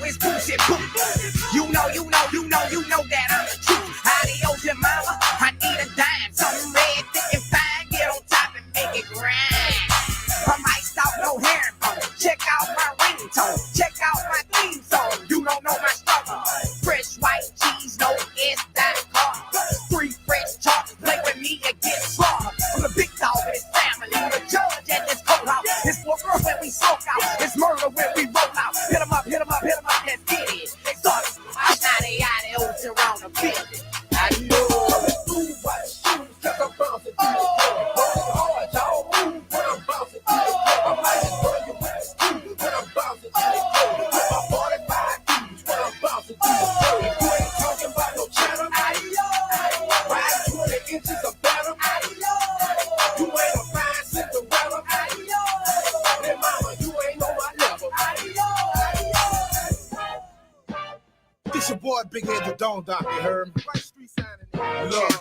It's bullshit. You know that I'm the truth. Adios, your mama. I need a dime. Something red, thick and fine. Get on top and make it grind. I'm iced out, no herringbone. Check out my ringtone. Check out my theme song. You don't know my struggle. Fresh white cheese, no S.com. 3 fresh chalk. Play with me and get slaughtered. I'm the big dog of this family. I'm the judge at this courthouse. It's for girl when we smoke out. It's murder when we roll out. Hit 'em up, let's get it. Start now they out there oats around the building. I know. Coming through white shoes, cause I'm bouncing through. Rolling hard, y'all move when I'm bouncing through. I might just burn you with the screw when I'm bouncing through. With my 45 dudes when I'm bouncing through. You ain't talking about no channel. Ride 20 inches of better. You ain't a fine Cinderella. Then mama, you ain't on my level. This your boy, Big Head the Dawn Doc, you heard me? Right street signing. Look,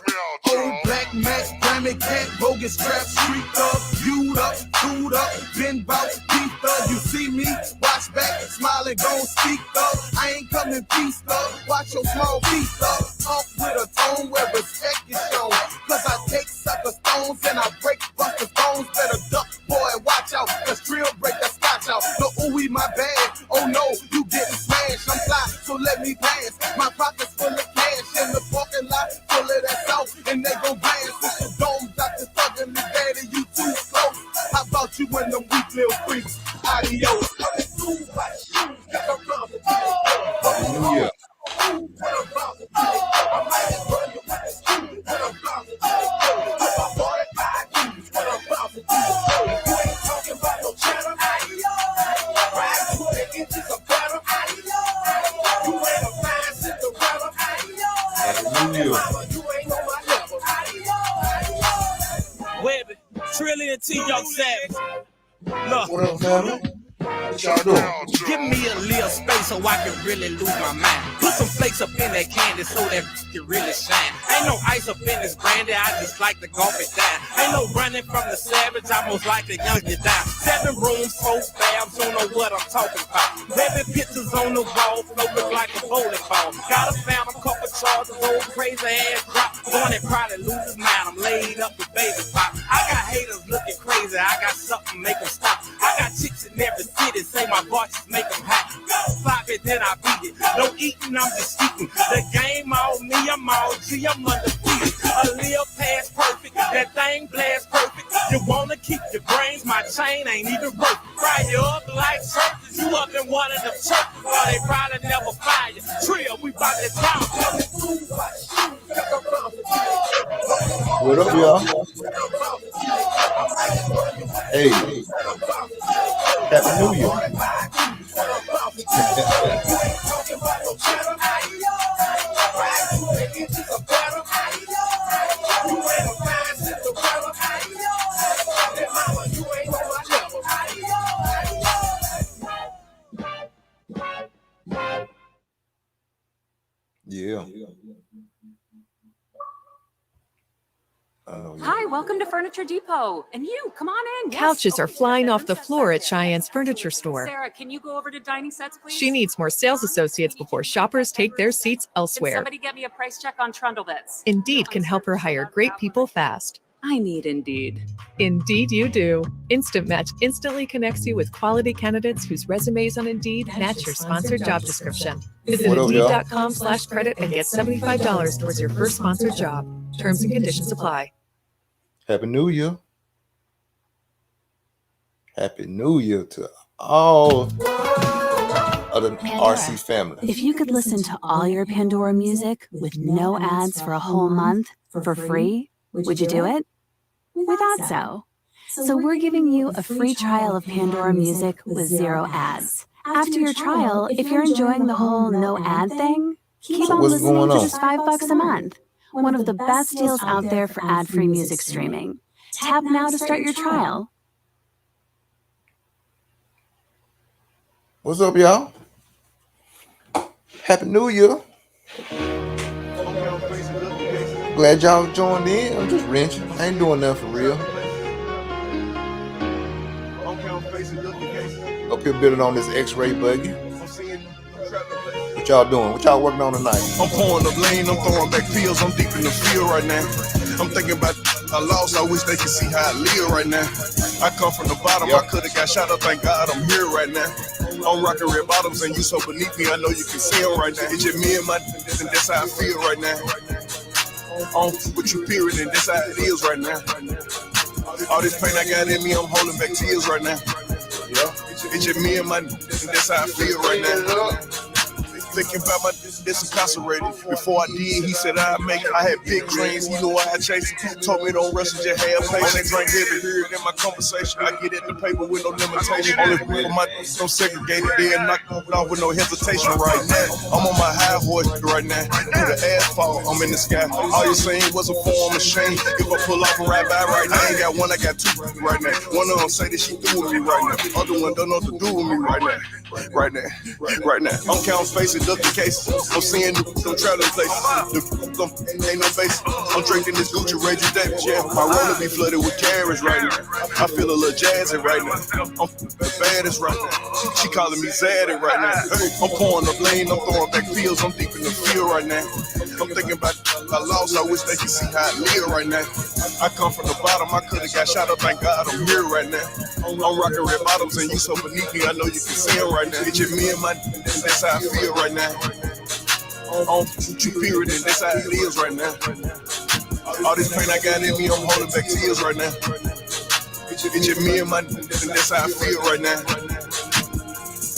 old black Max, Grammy cat, bogus trap, street up, viewed up, chewed up, been bout, beefed up. You see me, watch back, smiling, gon' speak up. I ain't coming feast up, watch your small feet up. Talk with a tone where respect is shown. Cause I take sucker stones and I break buster stones. Better duck, boy, watch out, cause drill break that scotch out. No, ooh, my bad, oh no, you getting smashed. I'm fly, so let me pass. My pockets full of cash in the parking lot, full of that sauce, and they gon' blast. With your dome, Dr. Southern, daddy, you too close. How about you and them weak little freaks? Adios. Coming through by shoes, cause I'm bouncing through. Hallelujah. When I'm bouncing through, I might just run you with the screw when I'm bouncing through. With my 45 dudes when I'm bouncing through. You ain't talking about no channel. Ride 20 inches of better. You ain't a fine Cinderella. Mama, you ain't on my level. Webby, Trillion T, Young Savage. Look. What up, family? What y'all doing? Give me a little space so I can really lose my mind. Put some flakes up in that candy so that can really shine. Ain't no ice up in this brandy, I just like to gulp it down. Ain't no running from the savage, I most like to young you down. 7 rooms, 4 baths, don't know what I'm talking about. Baby pictures on the wall, floating like a bowling ball. Got a phantom, couple charges, old crazy ass drop. One that probably lose his mind, I'm laid up with baby pop. I got haters looking crazy, I got something make them stop. I got chicks in every city, say my voices make them hot. Flop it, then I beat it. No eating, I'm just eating. The game all me, I'm all G, I'm undefeated. A little past perfect, that thing blast perfect. You wanna keep your brains, my chain ain't even worth. Fry you up like churches, you up in one of them churches, well, they probably never fire you. Trill, we bout to down. What up, y'all? Hey, Happy New Year. Yeah. Hi, welcome to Furniture Depot. And you, come on in. Yes. Couches are flying off the floor at Cheyenne's Furniture Store. Sarah, can you go over to dining sets, please? She needs more sales associates before shoppers take their seats Can elsewhere. somebody get me a price check on trundle beds? Indeed can help her hire great people fast. I need Indeed. Indeed you do. Instant Match instantly connects you with quality candidates whose resumes on Indeed match your sponsored job description. Visit What up, y'all? Indeed.com/credit and get $75 towards your first sponsored job. Terms and conditions apply. Happy New Year. Happy New Year to all of the RC family. If you could listen to all your Pandora music with no ads for a whole month for free, would you do it? We thought so. So we're giving you a free trial of Pandora music with 0 ads. After your trial, if you're enjoying the whole no ad thing, keep So on what's listening going to on? just $5 a month. One of the best deals out there for ad-free music streaming. Tap now to start your trial. What's up, y'all? Happy New Year. Glad y'all joined in. I'm just wrenching. I ain't doing nothing for real. Up here building on this X-ray buggy. What y'all doing? What y'all working on tonight? I'm pouring up lean, I'm throwing back pills, I'm deep in the field right now. I'm thinking about I lost, I wish they could see how I live right now. I come from the bottom, I could've got shot up, thank God I'm here right now. I'm rocking red bottoms and you so beneath me, I know you can see them right now. It's just me and my and that's how I feel right now. I'm with you period and that's how it is right now. All this pain I got in me, I'm holding back tears right now. It's just me and my and that's how I feel right now. Thinking about my incarcerated. Before I did, he said I had big dreams. He knew I had chased it. Told me don't rush and just have patience. Drink heavy here in my conversation. I get at the paper with no limitation. Only for my I'm segregated there and knocked off with no hesitation right now. I'm on my high horse right now. Through the asphalt, I'm in the sky. All you seen was a form of shame. If I pull off and ride by right now, I ain't got one, I got two right now. One of them say that she through with me right now. Other one don't know what to do with me right now. Right now. I'm counting faces, looking cases. I'm seeing them traveling places. Ain't no basis. I'm drinking this Gucci Ranger Davis. Yeah, my roller be flooded with carrots right now. I feel a little jazzy right now. I'm the baddest right now. She calling me Zaddy right now. Hey, I'm pouring up lean, I'm throwing back pills. I'm deep in the field right now. I'm thinking about I lost, I wish they could see how I live right now. I come from the bottom, I could've got shot up, thank God I'm here right now. I'm rocking red bottoms and you so beneath me, I know you can see them right now. It's just me and my and that's how I feel right now. I'm you period and that's how it is right now. All this pain I got in me, I'm holding back tears right now. It's just me and my and that's how I feel right now.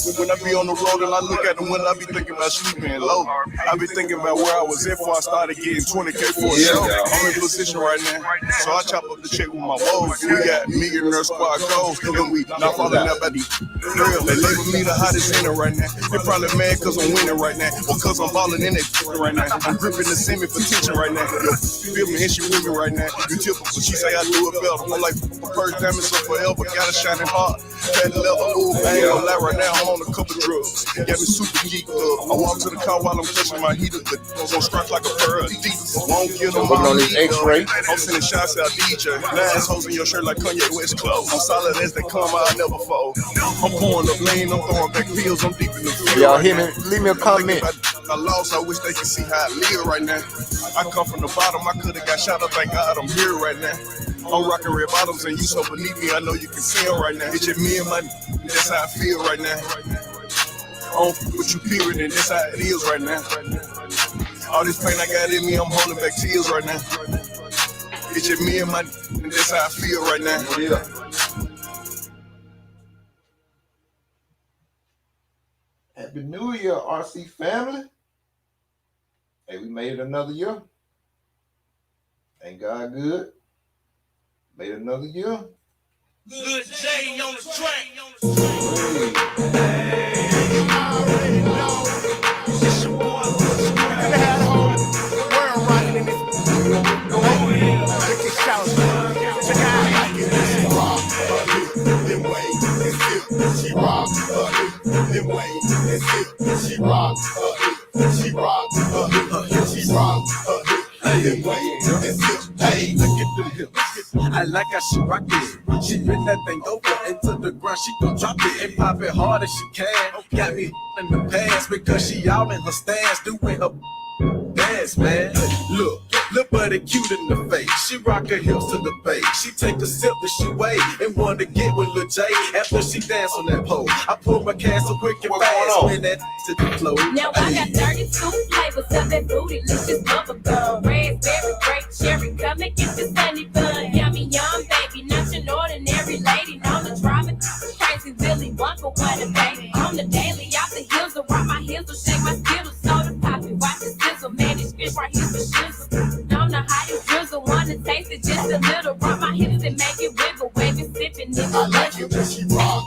When I be on the road and I look at the window, I be thinking about sleeping low. I be thinking about where I was at before I started getting 20K for a show. I'm in position right now, so I chop up the check with my woes. We got Millionaire Squad goals, and we not falling out by the real. They label me the hottest in it right now. They probably mad cause I'm winning right now, or cause I'm balling in it right now. I'm gripping the semi for tension right now. Yo, feel me and she with me right now. You typical, she say I do it better. I'm like, first diamond, so forever, got a shining heart. Fat leather, ooh, I ain't gonna lie right now, I'm on a couple drugs. Got me super geeked up. I walk to the car while I'm clutching my heater, but I'm gonna strike like a pearl deep. Won't get them Working on this X-ray. I'm sending shots out DJ. Nice hoes in your shirt like Kanye West clothes. I'm solid as they come, I'll never fold. I'm pouring up lean, I'm throwing back pills, I'm deep in the field. Y'all hear me? Leave me a comment. I lost, I wish they could see how I live right now. I come from the bottom, I could've got shot up, thank God I'm here right now. I'm rocking red bottoms and you so beneath me, I know you can see them right now. It's just me and my that's how I feel right now. I'm with you period and that's how it is right now. All this pain I got in me, I'm holding back tears right now. It's just me and my and that's how I feel right now. Yeah. Happy New Year, RC family. Hey, we made it another year. Ain't God good? Made it another year. Good J on the track. Hey, look at them hips. I like how she rock it. She bring that thing over into the ground. She gon' drop it and pop it hard as she can. Got me in the past because she all in her stance doing her dance, man. Look buddy cute in the face. She rock her hips to the bass. She take a sip that she weigh and want to get with Lil J. After she dance on that pole, I pull my castle quick and fast when that to the flow. Now I got 32 flavors of that bootylicious bubble gum. Raspberry, grape, cherry, come and get the sunny bun. Yummy, yum, baby, not your ordinary lady. Known to drive it crazy, Willy Wonka, what a baby. On the daily, out the hills, to rock my heels, to shake my skittles, soda poppy, watch the sizzle, man, this fish right here's the shizzle. Don't know how you drizzle, wanna taste it just a little. Rock my hips and make it wiggle, waving, sipping, nigga. I like it when she rock,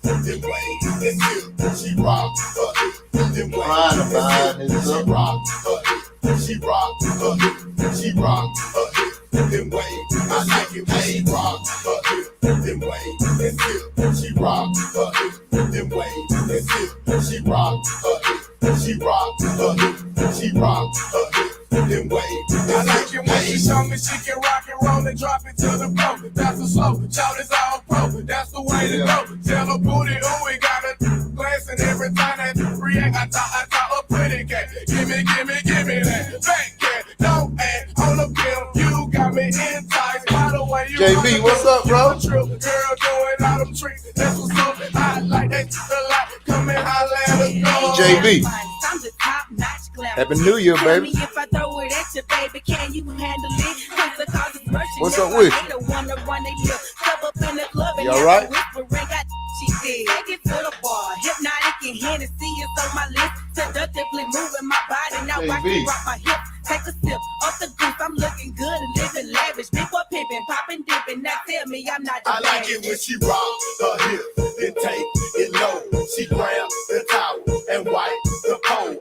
and wave, and hip, she rock her hip, then wave Trying to and find hip, this she up. rock her hip, she rock her hip, she rock her hip, then wave. I like it when she rock her hip, then wave and hip, she rock her hip, then wave and hip, she rock her hip, she rock her hip, she rock her hip. Then wait. I like it when she show me she can rock and roll and drop it to the floor. That's the slow, shout is all pro. That's the way to go. Tell her booty, ooh, we got a glancing every time that react. I thought a pretty cat. Give me that back cat. No ad on the bill. You got me enticed by the way you JB, what's up, bro? Girl doing all them tricks. That's what's up. I like that a lot. Come and holla at us. JB. I'm the top notch glamour. Happy New Year, Tell baby. me if I throw it at you, baby, can you handle it? Cause the cause is rushing. What's up with you? I don't wanna run they lip. Step up in the club and You alright? whispering, got she did. Take it to the bar. Hypnotic and Hennessy is on my list. Seductively moving my body. Now I can rock my hips. Take a sip off the goose. I'm looking good and living lavish. Big boy pimping, popping, dipping. Now tell me I'm not the I like it when she rock her hip and take it low. She grab the towel and wipe the pole.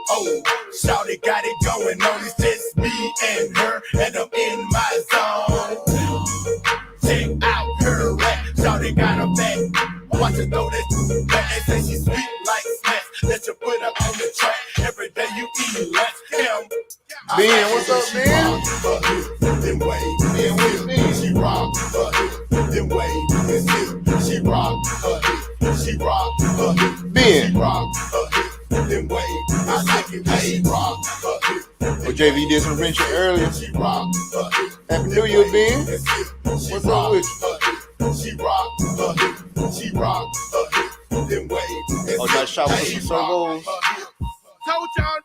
Oh, shawty got it going on. It's just me and her, and I'm in my zone. Check out her rap. Shawty got her back. Watch her throw that back. They say she's sweet like snacks that you put up on the track. Every day you eat less. Ben, what's up, Ben? Then wave, then whip. She rock her hip, then wave, then hip. She rock her hip, she rock her hip. Ben. She rock her hip, then wave. I like it when she rock her hip. Oh, JV did some venture earlier. She rock her hip. Happy New Year, Ben. What's up with you? She rock her hip, she rock her hip, then wave. Oh, nice shot with some servos. Told y'all,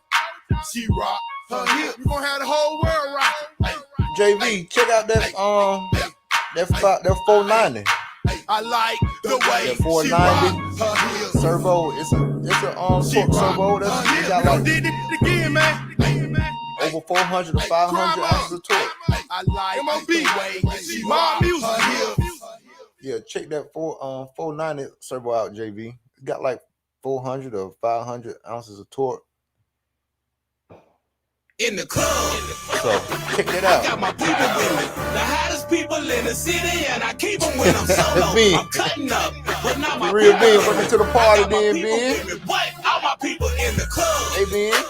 she rock her hip. You gonna have the whole world rocking. JV, check out that that 490 I like the way that 490 she rock her hip. servo. It's a torque servo. That's got like did it again, man. over 400 to 500 ounces of torque. I like the way she rock her hip. Yeah, check that 490 servo out, JV. It's got like 400 or 500 ounces of torque. In the club, So check that got out. my people with me. The hottest people in the city, and I keep them when I'm solo. Ben. I'm cutting up, but now my The real people Ben, with welcome me. to the party, I got my then, people Ben. with me. What? All my people in the club. Hey, Ben,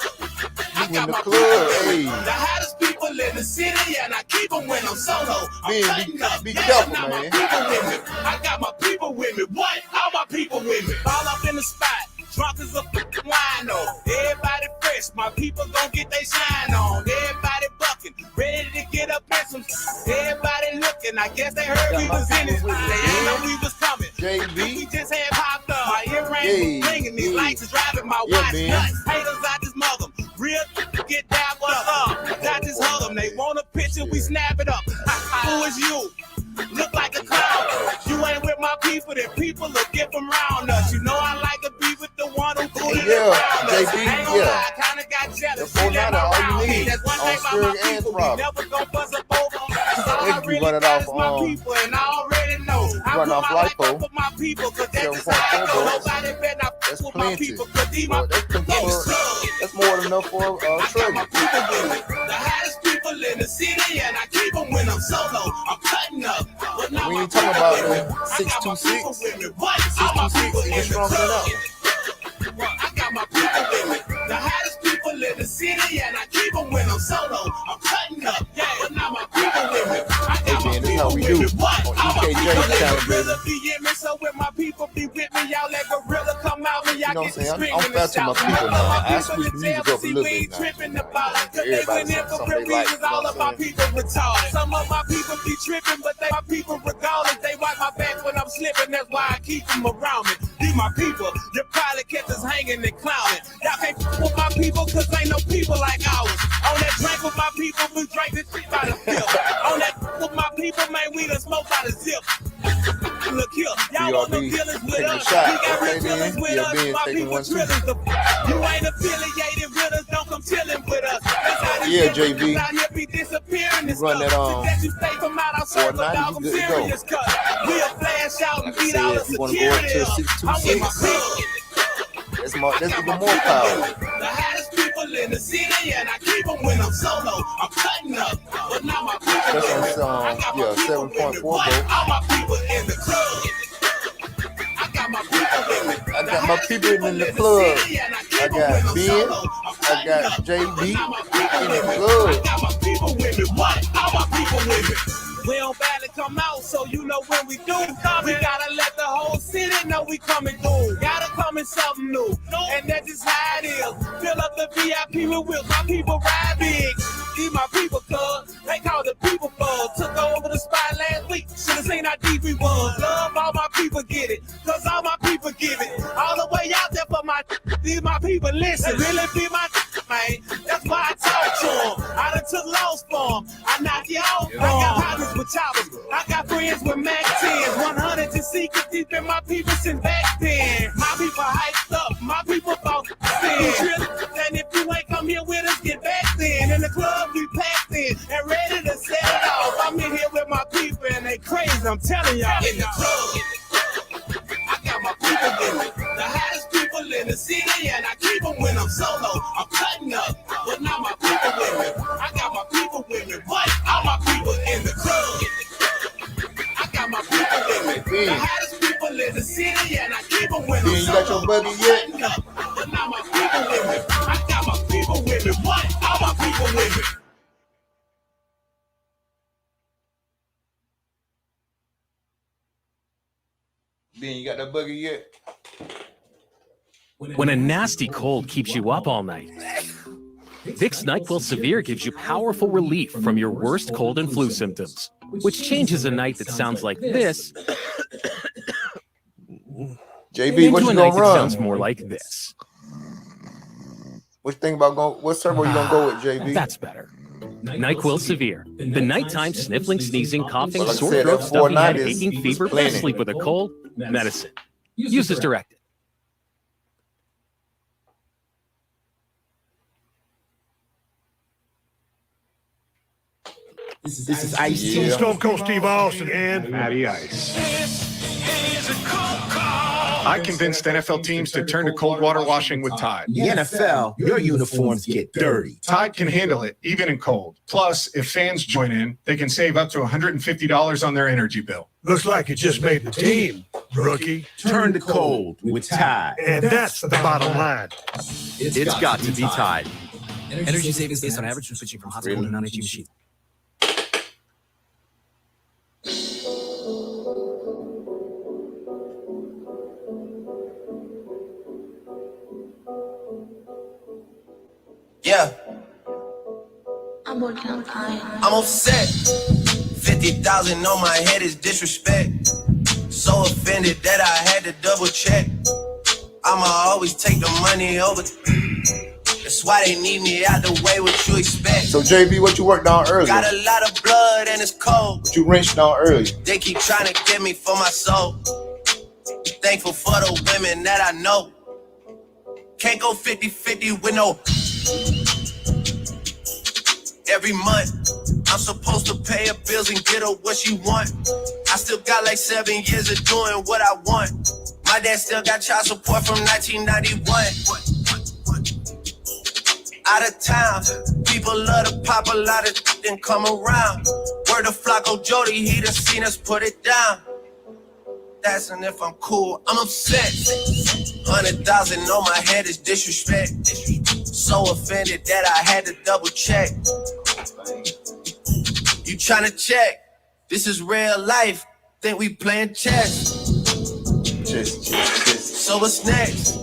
I you got in the my club. people with Hey, me. The hottest people in the city, and I keep them when I'm solo. I'm Ben, cutting up, be yeah, careful, now man. my people with me. I got my people with me. What? All my people with me. All up in the spot. Drunk as a wino. Everybody fresh. My people gon' get they shine on. Everybody bucking. Ready to get up in some. Everybody looking. I guess they heard we was in this. They ain't know we was coming. We JV, just had popped up. My earrings was ringing. These lights is driving my Yeah, watch man. nuts. Haters, I just mug them. Real get down, what's up? I just hug them. They want a picture, we snap it up. Who is you? Look like a clown. You ain't with my people, then people will get from round us. You know I like to be with the one who put it Yeah, around us. JB, Ain't gonna yeah. lie, I kinda got jealous. The 490, all you Around me. need That's one on thing about my Sterling and people. We Throb. never gon' buzz up over. All They I can really run it got off is my on people, and I already know. I run put off my life LiPo. up for my people, cause that's just 7.4 how I go. volts. Nobody better not That's with my plenty. people, cause these my Well, that's people. more than enough for I got my Trigger. people with me. The hottest people in the city, and I keep them when I'm solo. I'm cutting up. But now We my ain't talking people about with me. the I got my 626. people with me. What? All my 626 people even in the stronger than club. that. I got my people with me. The hottest people in the city, and I keep them when I'm solo. I'm cutting up. Yeah, but now my people with me. I got my man, this how people we with do me. What? on All my EKJ people let channel, gorilla be in me, so when my people be with me, y'all let gorilla come out when y'all You know what I'm get to saying? screaming I'm and fast with my shouting. people now. I People switch in music jail, up a see, little we bit ain't now. tripping about it. 'Cause they Everybody went in something for they like, reasons. you know All what of my I'm saying? people retarded. Some of my people be tripping, but they my people regardless. They wipe my back when I'm slipping. That's why I keep them around me. These my people. You probably catch us hanging and clowning. Y'all can't f with my people, cause ain't no people like ours. On that drink with my people, we drank this shit by the fifth. On that with my people, man, we done smoked by the zip. Look here, y'all want no BRB dealings with taking a us. shot. We got Okay, real dealings then. with Yeah, us. Ben My taking people one, too. drillings. You ain't affiliated with us, don't come chilling with us. That's how these Yeah, niggas JB. out here be disappearing this Run that stuff. on That you stay from out outside, but 490, dog, you I'm good to go. serious, cuz we'll flash out and Like I beat said, all the if you want to go up security to up. I'm with my 626, people. that's even more power. The hottest people in the city, and I keep them when I'm solo. I'm cutting up, but now my people. That's on I got my yeah, people 7.4 with me. volt. All my people in the club. I got my people with me. I got my people in the club. I got Ben. I got JB in the club. I got my people with me. What? All my people with me. We don't badly come out, so you know when we do come, we gotta let the whole city know we coming through. Gotta come in something new, and that's just how it is. Fill up the VIP with wheels, my people ride big. These my people, cuz they call the people buzz. Took over the spot last week, should've seen how deep we was. Love all my people get it, cause all my people give it. All the way out there for my these my people listen. Really be my man, that's why I talk to them. I done took loss for them, I knock you out. I got partners with choppers, I got friends with Mac 10s. 100 to secret deep in my people since back then. My people hyped up, my people thought sin. And if you ain't come here with us, get back then. In the club, we packed in and ready to set it off. I'm in here with my people and they crazy, I'm telling y'all. In the club, I got my people with me. The hottest people in the city, and I keep them when I'm solo. I'm cutting up, but now my people with me. I got my people with me. What? All my people in the club. I got my people with me. The hottest people in the city, and I keep them when I'm Ben, you got your solo. buddy I'm yet? cutting up, but now my people with me. I got my people with me. What? All my people with me. Ben, you got that buggy yet? When a nasty cold keeps you up all night, Vicks NyQuil Severe gives you powerful relief from your worst cold and flu symptoms, which changes a night that sounds like this JB, what into you a gonna night that run? sounds more like this. What you think about going? What server you gonna go with, JB? That's better. NyQuil Severe. The nighttime sniffling, sneezing, coughing, Well, like I sore said, throat, that stuffy head, 490 is aching fever, plenty. sleep with a cold, medicine. Use as directed. This is Ice T. Yeah. Stone Cold Steve Austin and Matty Ice. I convinced NFL teams to turn to cold water washing with Tide. The NFL, your uniforms get dirty. Tide can handle it, even in cold. Plus, if fans join in, they can save up to $150 on their energy bill. Looks like you just made the team, rookie. Turn to cold with Tide. And that's the bottom line. It's got to be Tide. Energy savings based on average when switching from hot to cold and non-HE machine. Yeah. I'm working on time. I'm upset. 50,000 on my head is disrespect. So offended that I had to double check. I'ma always take the money over. That's why they need me out the way. What you expect? So JB, what you worked on earlier? Got a lot of blood and it's cold. What you wrenched on earlier? They keep trying to get me for my soul. Thankful for the women that I know. Can't go 50-50 with no. Every month, I'm supposed to pay her bills and get her what she want. I still got like 7 years of doing what I want. My dad still got child support from 1991. Out of town, people love to pop a lot of and come around. Word to Flacco Jody, he done seen us put it down. That's and if I'm cool, I'm upset. 100,000 on my head is disrespect. So offended that I had to double check. You tryna check? This is real life. Think we playing chess. So what's next?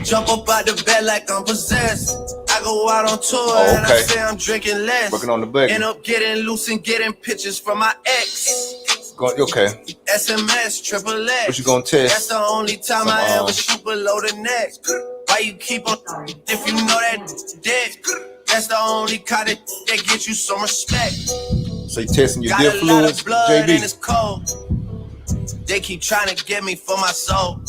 Jump up out the bed like I'm possessed. I go out on tour and I say I'm drinking less. Working on the buggy. End up getting loose and getting pictures from my ex. Okay. SMS, triple X. What you gonna test? That's the only time I ever shoot below the neck. Why you keep on if you know that dead? That's the only kind of that gets you some respect. So you testing your Got dip a lot fluids, of blood and it's JB? cold. They keep trying to get me for my soul.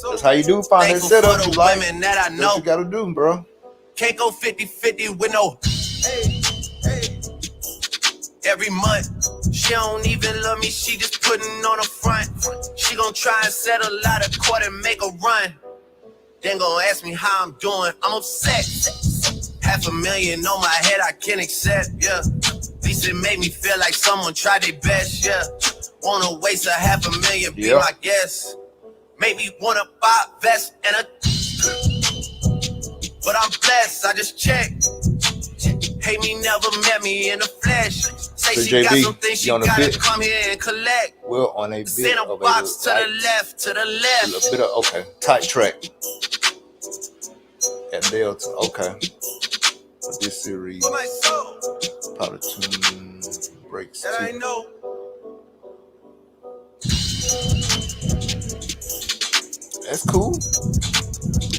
That's how you do find that Thankful setup for you the like. women that I know. That's what you gotta do, bro. Can't go 50-50 with no. every month. She don't even love me, she just putting on a front. She gon' try and settle out of court and make a run. Then gon' ask me how I'm doing, I'm upset. $500,000 on my head, I can't accept, yeah. At least it made me feel like someone tried their best, yeah. Wanna waste $500,000, be my guest. Maybe wanna buy a vest and a... But I'm blessed, I just checked. Hate me, never met me in the flesh. Say So she JB, got some things she you on a gotta bit? come here and collect. We're on a bit Send a of a box to tight, the left, to the a left. little bit of, okay, tight track. At Delta, okay. For this series, For my soul, probably 2 breaks. that I 2. know. That's cool.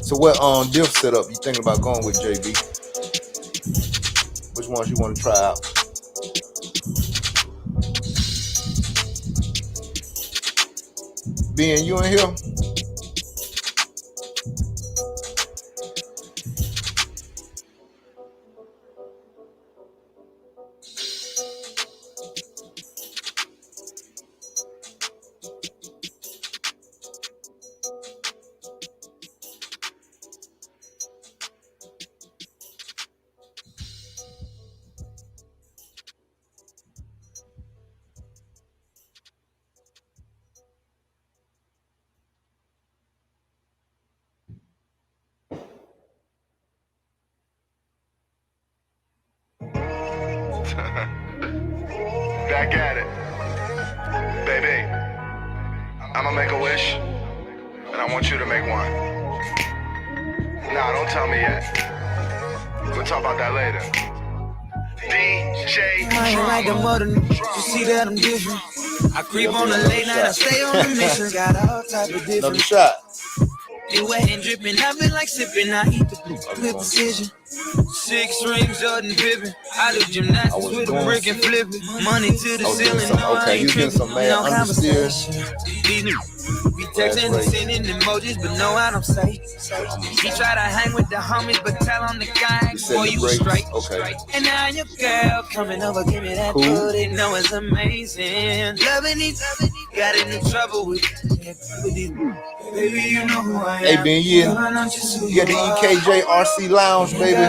So what diff setup you thinking about going with, JB? Which ones you want to try out? Ben, you in here? Back at it. Baby, I'ma make a wish, and I want you to make one. Nah, don't tell me yet. We'll talk about that later. DJ I ain't like them other niggas, you see that I'm different. I creep on the late night, I stay on the mission. Got all type of Another different. shot. It wet and dripping, I've been like sipping. I eat the blue flip decision. 6 rings, Jordan Pippen. I do gymnastics with a brick and flip it. Money to the ceiling, no, I Okay, you ain't getting tripping. some mad No understeer. conversation. We texting and sending emojis, but no, I don't say. He try to hang with the homies, but tell him the gang, boy, you straight. Okay. And now your girl coming over, give me that Cool. booty, know it's amazing. Loving each other, got into trouble with these. Baby, you know who I am. Hey Ben, you got the EKJ RC Lounge, baby.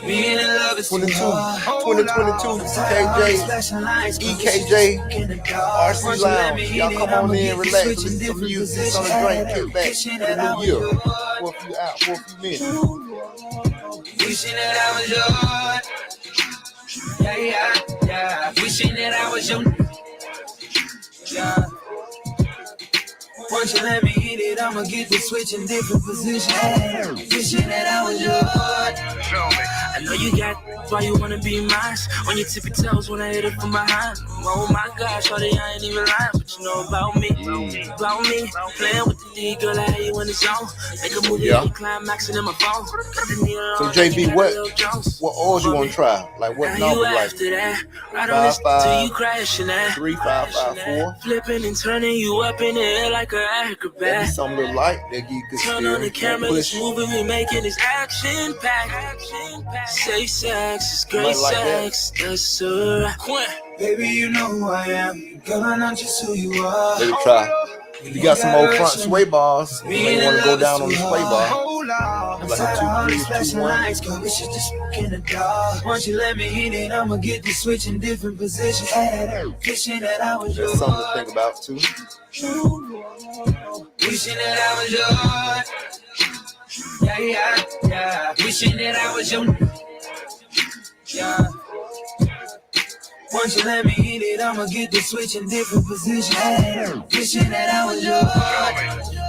Being in love is 2022 EKJ RC Lounge. Y'all come on in, relax, listen to some music, sit on the drink, kick back for the new year. For a few hours, for a few minutes. Wishing that I was yours. Yeah. Wishing that I was your. Yeah. Once you let me hit it, I'ma get to switch in different positions. Wishing that I was yours. I know you got why you wanna be mine. On your tippy toes when I hit it from behind. Oh my gosh, shorty, I ain't even lying. But you know about me. Playing with the league, girl, I had you in the zone. Make a movie, Yeah. climaxing in my phone. So JB, what oils you want to try? Like what number? Like 5, 5, 3, 5, 5, 4. Flipping and turning you up in the air like an That be acrobat. something little light that give you good Turn on the steer. camera, Push. this movie we making is action packed. Safe sex is great Might like that. sex. Yes, sir. Baby, you know who I am. Girl, I know just who you are. Let me try. If you got some old front sway bars, you may want to go down on the sway bar. Like a 2, 3, 2, 1. Girl, we should just walk in the dark. Once you let me hit it, I'ma get to switch in different positions. Wishing that I was yours. That's something to think about too. Wishing that I was yours. Yeah. Wishing that I was your. Yeah. Once you let me hit it, I'ma get to switch in different positions. Wishing that I was yours.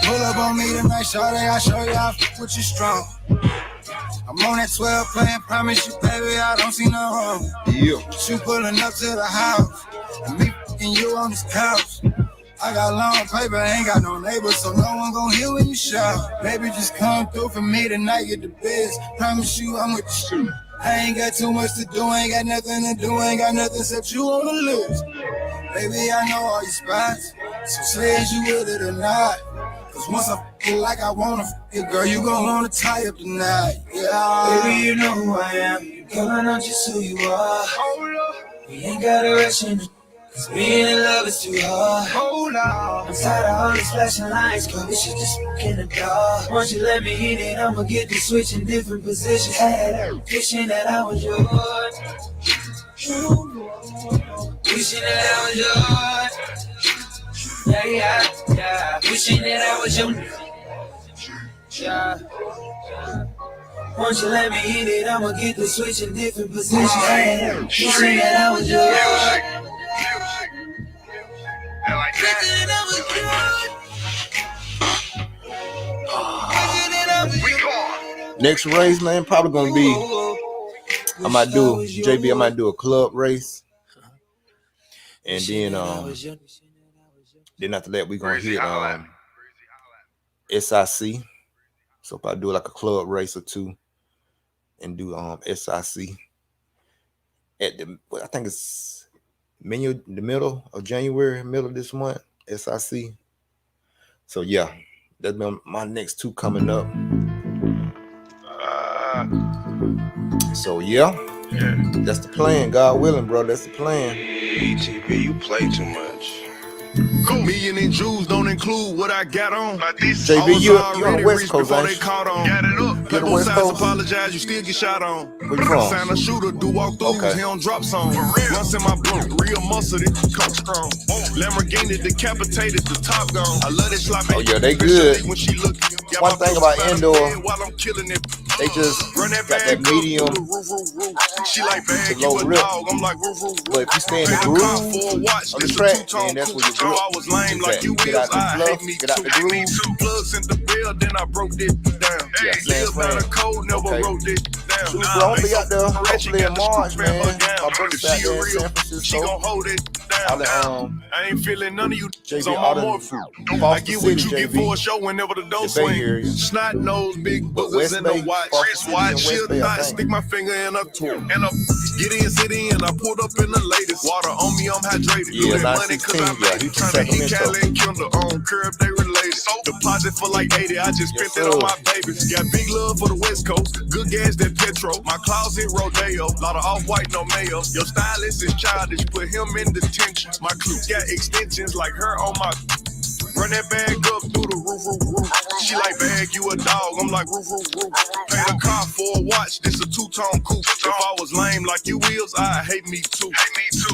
Pull up on me tonight, shawty, I show you I fuck with you strong. I'm on that 12 playing, promise you, baby, I don't see no harm. Yeah. You pulling up to the house, and me fucking you on this couch. I got long paper, ain't got no neighbors, so no one gon' hear when you shout. Baby, just come through for me tonight, get the biz. Promise you I'm with the shit. I ain't got too much to do, ain't got nothing to do, ain't got nothing except you on the list. Baby, I know all your spots, so say is you with it or not. Cause once I feel like I wanna fuck you, girl, you gon' wanna tie up tonight. Yeah. Baby, you know who I am. Girl, I know just who you are. We ain't gotta rush in it, cause being in love is too hard. Hold on. I'm tired of all these flashing lights, cause we should just smoke in the dark. Once you let me hit it, I'ma get to switch in different positions. Wishing that I was yours. Wishing that I was yours. Yeah. Wishing that I was your. Yeah. Once you let me hit it, I'ma get to switch in different positions. Wishing that I was yours. Wishing that I was yours. Next race, man, probably gonna be. I might do JB. I might do a club race, and then after that we gonna hit SIC. So if I do like a club race or two, and do SIC at I think it's the middle of January, middle of this month, SIC. So yeah, that's been my next two coming up. So yeah, that's the plan. God willing, bro. That's the plan. ETB, you play too much. Million in jewels don't include what I got on. JB, you on West Coast, ain't you? Got it up. You're the West Coast. Apologize, you still get shot on. Where you from? Sign a shooter, do walk-throughs, he don't drop songs. Once in my blunt, real muscle, it come strong. Lamborghini decapitated, the top gone. I love this sloppy. Oh yeah, they good. When she look, one thing about indoor, they just got that medium she like to low rip. But if you stay in the groove on the track, then that's where you grip. I was lame like you get out is, I the hate fluff, me get out too. the groove. Plugs in the bell, then I broke it down. Yeah, Live by the code, never wrote it down. Bro, I'm gonna be out there hopefully in March, man. My brother's out there in San Francisco. She gon' hold it down. I ain't feeling none of you JB on my more fruit. I get what you get for a show whenever the dough swing. Snot nose, big boogers in the watch. Wristwatch, she'll not stick my finger in a tour. And I get in, sit in, I pulled up in the latest. Water on me, I'm hydrated. Yeah, that money cause I made it. Tryna hit Cali and Kendall on curb, they related. Deposit for like 80, I just spent it on my babies. Got big love for the West Coast, good gas, that Petro. My closet, Rodeo, lot of off-white, no mayo. Your stylist is childish, put him in detention. My clips got extensions like her on my. Run that bag up through the roof. She like, bag, you a dog. I'm like, roof. Pay the car for a watch, this a two-tone coupe. If I was lame like you wheels, I hate me too.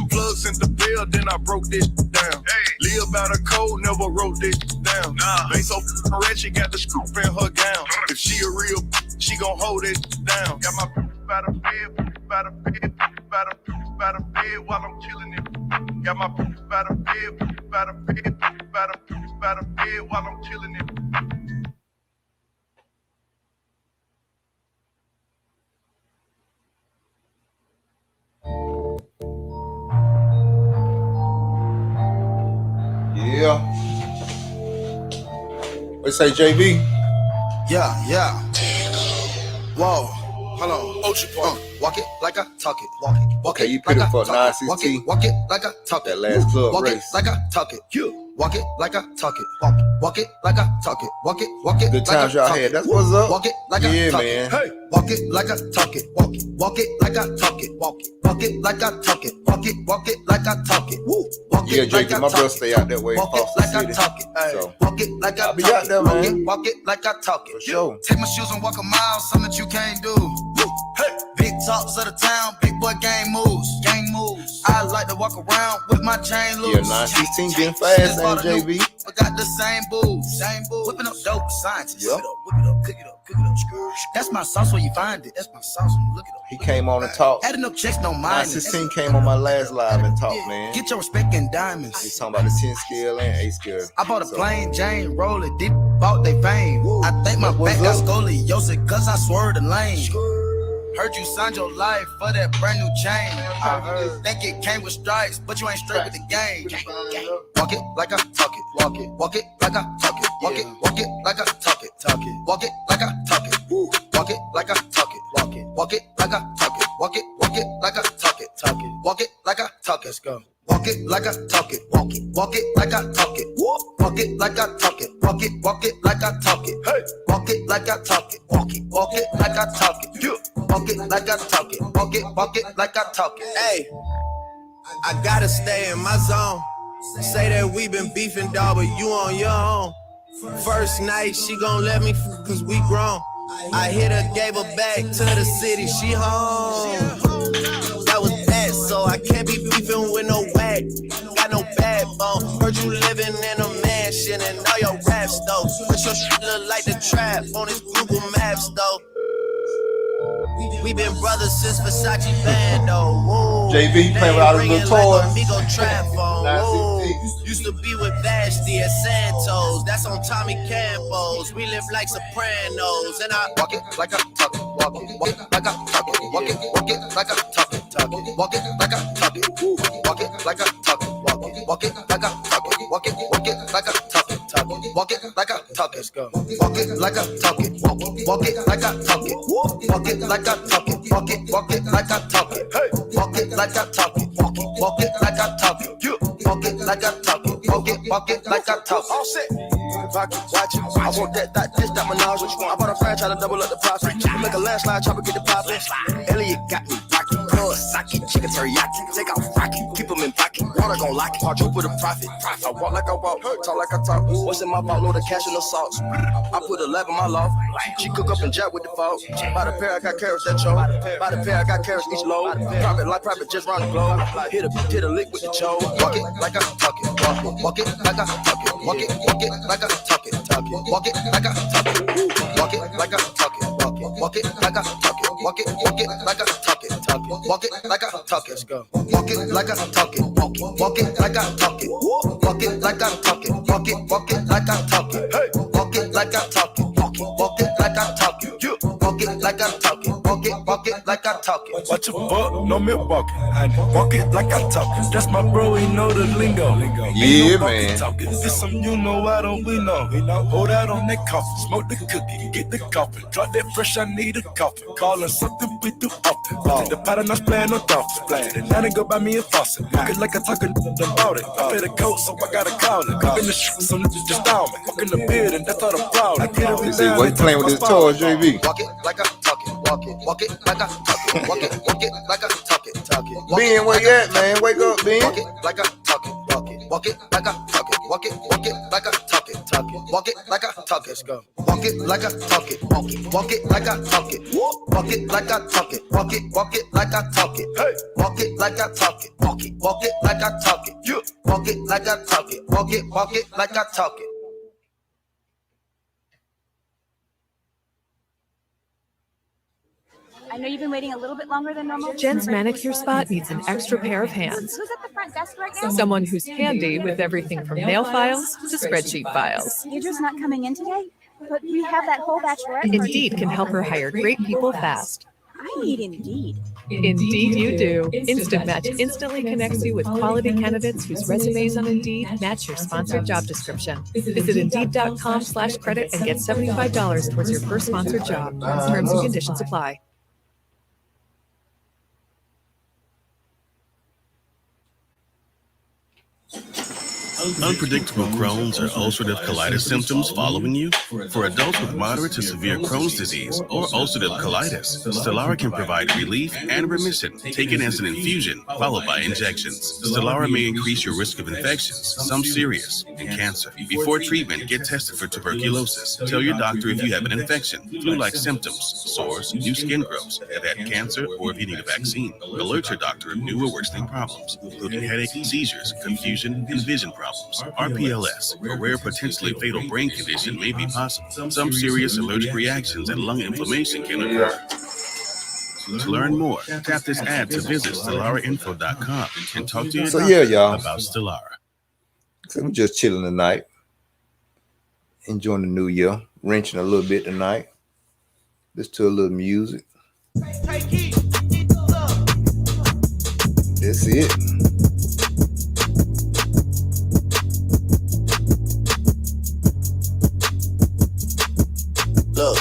Plugs in the bell, then I broke this down. Live by the code, never wrote this down. They so red, she got the scoop in her gown. If she a real, she gon' hold it down. Got my by the bed while I'm killing it. Got my by the bed while I'm killing it. Yeah. What you say, JB? Yeah. Whoa. Hold on. Walk it like I talk it. Walk it. Okay, you put it for 916. Walk it like I talk it. That last club walk race. It like I talk it. Walk it like I talk it. Walk it like I talk it. Walk it. Good times y'all had. That's what's up. Walk it like I talk man. it. Hey. Walk it like I talk it. Walk it like I talk it. Walk it like I talk it. Walk it like I talk it. Walk Yeah, it like JB, I my brother talk stay out that way. Walk it like I talk it. So walk it like I I'll be talk out there, it. man. Walk it like I talk it. For sure. Take my shoes and walk a mile, something that you can't do. Hey. Big talks of the town, big boy gang moves. I like to walk around with my chain loose. Yeah, 916 getting fast, ain't JB? I got the same booze. Whipping up dope scientists. Yep. Whip it up, cook it up. That's my sauce where you find it. That's my sauce when you look it up. He came on and talked. Adding up checks, no mind. 916 came on my last live and talked, man. Get your respect in diamonds. He's talking about the 10 scale and 8 scale. I bought a plain Jane, roll it deep, bought they fame. I think my back got scoliosis cause I swerved the lane. Heard you signed your life for that brand new chain. I heard. Think it came with stripes, but you ain't straight with the game. Walk it like I talk it. Walk it like I talk it. Walk it like I talk it. Walk it like I talk it. Walk it like I talk it. Walk it like I talk it. Walk it like I talk it. Walk it like I talk it. Let's go. Walk it like I talk it. Walk it like I talk it. Walk it like I talk it. Walk it like I talk it. Hey. Walk it like I talk it. Walk it like I talk it. Walk it like I talk it. Walk it like I talk it. Hey. I gotta stay in my zone. Say that we been beefing, dog, but you on your own. First night, she gon' let me cause we grown. I hit her, gave her back to the city, she home. That was that, so I can't be beefing with no whack. Got no backbone. Heard you living in a mansion and all your raps though. But your shit look like the trap on his Google Maps though. We been brothers since Versace band though. JV playing with all them little toys. Amigo trap phone. Used to be with Vashti at Santos. That's on Tommy Campos. We live like Sopranos. And I walk it like I talk it. Walk it like I talk it. Walk it like I talk it. Walk it like I talk it. Walk it like I talk it. Walk it like I talk it. Walk it like I talk it. Walk it like I talk it. Let's go. Walk it like I talk it. Walk it like I talk it. Walk it like I talk it. Walk it like I talk it. Walk it like I talk it. Walk it like I talk it. Walk it like I talk it. Walk it like I talk it. All set. Pocket, watch it. I want that dish, that menage. I bought a franchise to double up the profit. Make a landslide, chopper, get the poppin'. Elliot got me rockin'. Blood, socket, chicken teriyaki. Take out rocket, keep them in pocket. Water gon' lock it. Quadruple the profit. I walk like I walk, talk like I talk. What's in my vault? Load of cash and no sauce. I put 11 in my loft. She cook up and jack with the fault. By the pair, I got carrots that choke. By the pair, I got carrots each load. Private like private, just round the globe. Hit a lick with the choke. Walk it like I talk it. Walk it like I talk it. Walk it like I talk it. Walk it like I talk it. Walk it like I talk it. Walk it like I talk it. Walk it like I talk it. Walk it like I talk it. Let's go. Walk it like I talk it. Walk it like I talk it. Walk it like I talk it. Walk it like I talk it. Walk it like I talk it. Walk it like I talk it. Walk it like I talk it. Walk it like I talk it. Watch your buck, no milk walking. I walk it like I talk it. That's my bro, he know the lingo. Yeah, man. This some you know, why don't we know? Hold out on that coffee, smoke the cookie, get the coffee. Drop that fresh, I need a coffee. Callin' something we do often. The pattern I'm playing no dolphins. And now they go buy me a faucet. Walk it like I talk about it. I pay the coat, so I gotta call it. Up in the street, some niggas just down me. Walk in the building, that's all the problem. I get it. See, what you playing with this toy, JV? Walk it like I talk it. Walk it like I talk it. Walk it like I talk it. Ben, where you at, man? Wake up, Ben. Walk it like I talk it. Walk it like I talk it. Walk it like I talk it. Walk it like I talk it. Let's go. Walk it like I talk it. Walk it like I talk it. Walk it like I talk it. Walk it like I talk it. Walk it like I talk it. Walk it like I talk it. Walk it like I talk it. Walk it like I talk it. I know you've been waiting a little bit longer than normal. Jen's manicure spot needs an extra pair of hands. Who's at the front desk right now? Someone who's handy with everything from nail files to spreadsheet files. Deidre's not coming in today, but we have that whole bachelorette. Indeed can help her hire great people fast. I need Indeed. Indeed you do. Instant Match instantly connects you with quality candidates whose resumes on Indeed match your sponsored job description. Visit Indeed.com/credit and get $75 towards your first sponsored job. Terms and conditions apply. Unpredictable Crohn's or ulcerative colitis symptoms following you? For adults with moderate to severe Crohn's disease or ulcerative colitis, Stelara can provide relief and remission, taken as an infusion followed by injections. Stelara may increase your risk of infections, some serious, and cancer. Before treatment, get tested for tuberculosis. Tell your doctor if you have an infection, flu-like symptoms, sores, new skin growths, have had cancer, or if you need a vaccine. Alert your doctor of new or worsening problems, including headache, seizures, confusion, and vision problems. RPLS, a rare potentially fatal brain condition, may be possible. Some serious allergic reactions and lung inflammation can occur. To learn more, tap this ad to visit StelaraInfo.com and talk to your doctor y'all. about Stelara. So we're just chilling tonight, enjoying the new year, wrenching a little bit tonight. Listen to a little music. That's it. Look,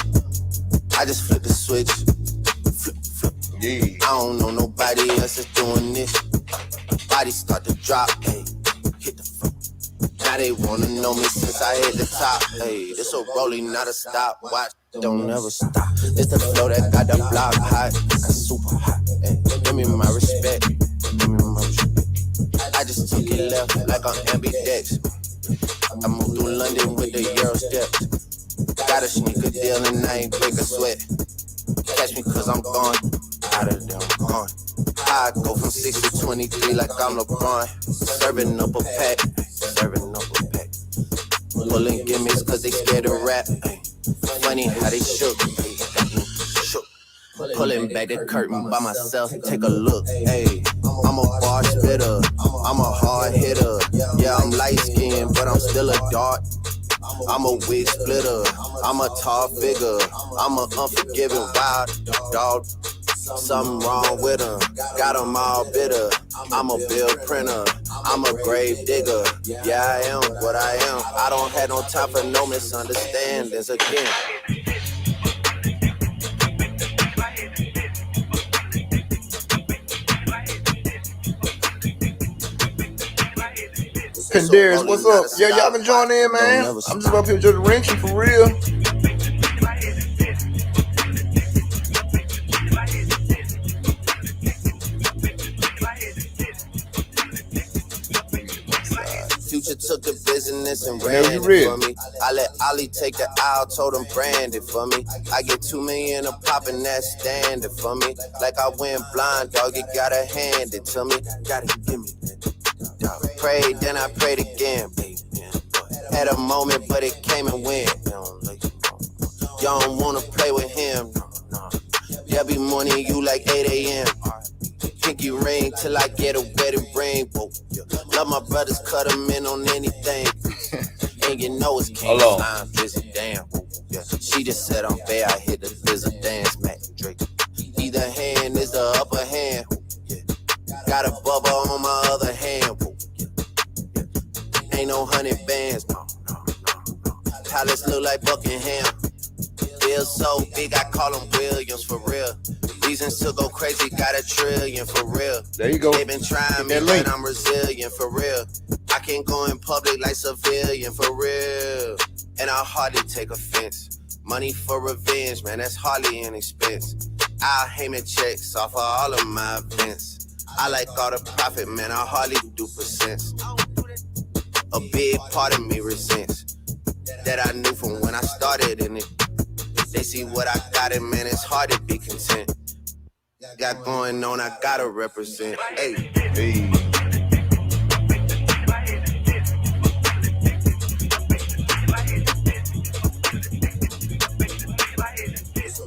I just flipped the switch. Flip. Yeah. I don't know nobody else that's doing this. Body start to drop, hey, hit the floor. Now they wanna know me since I hit the top. Hey, this a rolling, not a stop. Watch, don't ever stop. It's the flow that got the block hot. That's super hot. Hey, give me my respect. Give me my respect. just took it left like on ambidex. I moved through London with the Euro steps. Got a sneaker deal and I ain't break a sweat. Catch me cause I'm gone. Out of there, I'm gone. I go from 6 to 23 like I'm LeBron. Serving up a pack. Pulling gimmicks cause they scared to rap. Funny how they shook. Pulling back the curtain by myself, take a look. Hey, I'm a bar spitter, I'm a hard hitter. Yeah, I'm light skinned, but I'm still a dart. I'm a wig splitter, I'm a tall figure. I'm an unforgiving wild dog. Something wrong with them, got them all bitter. I'm a bill printer, I'm a grave digger. Yeah, I am what I am. I don't have no time for no misunderstandings again. Pendarius, what's up? Yeah, y'all can join in, man. I'm just up here just wrenching for real. Future took the business and ran it for me. I let Ollie take the aisle, told him brand it for me. I get $2 million a pop and that's standard for me. Like I went blind, dog, you gotta hand it to me. Gotta give me that. Prayed, then I prayed again. Had a moment, but it came and went. Y'all don't wanna play with him. There'll be morning you like 8 a.m. Pinky ring till I get a wedding ring. Love my brothers, cut them in on anything. And you know it's King Slime, busy damn. She just said I'm fair, I hit the blizzard dance, Mac Drake. Either hand is the upper hand. Got a bubble on my other hand. Ain't no 100 bands, no. Palace look like Buckingham. Feel so big, I call them Williams for real. Reasons to go crazy, got $1 trillion for real. There you go. They been trying me, but I'm resilient for real. I can't go in public like civilian for real. And I hardly take offense. Money for revenge, man, that's hardly an expense. I'll Heyman checks off of all of my events. I like all the profit, man, I hardly do percents. A big part of me resents that I knew from when I started in it. They see what I got, and man, it's hard to be content. Got going on, I gotta represent. Hey, hey.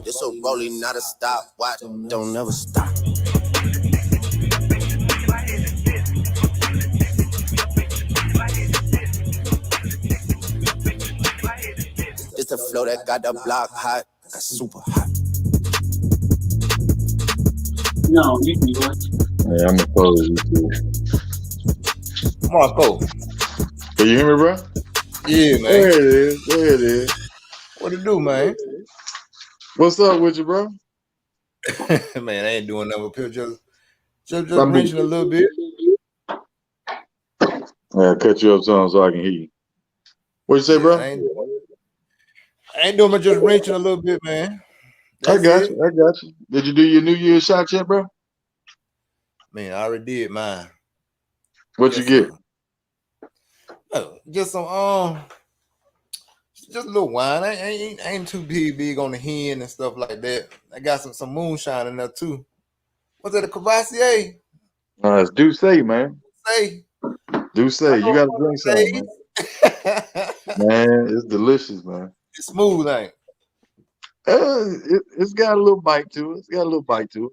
This a rolling, not a stop. Watch, don't never stop. It's the flow that got the block hot. That's super hot. No, you can go. Yeah, I'm opposed to Come on, go. Can you hear me, bro? Yeah, man. There it is. There it is. What it do, man? What's up with you, bro? Man, I ain't doing nothing up here. Just wrenching a little bit. Yeah, cut you up some so I can hear you. What you say, bro? I ain't doing much, just wrenching a little bit, man. I got you. Did you do your New Year's shot yet, bro? Man, I already did mine. What you get? Just some just a little wine. I ain't too big on the hen and stuff like that. I got some moonshine in there too. What's that, a Cavassier? It's Douce, man. Douce, you gotta drink some, man. Man, it's delicious, man. It's smooth, ain't it's got a little bite to it.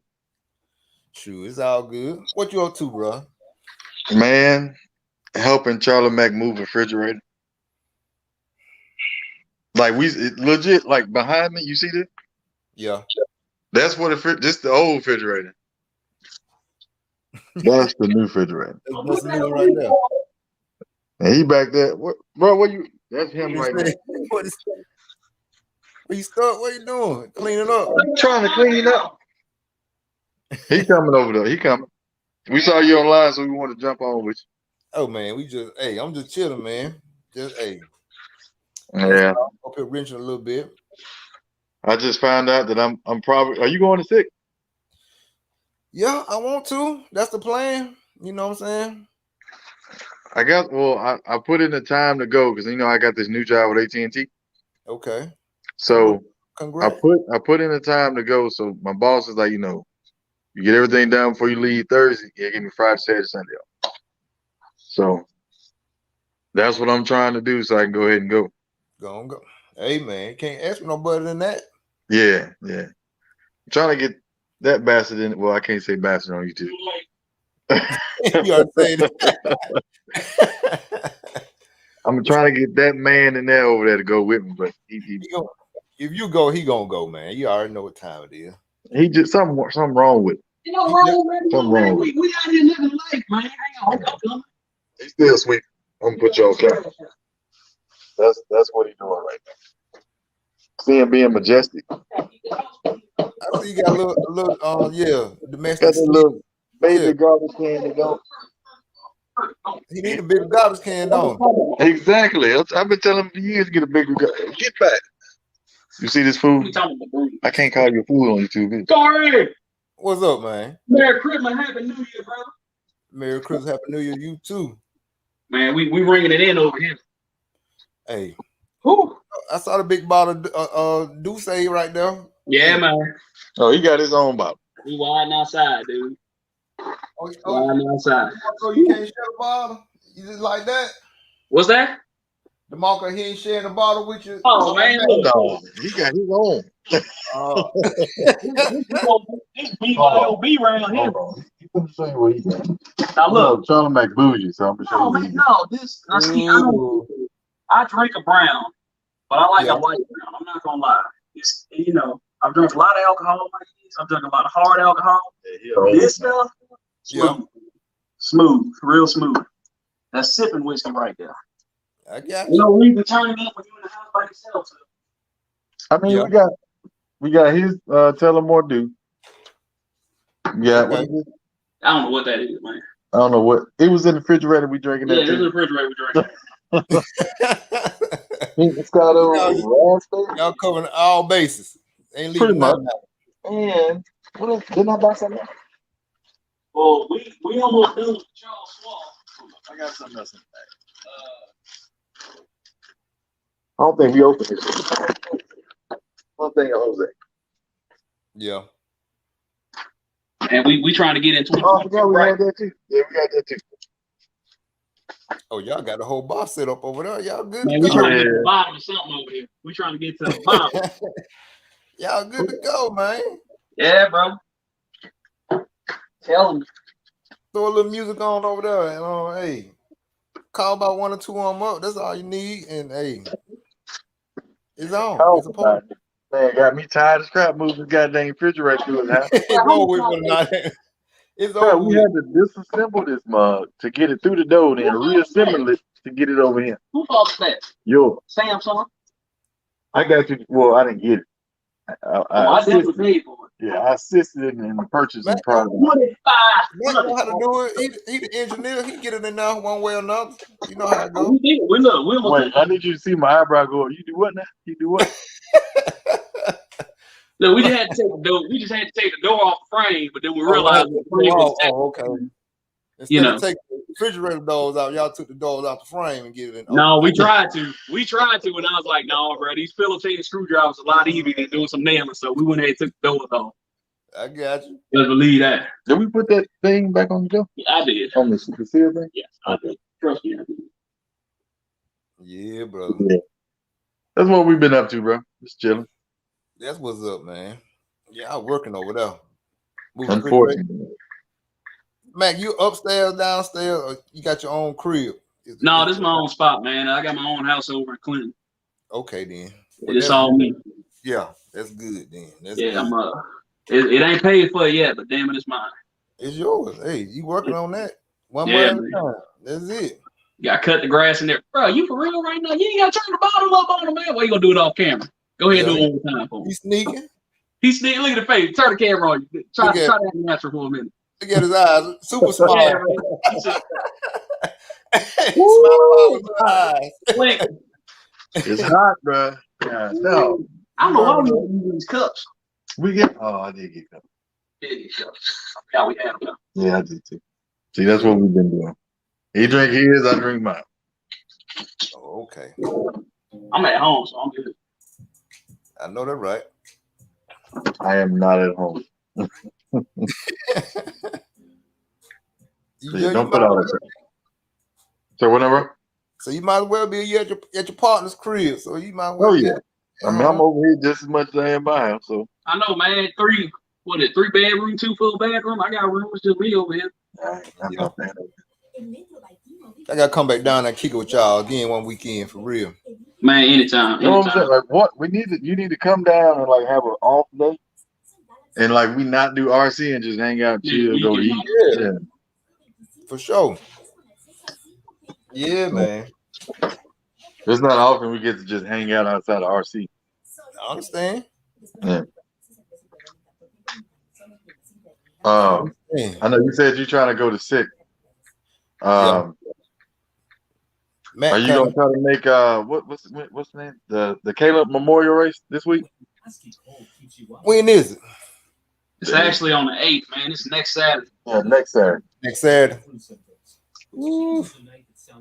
True, it's all good. What you up to, bro? Man, helping Charlie Mack move refrigerator. Like legit, like behind me, you see that? Yeah. That's what this the old refrigerator. That's the new refrigerator. That's the new one right there. And he back there. What, bro, what you? That's him right now. What you doing? Cleaning up. I'm trying to clean up. He coming over there. He coming. We saw you online, so we want to jump on with you. Oh man, I'm just chilling, man. Yeah. Up here wrenching a little bit. I just found out that I'm probably. Are you going to sick? Yeah, I want to. That's the plan. You know what I'm saying? I got I put in the time to go because I got this new job with AT&T. Okay. So Congrats. I put in the time to go. So my boss is like, you get everything done before you leave Thursday. Yeah, give me Friday, Saturday, Sunday off. So that's what I'm trying to do so I can go ahead and go. Go. Hey man, can't ask for no better than that. Yeah. I'm trying to get that bastard in. Well, I can't say bastard on YouTube. You are saying I'm trying to get that man in there over there to go with me, but he if you go, he gonna go, man. You already know what time it is. He just something wrong with it. You know wrong, man. Something wrong with it. We out here living life, man. Hang on. He's still sweet. I'm gonna put you on camera. That's what he's doing right now. See him being majestic. I see you got a little domestic. Got a little baby garbage can to go. He need a bigger garbage can, don't he? Exactly. I've been telling him for years to get a bigger garbage. Get back. You see this food? I can't call you a fool on YouTube. Either. Sorry. What's up, man? Merry Christmas, Happy New Year, brother. Merry Christmas, Happy New Year, you too. Man, we ringing it in over here. Hey. Who? I saw the big bottle of Douce right there. Yeah, man. Oh, he got his own bottle. We riding outside, dude. Riding outside. So you can't share the bottle? You just like that? What's that? The marker, he ain't sharing the bottle with you. Oh, man. No, he got his own. This BYOB around here. Let me show you what he got. Now look, trying to make bougie, so I'm gonna show no, you. man, no. This I drink a brown, but I like a white brown. I'm not gonna lie. It's I've drunk a lot of alcohol like this. I've drunk a lot of hard alcohol. This stuff, smooth, real smooth. That's sipping whiskey right there. I got you. No reason to turn it up when you're in the house by yourself. So. I mean, we got his tell him more do. Yeah, I don't know what that is, man. I don't know what it was in the refrigerator. We drinking that. Yeah, it was in the refrigerator. We drinking. It's got y'all covering all bases. Ain't leaving pretty much. nothing out. And what else? Didn't I buy something else? Well, we almost done with Charles Schwab. I got something else in the bag. I don't think we opened this. One thing, Jose. Yeah. And we trying to get into. Oh, yeah, we had that too. Yeah, we got that too. Oh, y'all got the whole bar set up over there. Y'all good? Man, we trying to get to the bottom of something over here. We trying to get to the bottom. Y'all good to go, man. Yeah, bro. Tell them. Throw a little music on over there, and hey, call about 1 or 2 on them up. That's all you need, and hey, it's on. Oh, it's a party. Man, got me tired of scrap moving this goddamn refrigerator through his house. It's over with for the night. It's Bro, over. we had to disassemble this mug to get it through the door, then reassemble it to get it over here. Who bought that? Yours. Samsung. I got you. Well, I didn't get it. I definitely paid for it. Yeah, I assisted in the purchasing product. Matt know how to do it. He the engineer. He get it in there one way or another. You know how it goes. Wait, I need you to see my eyebrow go. You do what now? You do what? Look, we just had to take the door. We just had to take the door off the frame, but then we realized the frame was okay. Instead of taking the refrigerator doors out, y'all took the doors out the frame and get it in. No, we tried to. We tried to, and I was like, no, bro, these Phillips head screwdrivers are a lot easier than doing some nailing. So we went ahead and took the doors off. I got you. Just believe that. Did we put that thing back on the door? Yeah, I did. On the seal thing? Yes, I did. Trust me, I did. Yeah, bro. Yeah. That's what we've been up to, bro. Just chilling. That's what's up, man. Yeah, I'm working over there. Unfortunately. Mac, you upstairs, downstairs, or you got your own crib? No, this is my own spot, man. I got my own house over in Clinton. Okay, then. It's all me. Yeah, that's good then. That's yeah, good. It ain't paid for it yet, but damn it, it's mine. It's yours. Hey, you working on that? One more at a time. That's it. You got to cut the grass in there. Bro, you for real right now? You ain't got to turn the bottle up on him, man. Why you going to do it off camera? Go ahead and do it one more time for me. He's sneaking. He's sneaking. Look at the face. Turn the camera on you. Try to have an answer for a minute. Look at his eyes. Super small. Yeah, It's hot, bro. Yeah, no. I don't know why we use these cups. We get. Oh, I did get cups. Yeah, we have them. Yeah, I did too. See, that's what we've been doing. He drink his, I drink mine. Oh, okay. I'm at home, so I'm good. I know that, right? I am not at home. Yeah, don't put all that. So whatever. So you might as well be at your partner's crib. So you might as well. Oh yeah. I mean, I'm over here just as much as I am by him. So I know, man. 3 bedroom, 2 full bedroom. I got rooms just me over here. I gotta come back down and kick it with y'all again one weekend for real. Man, anytime. You know what I'm saying? Like what you need to come down and like have an off day. And like we not do RC and just hang out, chill, go eat. Yeah. For sure. Yeah, man. It's not often we get to just hang out outside of RC. I understand. Yeah. I know you said you're trying to go to SICK. Are you gonna try to make what's the name? The Caleb Memorial Race this week? When is it? It's actually on the 8th, man. It's next Saturday. Yeah, next Saturday. Next Saturday.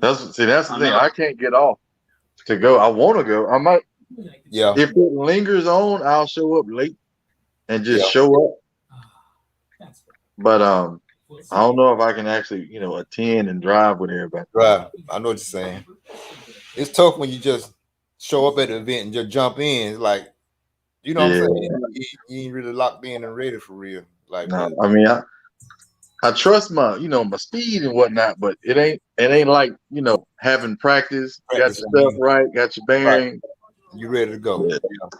That's the thing. I can't get off to go. I want to go. I might. Yeah. If it lingers on, I'll show up late and just show up. But I don't know if I can actually, attend and drive with everybody. Right. I know what you're saying. It's tough when you just show up at the event and just jump in. It's like, you know what I'm saying? You ain't really locked in and ready for real. Like, no, I mean, I trust my, my speed and whatnot, but it ain't like, having practice, got your stuff right, got your bearing. Right. You ready to go.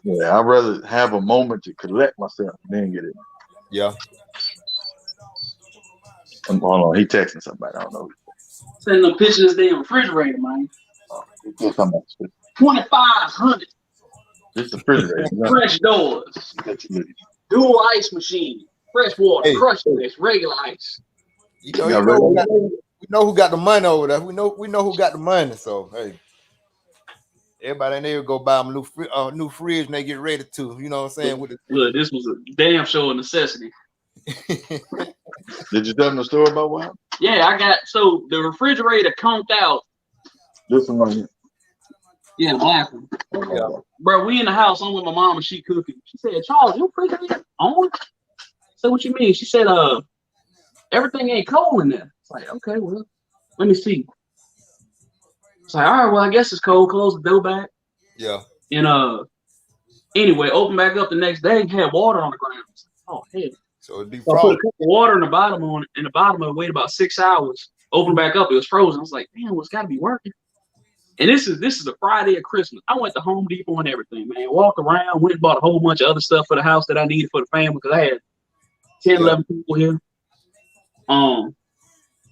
Yeah, I'd rather have a moment to collect myself and then get it. Yeah. Hold on, he texting somebody. I don't know. Sending them pictures of the damn refrigerator, man. 2,500. This refrigerator. Fresh doors. Dual ice machine. Fresh water. Crushed ice. Regular ice. We know who got the money over there. We know who got the money. So hey, everybody in there go buy them new fridge and they get ready to. You know what I'm saying? Look, this was a damn show of necessity. Did you tell them the story about what? Yeah, so the refrigerator conked out. This one right here. Yeah, the black one. Yeah. Bro, we in the house. I'm with my mom and she cooking. She said, "Charles, your refrigerator on?" I said, "What you mean?" She said, everything ain't cold in there." It's like, okay, well, let me see. It's like, all right, well, I guess it's cold. Close the door back. Yeah. And anyway, open back up the next day, had water on the ground. Oh hell. So it'd be So I put a cup of water in the bottom of it, wait about 6 hours. Open back up, it was frozen. I was like, damn, it's gotta be working. And this is the Friday of Christmas. I went to Home Depot and everything, man. Walked around, went and bought a whole bunch of other stuff for the house that I needed for the family because I had 10, 11 people here.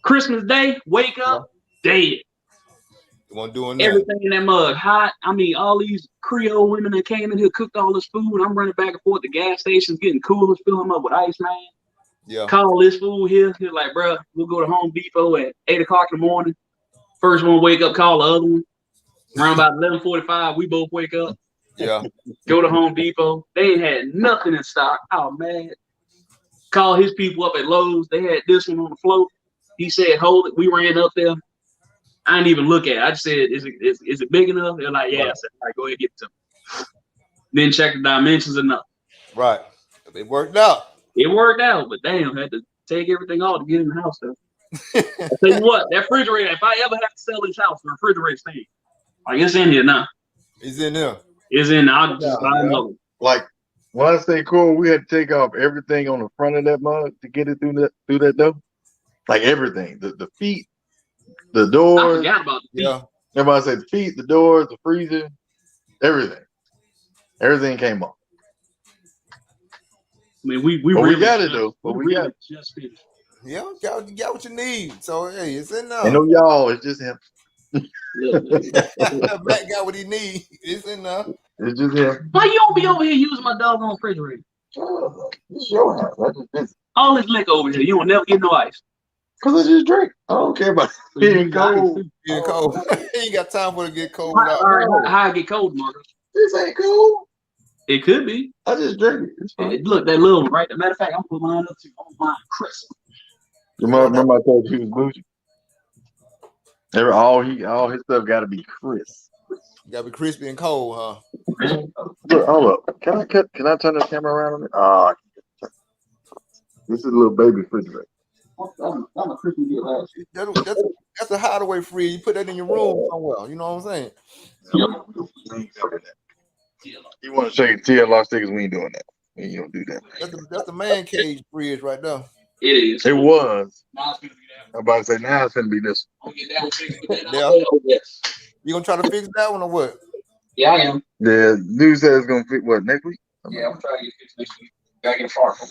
Christmas Day, wake up, dead. Everything in that mug hot. I mean, all these Creole women that came in here cooked all this food. I'm running back and forth to gas stations, getting coolers, filling them up with ice, man. Yeah. Call this food here. He's like, bro, we'll go to Home Depot at 8 o'clock in the morning. First one wake up, call the other one. Around about 11:45, we both wake up. Yeah. Go to Home Depot. They ain't had nothing in stock. Oh man. Call his people up at Lowe's. They had this one on the float. He said, hold it. We ran up there. I didn't even look at it. I just said, is it big enough? They're like, yeah. I said, all right, go ahead and get it to me. Then check the dimensions enough. Right. It worked out. It worked out, but damn, had to take everything off to get in the house though. I tell you what, that refrigerator, if I ever have to sell this house, the refrigerator staying. Like it's in here now. It's in there. It's in there. I'll just buy another. Like when I say cool, we had to take off everything on the front of that mug to get it through that door. Like everything. The feet, the doors. I forgot about the feet. Yeah. Everybody said the feet, the doors, the freezer, everything. Everything came off. I mean, we really got it though. But we got it. Just finished. Yeah, you got what you need. So hey, it's in there. Ain't no y'all, it's just him. Black got what he need. It's in there. It's just him. Why you don't be over here using my doggone refrigerator? It's your house. I just busy. All this liquor over here. You don't never get no ice. Cause I just drink. I don't care about being cold. Getting cold. You ain't got time for it to get cold. How it get cold, Marcus? This ain't cool. It could be. I just drink it. It's fine. Look, that little one, right? As a matter of fact, I'm putting mine up too. I'm buying crisp. Remember I told you he was bougie? All his stuff got to be crisp. Gotta be crispy and cold, huh? Look, hold up. Can I turn the camera around on it? This is a little baby refrigerator. I'm a Christmas gift last year. That's a hideaway fridge. You put that in your room somewhere. You know what I'm saying? You want to shake TLR stickers? We ain't doing that. We ain't gonna do that. That's the man cage fridge right there. It is. It was. I'm about to say now it's gonna be this. Yeah. You gonna try to fix that one or what? Yeah, I am. Yeah, dude said it's gonna fit what next week? Yeah, I'm trying to get fixed next week. Gotta get a fart from.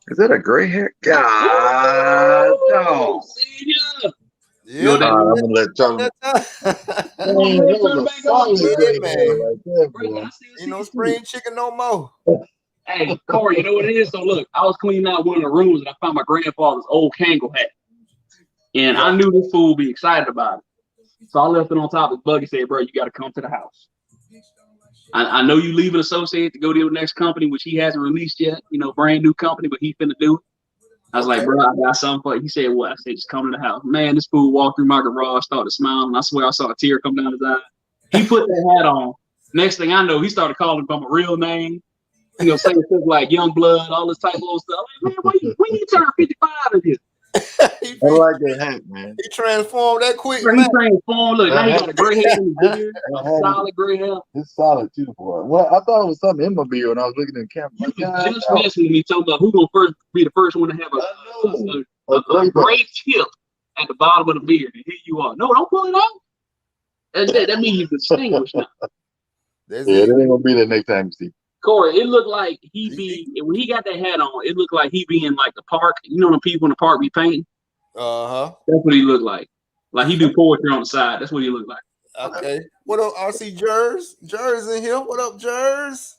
Is that a gray hair? God, no. Yeah, I'm gonna let Charlie. You know, spring chicken no more. Hey, Corey, you know what it is? So look, I was cleaning out one of the rooms and I found my grandfather's old Kangol hat. And I knew this fool would be excited about it. So I left it on top of the buggy and said, bro, you got to come to the house. I know you leaving Associated to go to the next company, which he hasn't released yet, you know, brand new company, but he finna do it. I was like, bro, I got something for you. He said, what? I said, just come to the house. Man, this fool walked through my garage, started smiling. I swear I saw a tear come down his eye. He put that hat on. Next thing I know, he started calling from a real name. You know, saying stuff like Young Blood, all this type of stuff. Like, man, when you turn 55 in here? I like that hat, man. He transformed that quick. He transformed. Look, now he got a gray hair in his beard, solid gray hair. It's solid too, boy. Well, I thought it was something in my beard when I was looking at the camera. Like, just messing with me, talking about who's gonna be the first one to have a gray tip at the bottom of the beard. And here you are. No, don't pull it out. That means you're distinguished now. Yeah, that ain't gonna be the next time you see. Corey, it looked like when he got that hat on, it looked like he be in like the park. You know, the people in the park be painting. Uh-huh. That's what he looked like. Like he do poetry on the side. That's what he looked like. Okay. What up, RC Jers? Jers in here. What up, Jers?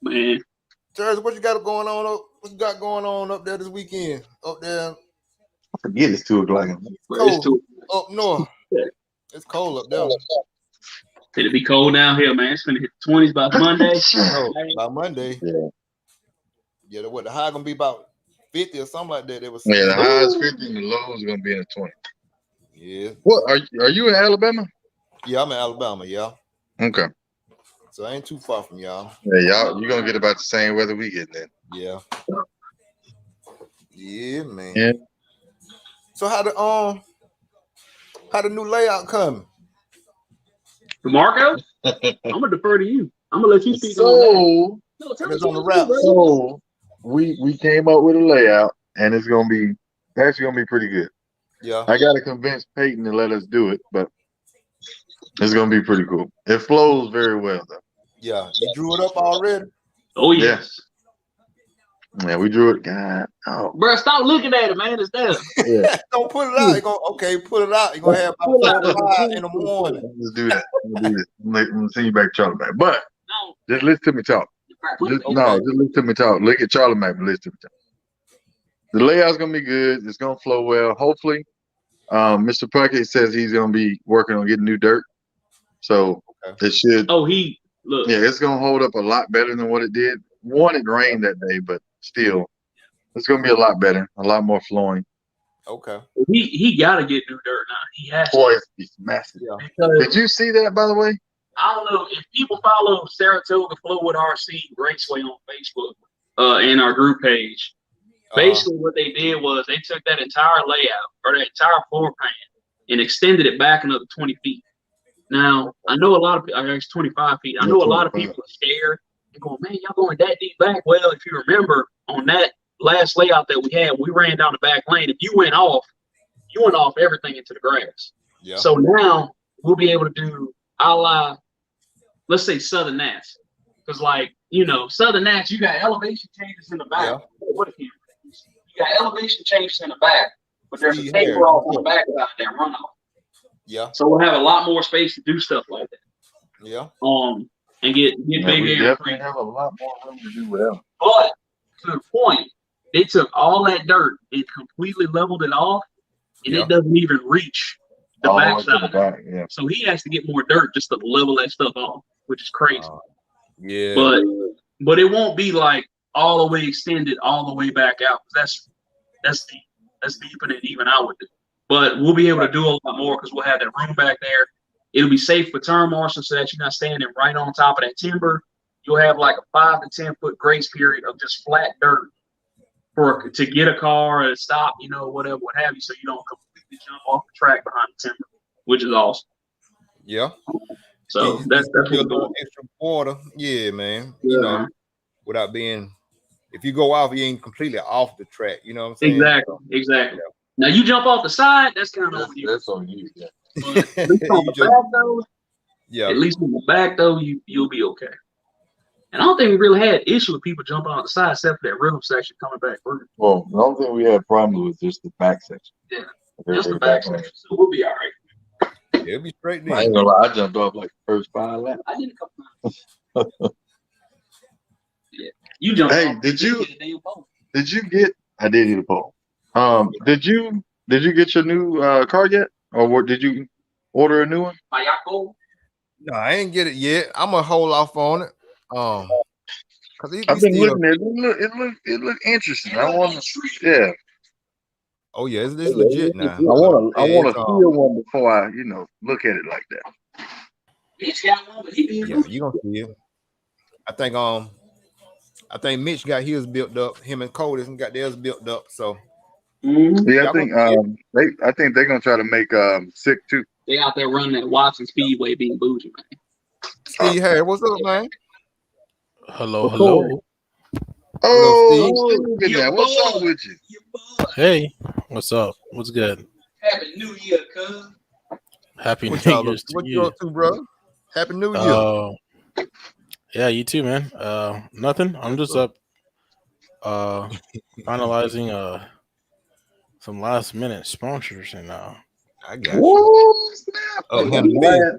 Man. Jers, what you got going on up there this weekend? Up there. I forget it's 2 o'clock. It's cold. Up north. It's cold up there. It'll be cold down here, man. It's gonna hit the 20s by Monday. By Monday. Yeah, what the high gonna be about 50 or something like that. Yeah, the high is 50 and the low is gonna be in the 20. Yeah. What are you in Alabama? Yeah, I'm in Alabama, yeah. Okay. So I ain't too far from y'all. Yeah, you're gonna get about the same weather we get then. Yeah. Yeah, man. Yeah. So how the new layout coming? DeMarco? I'm gonna defer to you. I'm gonna let you speak on that. It's on the wrap. So we came up with a layout and it's gonna be pretty good. Yeah. I gotta convince Peyton to let us do it, but it's gonna be pretty cool. It flows very well though. Yeah. You drew it up already? Oh yes. Yeah, we drew it. God, bro, stop looking at it, man. It's there. Yeah. Don't put it out. Put it out. You're gonna have about 5 in the morning. Let's do that. I'm gonna send you back to Charlie Mack. But just listen to me talk. Just listen to me talk. Look at Charlie Mack, but listen to me talk. The layout's gonna be good. It's gonna flow well. Hopefully, Mr. Puckett says he's gonna be working on getting new dirt. So it should. Yeah, it's gonna hold up a lot better than what it did. It rained that day, but still, it's gonna be a lot better, a lot more flowing. Okay. He gotta get new dirt now. He has to. Boy, it's massive. Did you see that, by the way? I don't know if people follow Saratoga Flowood RC Raceway on Facebook and our group page. Basically, what they did was they took that entire layout or that entire floor plan and extended it back another 20 feet. Now, I know a lot of people, it's 25 feet. I know a lot of people are scared. They're going, man, y'all going that deep back. Well, if you remember on that last layout that we had, we ran down the back lane. If you went off everything into the grass. Yeah. So now we'll be able to do a la, let's say Southern Nats. Because like, you know, Southern Nats, you got elevation changes in the back. Yeah. What if you got elevation changes in the back, but there's a taper off on the back without that runoff. Yeah. So we'll have a lot more space to do stuff like that. Yeah. And get big We air. definitely have a lot more room to do well. But to the point, they took all that dirt and completely leveled it off, and it doesn't even reach the backside. Yeah. So he has to get more dirt just to level that stuff off, which is crazy. Yeah. But it won't be like all the way extended all the way back out. That's deep. That's deeper than even I would do. but we'll be able to do a lot more because we'll have that room back there. It'll be safe for turn marshals so that you're not standing right on top of that timber. You'll have like a 5 to 10 foot grace period of just flat dirt to get a car or to stop, whatever, what have you, so you don't completely jump off the track behind the timber, which is awesome. Yeah. So that's what we're doing. Extra water, yeah, man. Without being, if you go off, you ain't completely off the track. You know what I'm saying? Exactly. Yeah. Now you jump off the side, that's kind of that's on you. Yeah. At least on the back though, at least on the back though, you'll be okay. And I don't think we really had issue with people jumping on the side except for that rhythm section coming back through. Well, the only thing we had problems with just the back section. Yeah, just the back section. So we'll be all right. Yeah, it'll be straight then. I ain't gonna lie, I jumped off like the first 5 laps. I did a couple times. Yeah, you jumped. Hey, off. did you get? I did hit a pole. Did you get your new car yet, or did you order a new one? Mayako? No, I ain't get it yet. I'm gonna hold off on it. Cause I've been looking at it. It look interesting. I want to. Yeah. Oh yeah, it's legit now. I want to feel one before I, look at it like that. Mitch got one, but he did. Yeah, you gonna see it. I think Mitch got his built up. Him and Codis got theirs built up. So yeah, I think they're gonna try to make sick too. They out there running that Watson Speedway, being bougie, man. Steve Harris, what's up, man? Hello. Oh, Steve. What's up with you? Hey, what's up? What's good? Happy New Year, cuz. Happy New Year. What you up to, bro? Happy New Year. Yeah, you too, man. Nothing. I'm just up finalizing some last minute sponsors and I got you.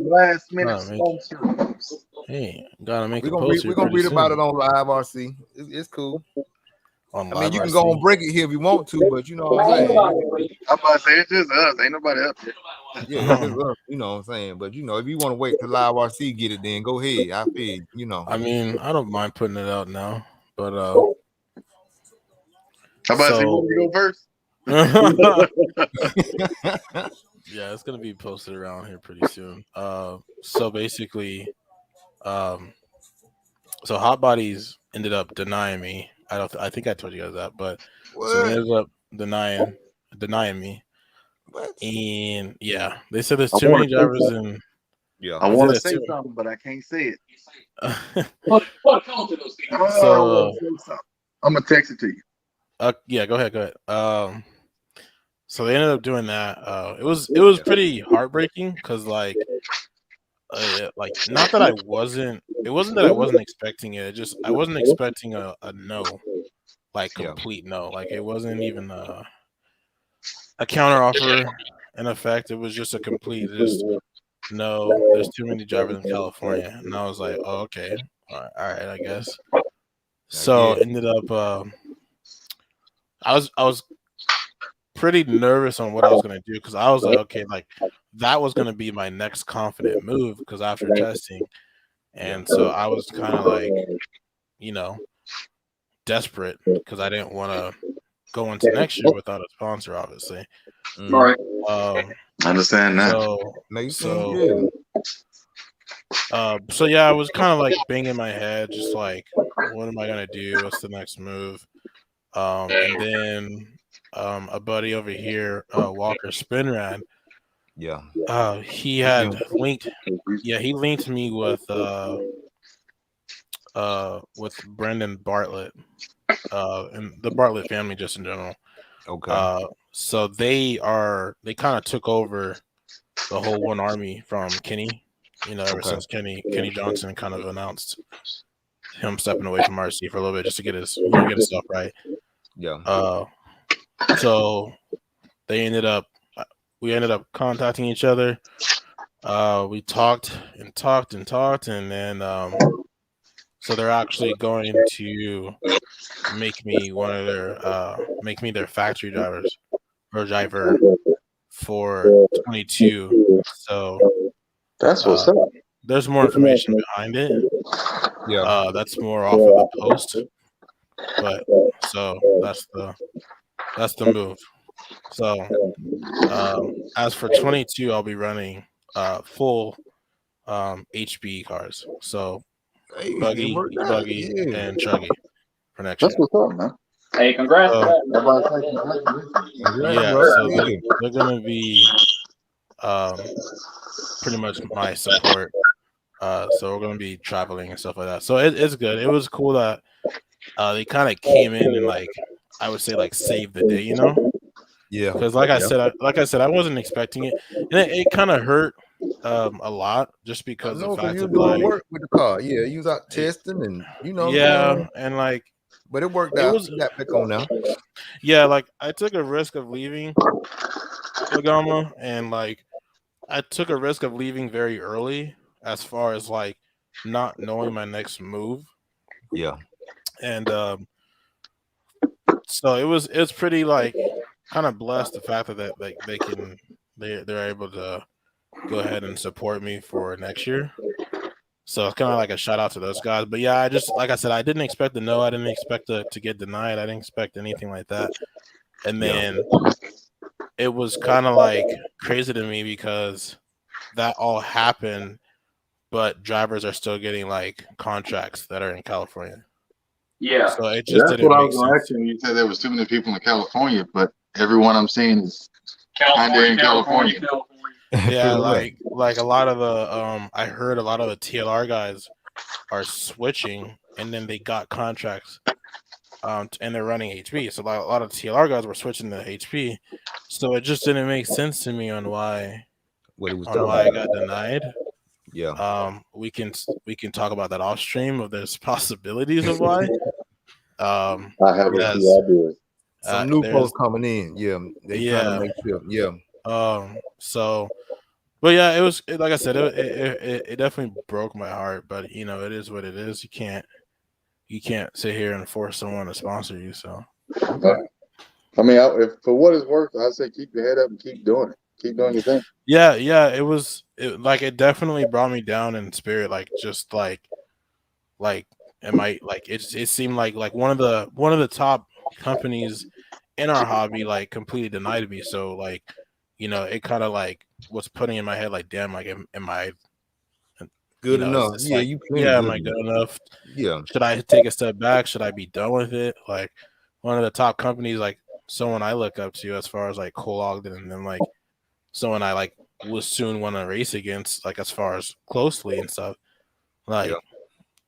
Last minute sponsors. Hey, gotta make we're a post. We're gonna read about it on Live RC. It's cool. I mean, you can go and break it here if you want to, but you know what I'm saying. I'm about to say it's just us. Ain't nobody up there. Yeah, it's us, you know what I'm saying. But if you want to wait till Live RC get it, then go ahead. I feel, I mean, I don't mind putting it out now, but how about you want me to go first? Yeah, it's gonna be posted around here pretty soon. So basically, so Hot Bodies ended up denying me. I think I told you guys that, but so they ended up denying me. What? And yeah, they said there's too many drivers in. Yeah, I want to say something, but I can't say it. So I'm gonna text it to you. Yeah, go ahead. So they ended up doing that. It was pretty heartbreaking because like not that it wasn't that I wasn't expecting it. Just I wasn't expecting a no, like complete no. Like it wasn't even a counter offer in effect. It was just a complete no. There's too many drivers in California, and I was like, oh, okay, all right, I guess. So ended up, I was pretty nervous on what I was gonna do because I was like, okay, like that was gonna be my next confident move because after testing, and so I was kind of like, desperate because I didn't want to go into next year without a sponsor, obviously. Right. I understand that. So yeah, I was kind of like banging my head, just like, what am I gonna do? What's the next move? And then a buddy over here, Walker Spinrad, he had linked me with Brendan Bartlett, and the Bartlett family just in general. Okay. So they kind of took over the whole One Army from Kenny, ever since Kenny Johnson kind of announced him stepping away from RC for a little bit just to get his stuff right. Yeah. So we ended up contacting each other. We talked, and then so they're actually going to make me their factory driver for 22. So that's what's up. There's more information behind it. Yeah. That's more off of the post. But so that's the move. So as for 22, I'll be running full HB cars. So buggy, buggy, and chuggy for next year. That's what's up, man. Hey, congrats. Yeah, so they're gonna be pretty much my support. So we're gonna be traveling and stuff like that. So it's good. It was cool that they kind of came in and like I would say like saved the day, you know? Yeah. Because like I said, I wasn't expecting it, and it kind of hurt a lot just because of the fact you of doing like work with the car. Yeah, you was out testing and and like but it worked it out. was You got back on now. Yeah, like I took a risk of leaving Lagama, and like I took a risk of leaving very early as far as like not knowing my next move. Yeah. And so it's pretty like kind of blessed the fact that like they're able to go ahead and support me for next year. So it's kind of like a shout out to those guys. But yeah, I just like I said, I didn't expect the no. I didn't expect to get denied. I didn't expect anything like that. And then it was kind of like crazy to me because that all happened, but drivers are still getting like contracts that are in California. Yeah. So it just That's didn't what I make was going to sense. ask you. You said there was too many people in California, but everyone I'm seeing is kind of in California. Yeah, like a lot of the I heard a lot of the TLR guys are switching, and then they got contracts, and they're running HP. So like, a lot of TLR guys were switching to HP. So it just didn't make sense to me on why I got denied. Yeah. We can talk about that off stream if there's possibilities of why. I have a few ideas. Some loopholes coming in. Yeah. They trying to make sure. Yeah. So, but yeah, it was like I said, it definitely broke my heart. But you know, it is what it is. You can't sit here and force someone to sponsor you. So, I mean, if for what it's worth, I say keep your head up and keep doing it. Keep doing your thing. yeah, it definitely brought me down in spirit. Like just like it seemed like one of the top companies in our hobby like completely denied me. So like, you know, it kind of like was putting in my head like, damn, like am I good enough? Yeah, am I good enough? Yeah. Should I take a step back? Should I be done with it? Like one of the top companies, like someone I look up to as far as like Cole Ogden, and then like someone I like will soon want to race against, like as far as closely and stuff. Like,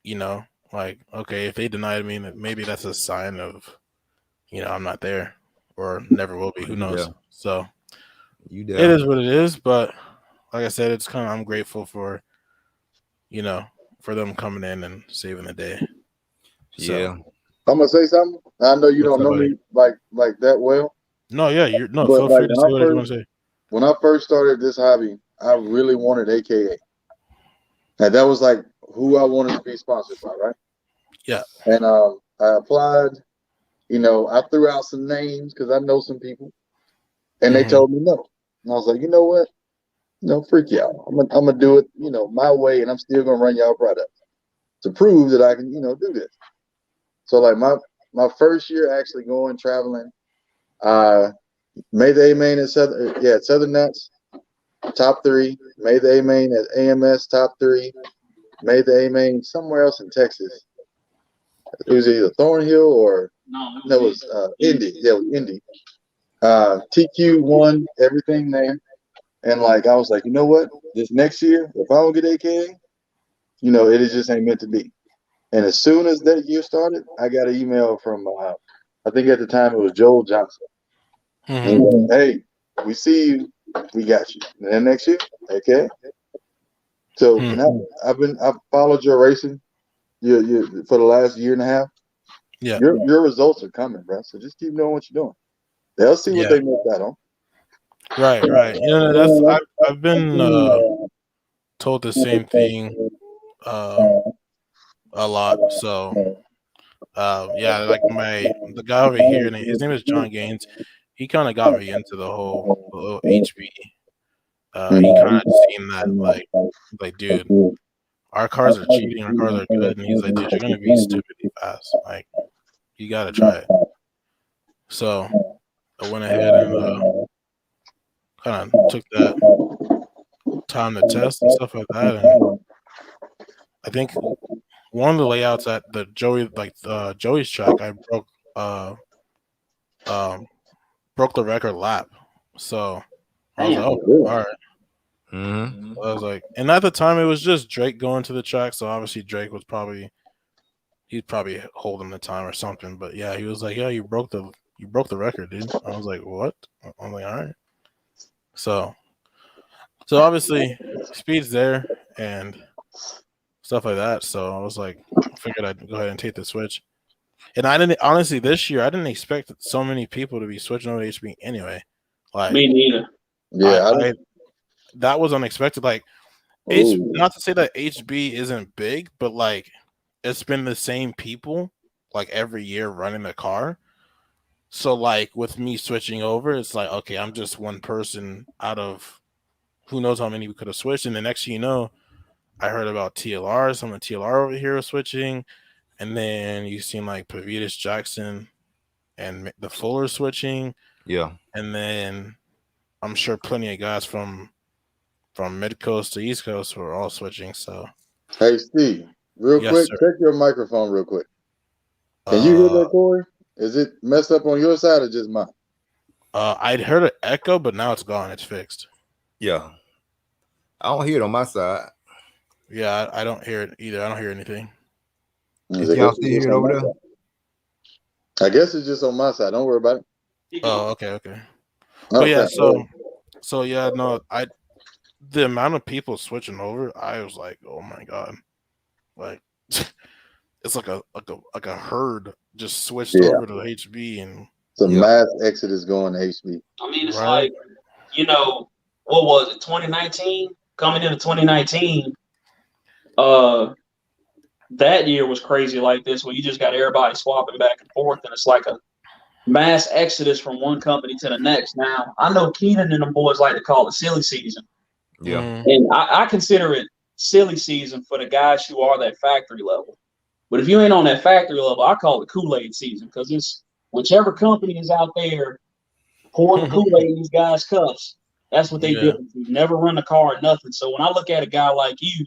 you know, like okay, if they denied me, maybe that's a sign of, you know, I'm not there or never will be. Who knows? Yeah. So it is what it is. But like I said, it's kind of I'm grateful for, you know, for them coming in and saving the day. So, yeah. I'm gonna say something. I know you don't know me like that well. No, yeah, but feel free to say whatever you want to say. When I first started this hobby, I really wanted AKA. And that was like who I wanted to be sponsored by, right? Yeah. And I applied, you know, I threw out some names because I know some people. And they told me no. And I was like, you know what? No, freak y'all. I'm gonna do it, you know, my way, and I'm still gonna run y'all products to prove that I can, you know, do this. So like my first year actually going traveling, made the A main at Southern Nuts, top 3. Made the A main at AMS, top 3. Made the A main somewhere else in Texas. It was either Thornhill or it was Indy. Yeah, it was Indy. TQ won everything there. And like I was like, you know what? This next year, if I don't get AKA, you know, it just ain't meant to be. And as soon as that year started, I got an email from I think at the time it was Joel Johnson. And he said, hey, we see you, we got you. And then next year, okay. So and I've followed your racing you for the last year and a half. Yeah. Your results are coming, bro. So just keep doing what you're doing. They'll see what they missed out on. Right. You know, I've been told the same thing a lot. So like the guy over here, his name is John Gaines. He kind of got me into the whole HB. He kind of seen that like dude, our cars are cheating, our cars are good, and he's like, dude, you're gonna be stupidly fast. Like, you gotta try it. So I went ahead and kind of took that time to test and stuff like that. And I think one of the layouts at the Joey's track, I broke the record lap. So I was like, oh, all right. Mm-hmm. I was like, and at the time it was just Drake going to the track, so obviously Drake was probably holding the time or something. But yeah, he was like, yeah, you broke the record, dude. I was like, what? I'm like, all right. So obviously speed's there and stuff like that. So I was like, I figured I'd go ahead and take the switch. And I didn't honestly this year I didn't expect so many people to be switching over to HB anyway. Like me neither. Yeah, that was unexpected. Like not to say that HB isn't big, but like it's been the same people like every year running the car. So like with me switching over, it's like, okay, I'm just one person out of who knows how many we could have switched. And the next thing you know, I heard about TLR. Some of the TLR over here was switching. And then you seen like Pavitas Jackson and the Fuller switching. Yeah. And then I'm sure plenty of guys from mid coast to east coast were all switching. So hey Steve, real Yes, quick, sir. check your microphone real quick. Can you hear that, Corey? Is it messed up on your side or just mine? I'd heard an echo, but now it's gone. It's fixed. Yeah. I don't hear it on my side. Yeah, I don't hear it either. I don't hear anything. Y'all still hear it over there? I guess it's just on my side. Don't worry about it. Oh, okay. But yeah, so yeah, no, the amount of people switching over, I was like, oh my god, like it's like a herd just switched over to HB, and it's a mass exodus going to HB. I mean, it's like, what was it, 2019? Coming into 2019, that year was crazy like this, where you just got everybody swapping back and forth, and it's like a mass exodus from one company to the next. Now, I know Keenan and them boys like to call it silly season. Yeah. And I consider it silly season for the guys who are that factory level. But if you ain't on that factory level, I call it Kool-Aid season, because it's whichever company is out there pouring the Kool-Aid in these guys' cups, that's what they do. You never run a car or nothing. So when I look at a guy like you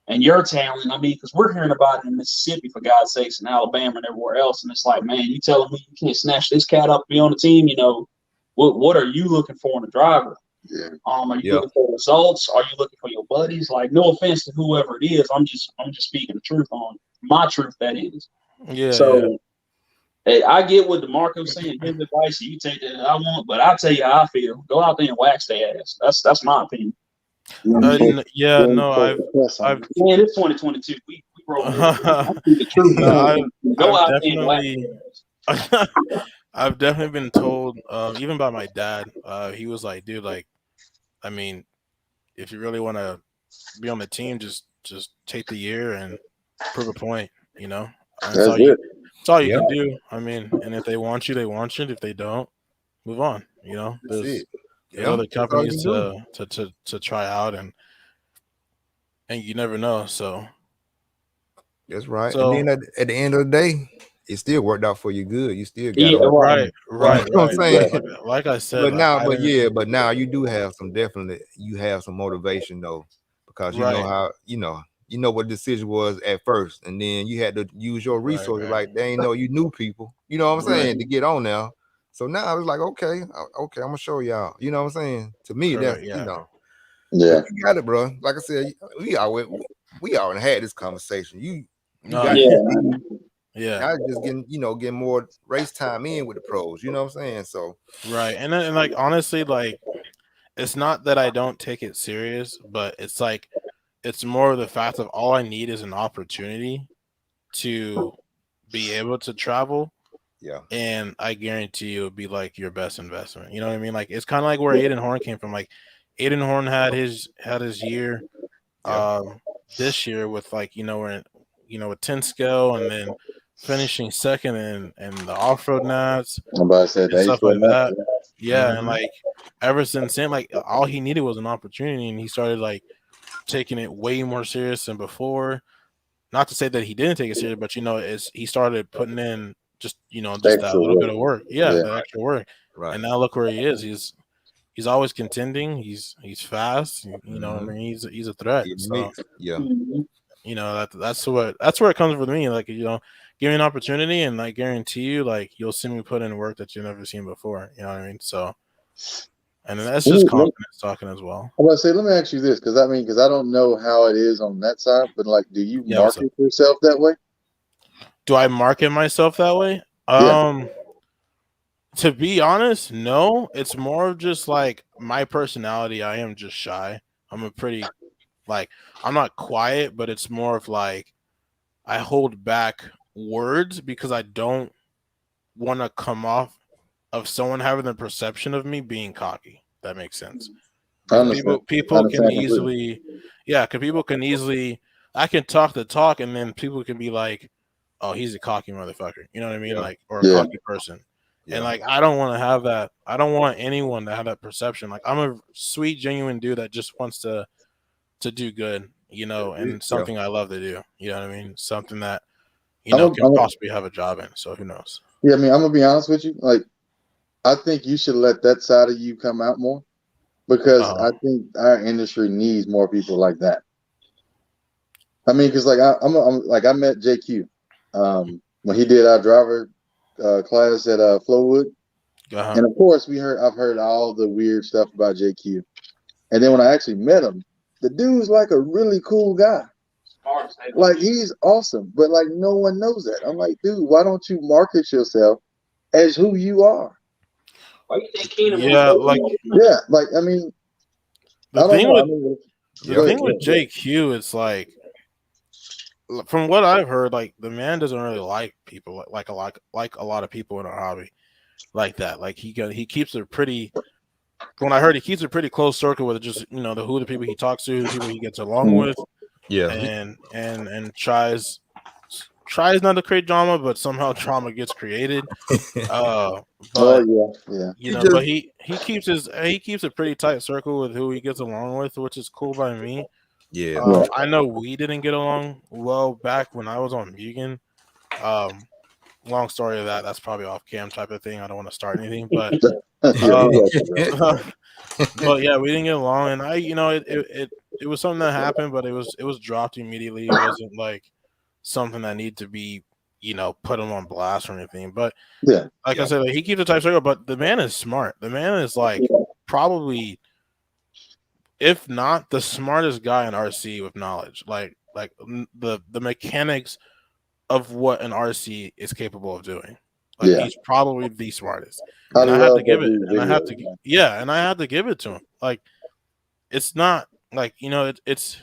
and your talent, I mean, because we're hearing about it in Mississippi, for God's sakes, in Alabama and everywhere else, and it's like, man, you telling me you can't snatch this cat up to be on the team? What are you looking for in a driver? Yeah. Are you looking for results? Are you looking for your buddies? Like, no offense to whoever it is, I'm just speaking the truth on my truth. That is. Yeah. So hey, I get what DeMarco's saying. His advice, you take that I want, but I'll tell you how I feel. Go out there and wax their ass. That's my opinion. I've Man, it's 2022. We broke. I speak the truth. Go out there and wax. I've definitely been told, even by my dad, he was like, dude, like, I mean, if you really want to be on the team, just take the year and prove a point, That's all you can do. I mean, and if they want you, they want you. If they don't, move on. There's other companies to try out, and you never know. So that's right. So, and then at the end of the day, it still worked out for you good. You still got right. You know what I'm saying? Like I said, but now you do have some motivation though, because you know how you know what the decision was at first, and then you had to use your resources. Like they ain't know you knew people. You know what I'm saying, to get on now. So now I was like, okay, I'm gonna show y'all. You know what I'm saying? To me, that's you got it, bro. Like I said, we already had this conversation. I just getting more race time in with the pros. You know what I'm saying? So and like honestly, like it's not that I don't take it serious, but it's like it's more of the fact of all I need is an opportunity to be able to travel. Yeah. And I guarantee you it'll be like your best investment. You know what I mean? Like it's kind of like where Aiden Horn came from. Like Aiden Horn had his year this year with like, with 10 scale and then finishing second in the off-road nats. Stuff like that. Yeah, and like ever since then, like all he needed was an opportunity, and he started like taking it way more serious than before. Not to say that he didn't take it serious, but he started putting in just that little bit of work. The extra work. Right. And now look where he is. He's always contending. He's fast. You know, I mean, he's a threat. So yeah, you know that's where it comes with me. Like, you know, give me an opportunity, and I guarantee you, like, you'll see me put in work that you've never seen before. You know what I mean? So, and that's just confidence talking as well. I was gonna say, let me ask you this, because I don't know how it is on that side, but like, do you market yourself that way? Do I market myself that way? Yeah. To be honest, no. It's more of just like my personality. I am just shy. I'm a pretty, like, I'm not quiet, but it's more of like I hold back words because I don't want to come off of someone having the perception of me being cocky. That makes sense. People can easily, because people can easily, I can talk the talk, and then people can be like, "Oh, he's a cocky motherfucker." You know what I mean? Like, or a cocky person. And like, I don't want to have that. I don't want anyone to have that perception. Like, I'm a sweet, genuine dude that just wants to do good, you know, and something I love to do. You know what I mean? Something that, you know, can possibly have a job in. So who knows? Yeah, I mean, I'm gonna be honest with you. Like, I think you should let that side of you come out more, because I think our industry needs more people like that. I mean, because like I met JQ when he did our driver class at Flowwood, and of course I've heard all the weird stuff about JQ, and then when I actually met him, the dude's like a really cool guy. Like, he's awesome, but like no one knows that. I'm like, dude, why don't you market yourself as who you are? Why you think Keenan? Like I mean, the thing with JQ, it's like, from what I've heard, like, the man doesn't really like people like a lot of people in our hobby like that. Like, he keeps a pretty. When I heard, he keeps a pretty close circle with just, you know, the people he talks to, the people he gets along with, and tries not to create drama, but somehow drama gets created. But you know, but he keeps a pretty tight circle with who he gets along with, which is cool by me. I know we didn't get along well back when I was on Mugen. Long story of that's probably off cam type of thing. I don't want to start anything, but but yeah, we didn't get along, and you know, it was something that happened, but it was dropped immediately. It wasn't like something that needed to be, you know, put him on blast or anything. But I said, like, he keeps a tight circle, but the man is smart. The man is like probably, if not the smartest guy in RC with knowledge, like the mechanics of what an RC is capable of doing. Like, he's probably the smartest. And I have to give it, and I have to give it to him. Like, it's not like, you know, it's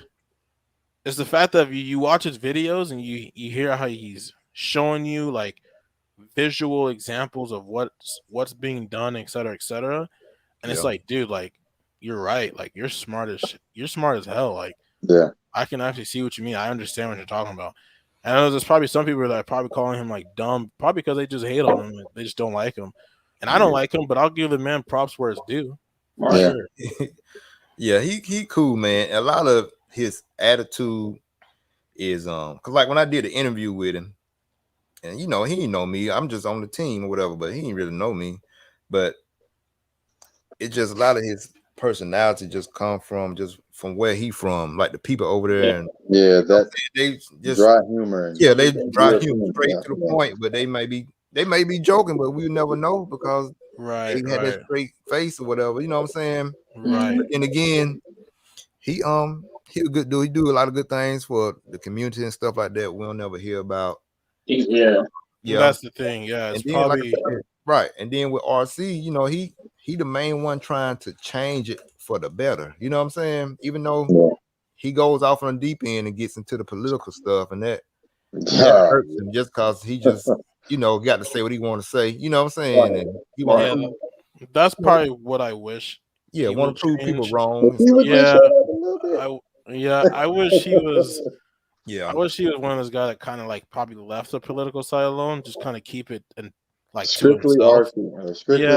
the fact that you watch his videos and you hear how he's showing you like visual examples of what's being done, et cetera, and it's like, dude, like, you're right. Like, you're smart as hell. Like, I can actually see what you mean. I understand what you're talking about. And I know there's probably some people that are probably calling him like dumb, probably because they just hate on him. They just don't like him. And I don't like him, but I'll give the man props where it's due. For sure. Yeah, he cool, man. A lot of his attitude is because like when I did the interview with him, and you know, he didn't know me. I'm just on the team or whatever, but he didn't really know me. But it's just a lot of his personality just come from where he from, like the people over there, and that they just dry humor. They dry humor straight to the point, but they may be joking, but we never know because he had that straight face or whatever. You know what I'm saying? Right. And again, he a good dude. He do a lot of good things for the community and stuff like that. We'll never hear about. That's the thing. Yeah, it's then, probably like I said, right. And then with RC, you know, he the main one trying to change it for the better. You know what I'm saying? Even though he goes off on the deep end and gets into the political stuff, and that hurts him just because he just, you know, got to say what he want to say. You know what I'm saying? And he that's probably what I wish. Yeah, want to prove people wrong. I wish he was. Yeah, I wish he was one of those guys that kind of like probably left the political side alone, just kind of keep it and like strictly RC, strictly,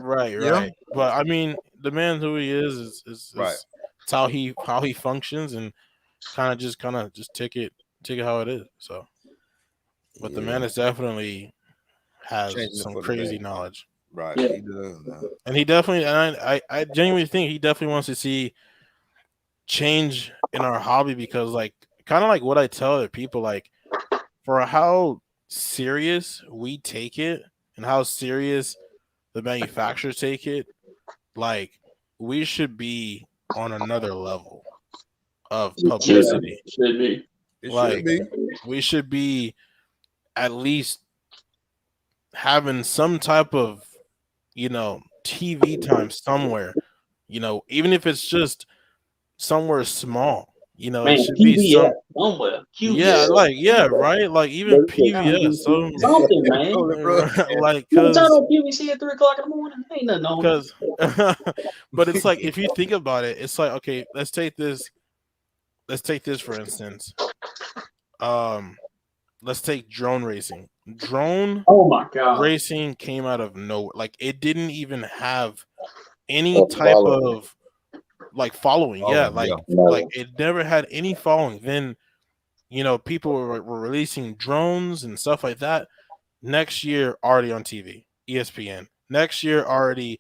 right. But I mean, the man who he is it's how he functions, and kind of just take it how it is. So, but the man is definitely has some crazy knowledge. Right. Yeah. He does. And he definitely, and I genuinely think he definitely wants to see change in our hobby because, like, kind of like what I tell other people, like, for how serious we take it and how serious the manufacturers take it, like, we should be on another level of publicity. Should be. Like, we should be at least having some type of, TV time somewhere, even if it's just somewhere small, Man, it should be PBS somewhere. QVC. right, like even PBS, Something, man. like, You turn on QVC at 3 o'clock in the morning, ain't nothing on. Because, but it's like, if you think about it, it's like, okay, let's take this for instance. Let's take drone racing. Drone Oh my god. racing came out of nowhere. Like, it didn't even have any type of like following. Yeah, like it never had any following. Then, people were releasing drones and stuff like that. Next year, already on TV, ESPN. Next year, already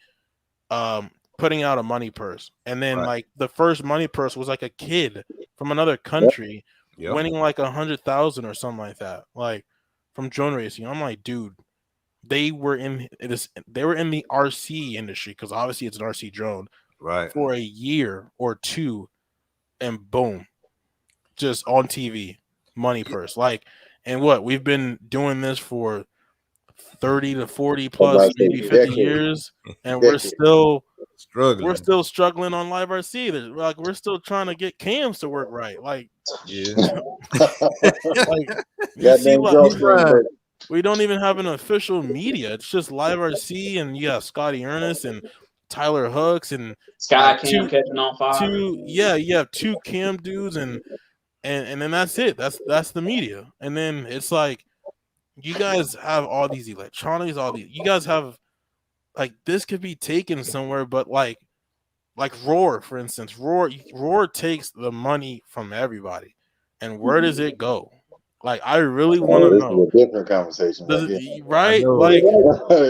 putting out a money purse. And then like the first money purse was like a kid from another country winning like 100,000 or something like that. Like, from drone racing. I'm like, dude, they were in the RC industry, because obviously it's an RC drone, right, for a year or two, and boom, just on TV, money purse. Like, and what, we've been doing this for 30 to 40 plus, maybe 50 years, and we're still struggling. We're still struggling on live RC. Like, we're still trying to get cams to work right. Like, like, you see, like, we don't even have an official media. It's just live RC, and you have Scotty Ernest and Tyler Hooks and Sky Cam catching on fire. You have 2 cam dudes, and then that's it. That's the media. And then it's like, you guys have all these electronics, you guys have, like, this could be taken somewhere, but like Roar, for instance, Roar takes the money from everybody, and where does it go? Like, I really want to know. This is a different conversation, right? Like,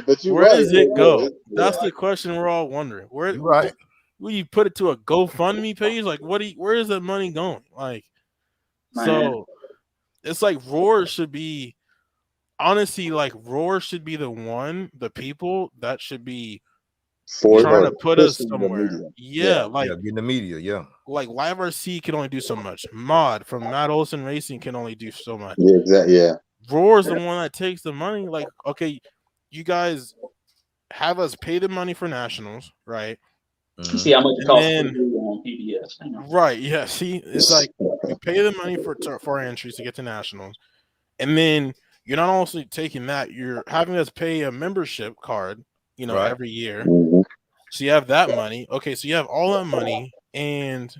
but where does it go? That's the question we're all wondering. Where, right? Will you put it to a GoFundMe page? Like, where is that money going? Like, so it's like Roar should be, honestly, like, Roar should be the people that should be trying to put us somewhere. Yeah, like, in the media, like, Live RC can only do so much. Mod from Matt Olson Racing can only do so much. Yeah, exactly. Yeah. Roar's the one that takes the money. Like, okay, you guys have us pay the money for nationals, right? You see how much it costs to do on PBS. Right, yeah. See, it's like, we pay the money for our entries to get to nationals, and then you're not also taking that, you're having us pay a membership card, every year. So you have that money. Okay, so you have all that money, and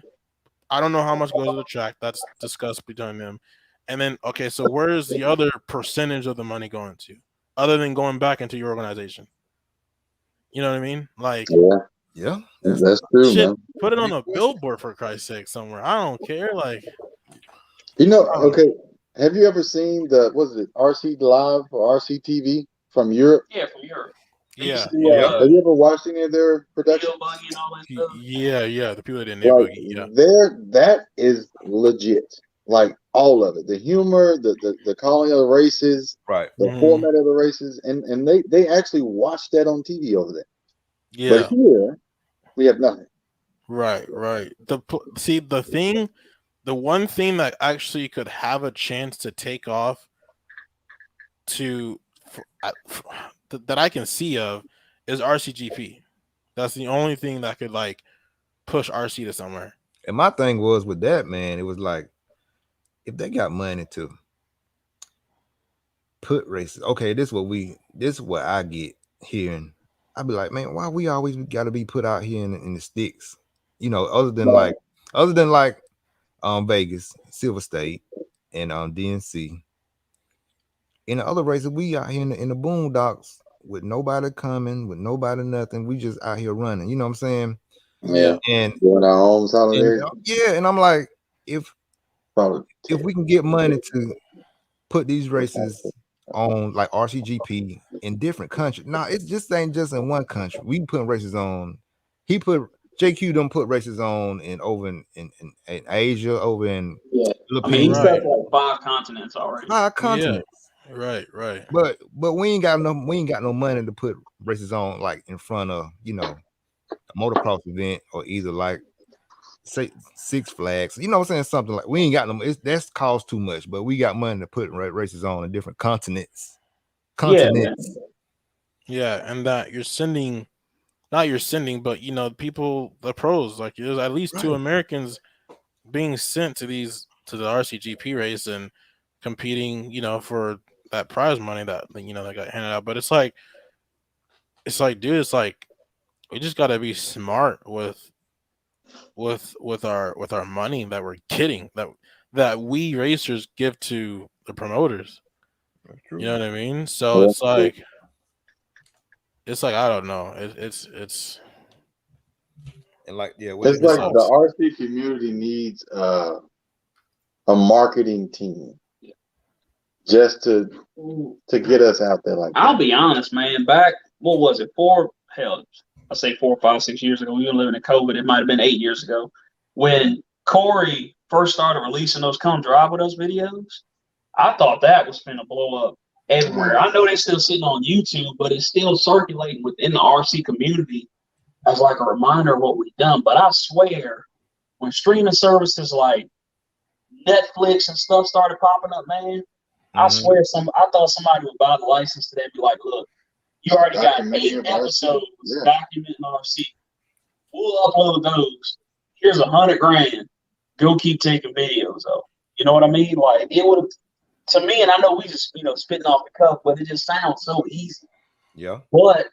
I don't know how much goes to the track. That's discussed between them. And then, okay, so where's the other percentage of the money going to, other than going back into your organization? You know what I mean? Like, yeah, that's true, shit, man. put it on a billboard, for Christ's sake, somewhere. I don't care. Like, okay, have you ever seen RC Live or RC TV from Europe? Yeah, from Europe. Yeah. Have you ever watched any of their productions? Yeah, the people that didn't that is legit. Like, all of it, the humor, the calling of the races, right, the format of the races, and they actually watch that on TV over there. Yeah, but here we have nothing. Right. The one thing that actually could have a chance to take off that I can see of is RCGP. That's the only thing that could, like, push RC to somewhere. And my thing was with that, man, it was like, if they got money to put races, okay, this is what I get hearing. I'd be like, man, why we always got to be put out here in the sticks? Other than Vegas, Silver State, and DNC. In the other races, we out here in the boondocks with nobody coming, with nobody nothing. We just out here running. You know what I'm saying? Yeah. And doing our own solidarity. And I'm like, if we can get money to put these races on like RCGP in different countries. Now it just ain't just in one country. We putting races on. He put JQ don't put races on over in Asia, over in I mean, he's got like 5 continents already. 5 continents. Right. But we ain't got no money to put races on like in front of a motocross event or either like say Six Flags. You know what I'm saying? Something like we ain't got no. That's cost too much, but we got money to put races on in different continents. Yeah, and that not you're sending, but people, the pros, like there's at least 2 Americans being sent to the RCGP race and competing, for that prize money that that got handed out. But it's like, dude, it's like we just got to be smart with our money that we're getting, that we racers give to the promoters. You know what I mean? So it's like I don't know. It's and like it's like the RC community needs a marketing team just to get us out there. Like I'll be honest, man. Back what was it? 4, 5, 6 years ago. We were living in COVID. It might have been 8 years ago when Corey first started releasing those "Come Drive With Us" videos. I thought that was finna blow up everywhere. I know they're still sitting on YouTube, but it's still circulating within the RC community as like a reminder of what we've done. But I swear, when streaming services like Netflix and stuff started popping up, man, I swear I thought somebody would buy the license to that and be like, look, you already got 8 episodes documenting RC. We'll upload those. Here's $100,000. Go keep taking videos of. You know what I mean? Like it would have, to me, and I know we just spitting off the cuff, but it just sounds so easy. Yeah. But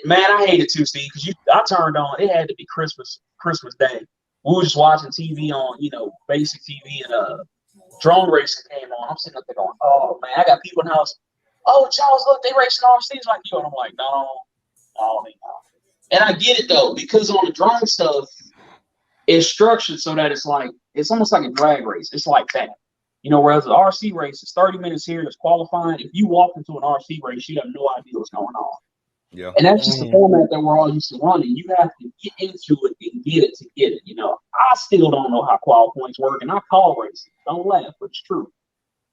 man, I hate it too, Steve, because I turned on. It had to be Christmas Day. We were just watching TV on basic TV, and drone racing came on. I'm sitting up there going, oh man, I got people in the house. Oh, Charles, look, they racing RCs like you. And I'm like, no. And I get it though, because on the drone stuff, it's structured so that it's almost like a drag race. It's like that. Whereas the RC race is 30 minutes here, it's qualifying. If you walk into an RC race, you have no idea what's going on. Yeah. And that's just the format that we're all used to running. You have to get into it and get it to get it. I still don't know how qual points work, and I call racing. Don't laugh, but it's true.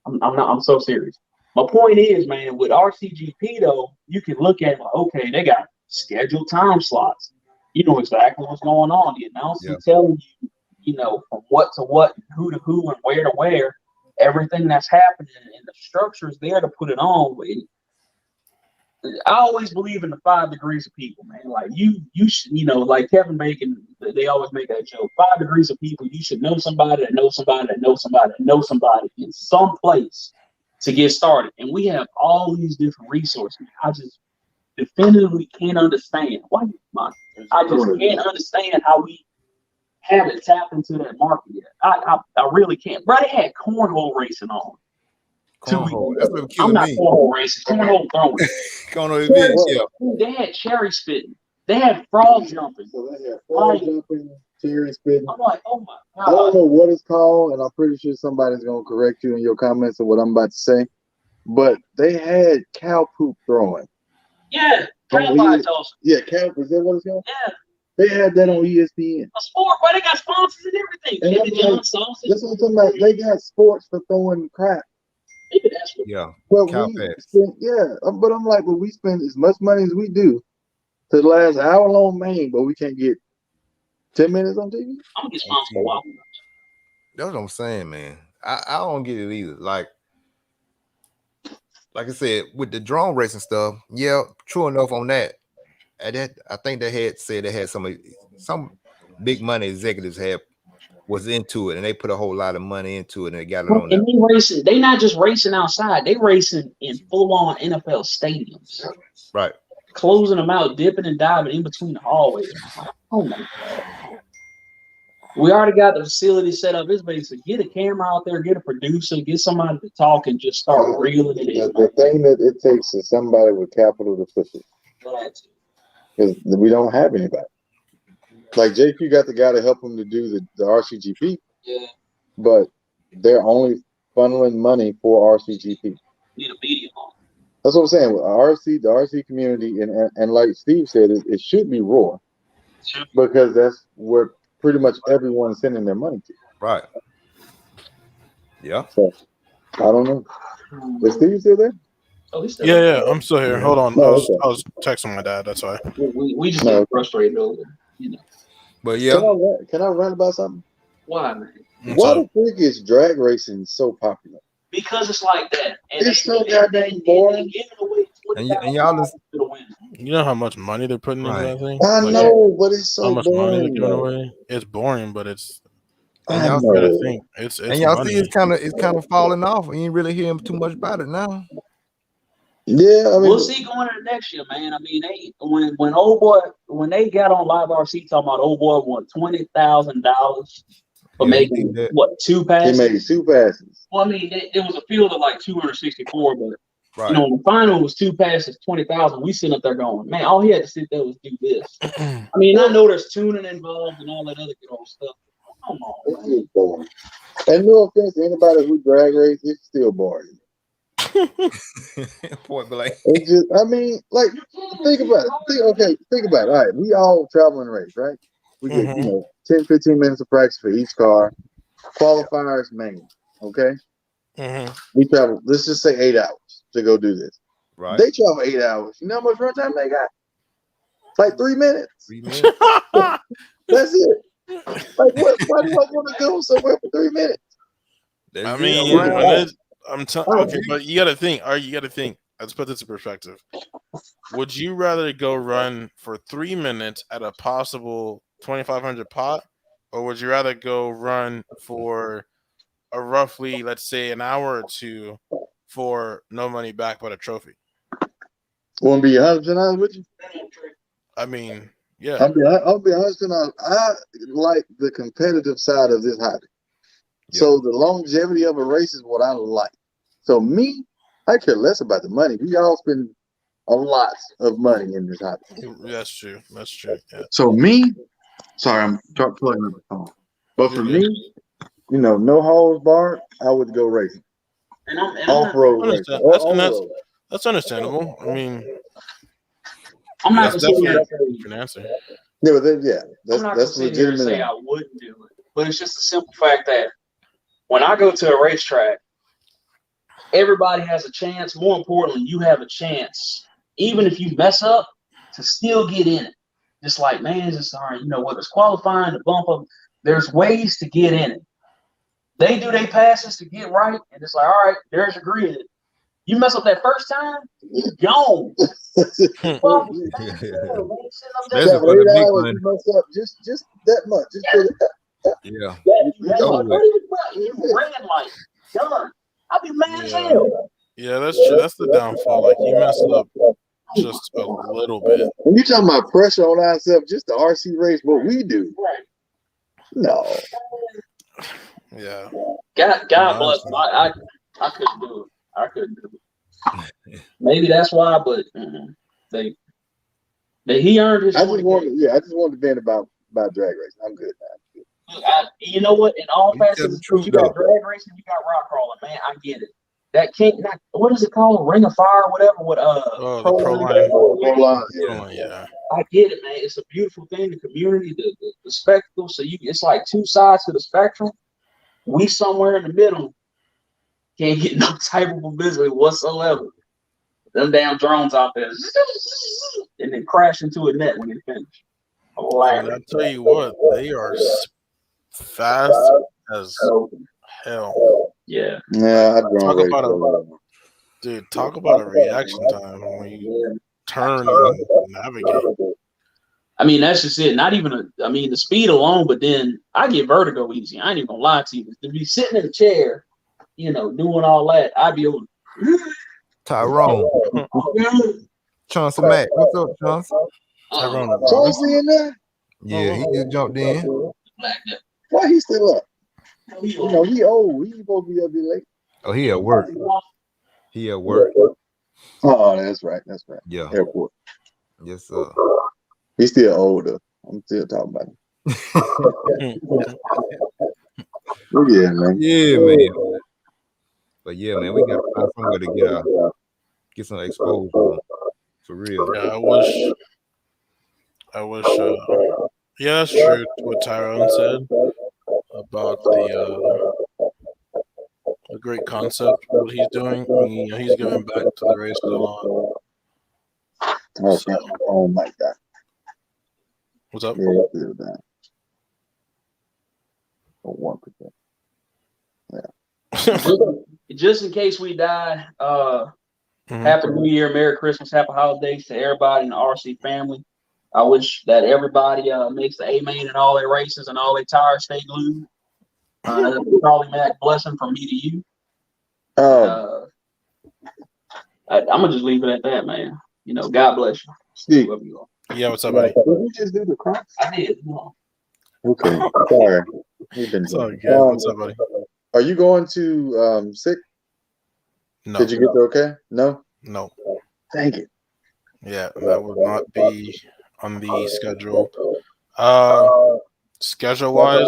I'm so serious. My point is, man, with RCGP though, you can look at it like, okay, they got scheduled time slots. You know exactly what's going on. The announcer telling you, from what to what, who to who, and where to where, everything that's happening, and the structure is there to put it on. I always believe in the 5 degrees of people, man. Like you should, like Kevin Bacon, they always make that joke. 5 degrees of people. You should know somebody that knows somebody that knows somebody that knows somebody in some place to get started. And we have all these different resources. I just definitively can't understand. I just can't understand how we haven't tapped into that market yet. I really can't. Bro, they had cornhole racing on. Cornhole. That's what I'm not cornhole racing. Cornhole throwing. Cornhole events, yeah. They had cherry spitting. They had frog jumping. So they had frog jumping, cherry spitting. I'm like, oh my God. I don't know what it's called, and I'm pretty sure somebody's going to correct you in your comments of what I'm about to say. But they had cow poop throwing. Yeah, cow pie toast. Yeah, cow. Is that what it's called? Yeah. They had that on ESPN. A sport, but they got sponsors and everything. And that's what I'm talking about. They got sports for throwing crap. Yeah. But but I'm like, well, we spend as much money as we do to the last hour-long main, but we can't get 10 minutes on TV. I'm gonna get sponsored for a while. That's what I'm saying, man. I don't get it either. Like I said, with the drone racing stuff, yeah, true enough on that. I think they had said they had some big money executives was into it, and they put a whole lot of money into it, and they got it on. And they not just racing outside; they racing in full-on NFL stadiums. Right. Closing them out, dipping and diving in between the hallways. Oh my God. We already got the facility set up. It's basically get a camera out there, get a producer, get somebody to talk, and just start reeling it in. The thing that it takes is somebody with capital to push it. Because we don't have anybody. Like JQ got the guy to help him to do the RCGP. Yeah. But they're only funneling money for RCGP. Need a media That's what I'm saying. With the RC community, and like Steve said, it should be Roar, because that's where pretty much everyone's sending their money to. Right. Yeah. So I don't know. Is Steve still there? Oh, he's still Yeah, I'm still here. Hold on. Oh, I was texting my dad. That's why. We just get frustrated over, you know. But yeah, Can I rant about something? Why, man? Why the freak is drag racing so popular? Because it's like that. And it's so goddamn boring. And y'all just, you know how much money they're putting into that thing? I know, but it's so how much money they're boring. giving away. It's boring, but it's. and You y'all, gotta think. It's and y'all money. see it's kind of falling off. You ain't really hearing too much about it now. Yeah, I mean, we'll see going into next year, man. I mean, they when old boy when they got on Live RC talking about old boy won $20,000 for making what 2 passes. He made 2 passes. Well, I mean, it was a field of like 264, but Right. you know, the final was 2 passes, 20,000. We sitting up there going, man, all he had to sit there was do this. I mean, I know there's tuning involved and all that other good old stuff. Come on, man. Boring. And no offense to anybody who drag race, it's still boring. Point blank. It's just, I mean, like, think about it. Think about it. All right, we all travel and race, right? We get, 10, 15 minutes of practice for each car. Qualifiers, main, okay? We travel, let's just say 8 hours to go do this. Right. They travel 8 hours. You know how much runtime they got? Like 3 minutes. 3 minutes. That's it. Like, why do I want to go somewhere for 3 minutes? I mean, I'm telling. Okay, but you gotta think. You gotta think. Let's put this in perspective. Would you rather go run for 3 minutes at a possible 2,500 pot, or would you rather go run for a roughly, let's say, an hour or 2 for no money back but a trophy? Want to be 100% honest with you? I mean, yeah. I'll be honest with you. I like the competitive side of this hobby. Yeah. So the longevity of a race is what I like. So me, I care less about the money. We all spend a lot of money in this hobby. That's true. That's true. Yeah. So me, sorry, I'm pulling up the phone. But for me, no holds barred, I would go racing. Off-road racing. That's understandable. I mean, I'm not that's definitely definitely an answer. Yeah, but I'm not that's gonna sit here and say legitimate. I wouldn't do it, but it's just a simple fact that when I go to a racetrack, everybody has a chance. More importantly, you have a chance, even if you mess up, to still get in it. Just like, man, it's just all right, whether it's qualifying, the bump up, there's ways to get in it. They do their passes to get right, and it's like, all right, there's your grid. You mess up that first time, you're gone. Especially for the big one. You mess up just that much. Yeah. You ran like done. I'd be mad as hell. Yeah, that's true. That's the downfall. Like, you messed up just a little bit. When you talking about pressure on ourselves, just the RC race, what we do. No. Yeah. God bless. I couldn't do it. I couldn't do it. Maybe that's why, but he earned his. I just wanted to vent about drag racing. I'm good now. You know what? In all facets of truth, you got drag racing, you got rock crawling, man. I get it. That can't. What is it called? Ring of Fire, or whatever. What the Pro Line. Yeah. I get it, man. It's a beautiful thing. The community, the spectacle. So it's like two sides to the spectrum. We somewhere in the middle can't get no type of publicity whatsoever. Them damn drones out there, and then crash into a net when they finish. And I tell you what, they are fast as hell. Yeah. Talk about a reaction time when you turn and navigate. I mean, that's just it. Not even the speed alone, but then I get vertigo easy. I ain't even gonna lie to you. To be sitting in a chair, doing all that, I'd be able to. Tyrone. Chauncey Mack. What's up, Chauncey? Tyrone. Chauncey in there? Yeah, he just jumped in. Why he still up? He old. He's supposed to be up there late. Oh, he at work. He at work. Oh, that's right. That's right. Yeah. Airport. Yes, sir. He's still older. I'm still talking about him. Yeah, man. Yeah, man. But yeah, man, we gotta find somewhere to get some exposure for real. Yeah, I wish. Yeah, that's true. What Tyrone said about the great concept, what he's doing. He's giving back to the race a lot. Oh my God. What's up? Yeah, I feel that. 1%. Yeah. Just in case we die, Happy New Year, Merry Christmas, Happy Holidays to everybody in the RC family. I wish that everybody makes the A-main in all their races and all their tires stay glued. Charlie Mack blessing from me to you. I'm gonna just leave it at that, man. God bless you. Steve. Yeah, what's up, buddy? Did you just do the cross? I did. No. Okay, sorry. It's all good. What's up, buddy? Are you going to sick? No. Did you get the okay? No. No. Thank you. Yeah, that will not be on the schedule. Schedule-wise,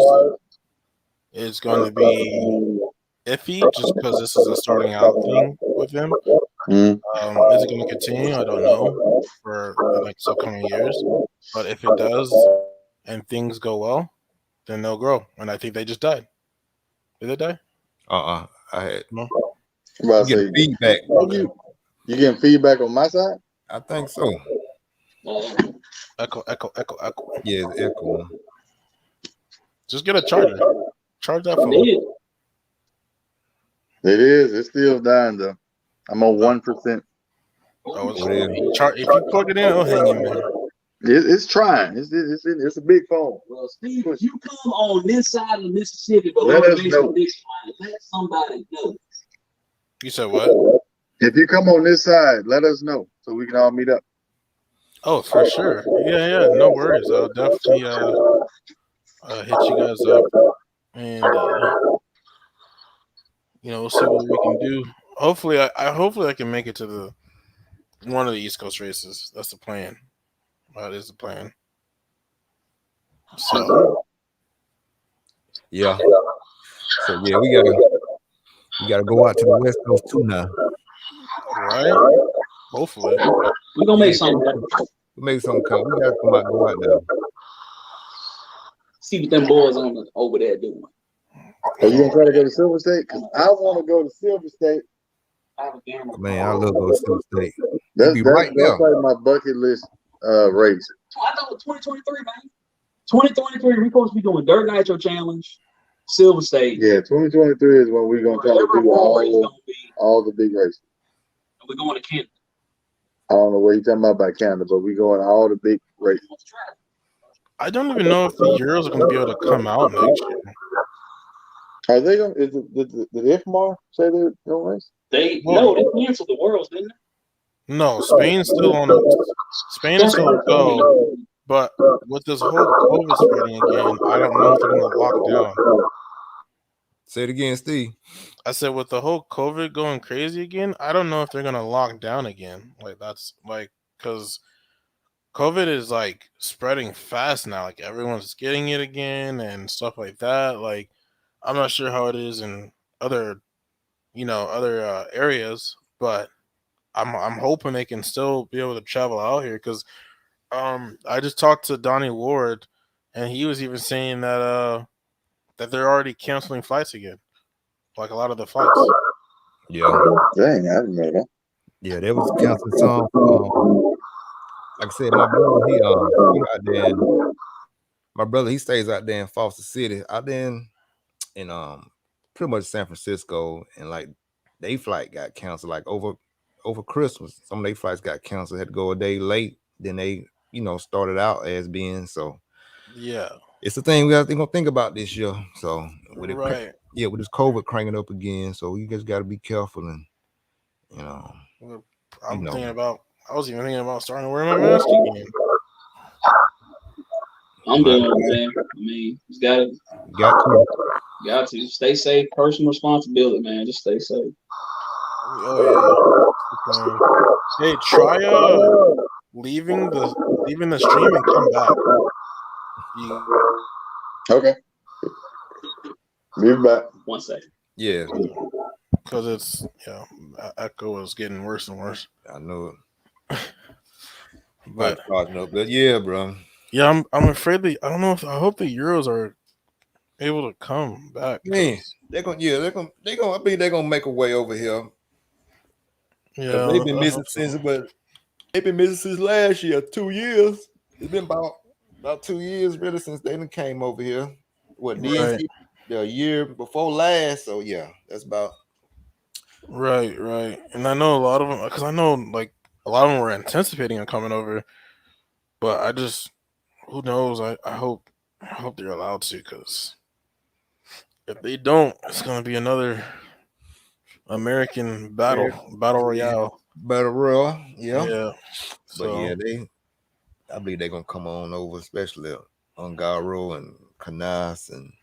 it's going to be iffy just because this is a starting out thing with him. Is it going to continue? I don't know for the next upcoming years. But if it does and things go well, then they'll grow. And I think they just died. Did they die? I had no. You getting feedback. You getting feedback on my side? I think so. Echo. Yeah, it's echo. Just get a charger. Charge that phone. It is. It's still dying though. I'm on 1%. If you plug it in, it'll hang in there. It's trying. It's a big phone. Well, Steve, if you come on this side of the Mississippi, but let us know. Let somebody know. You said what? If you come on this side, let us know so we can all meet up. Oh, for sure. Yeah. No worries. I'll definitely hit you guys up, and we'll see what we can do. Hopefully, I can make it to one of the East Coast races. That's the plan. That is the plan. So yeah. So yeah, we gotta go out to the West Coast too now. Right? Hopefully. We're gonna make something. We gotta come out and go out there. See what them boys over there doing. Are you gonna try to go to Silver State? Because I want to go to Silver State. Man, I love going to Silver State. That's right there. like my bucket list race. I thought 2023, man. 2023, we're supposed to be doing Dirt Nitro Challenge, Silver State. Yeah, 2023 is when we're gonna try to do all the big races. We're going to Canada. I don't know what you're talking about by Canada, but we're going to all the big races. I don't even know if the Euros are going to be able to come out next year. Are they going? Did IFMAR say they're going to race? They canceled the Worlds, didn't they? No, Spain's still on it. Spain is going to go, but with this whole COVID spreading again, I don't know if they're going to lock down. Say it again, Steve. I said with the whole COVID going crazy again, I don't know if they're going to lock down again. Because COVID is spreading fast now. Everyone's getting it again and stuff like that. I'm not sure how it is in other areas, but I'm hoping they can still be able to travel out here because I just talked to Donnie Ward and he was even saying that they're already canceling flights again, a lot of the flights. Yeah. Dang, I didn't know that. Yeah, they was canceling some. Like I said, my brother, he out there. My brother, he stays out there in Foster City, out there in pretty much San Francisco, and they flight got canceled over Christmas. Some of their flights got canceled, had to go a day late than they started out as being. So yeah, it's the thing they're gonna think about this year. So with right. With this COVID cranking up again, so you guys got to be careful and I was even thinking about starting to wear my mask again. I'm doing it, man. I mean, you got to stay safe. Personal responsibility, man. Just stay safe. Oh yeah. Hey, try leaving the stream and come back. Okay. Be back. 1 second. Yeah. because it's echo is getting worse and worse. I know it. But yeah, bro. Yeah, I'm afraid I don't know if I hope the Euros are able to come back. Man, they're gonna I think they're gonna make a way over here. Yeah, they've been missing they've been missing since last year, 2 years. It's been about 2 years really since they came over here. What Right. the year before last? So yeah, that's about right. And I know a lot of them because I know like a lot of them were anticipating on coming over, but I just who knows? I hope they're allowed to because if they don't, it's gonna be another American battle royale. Battle Royale, yeah. Yeah. But yeah, I believe they're gonna come on over, especially Ungaro and Canas and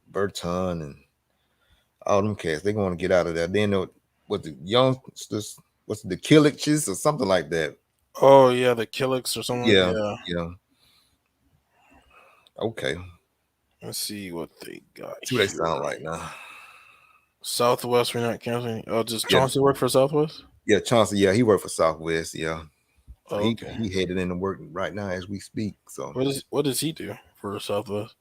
Berton and all them cats. They're gonna get out of there. Then what the youngsters, what's the Killiches or something like that. Oh yeah, the Killix or something. Yeah. Okay. Let's see what they got. See what they sound like now. Southwest, we're not counting. Oh, just Chauncey work for Southwest? Yeah, Chauncey. Yeah, he worked for Southwest. Yeah. So he headed into work right now as we speak. So what does he do for Southwest?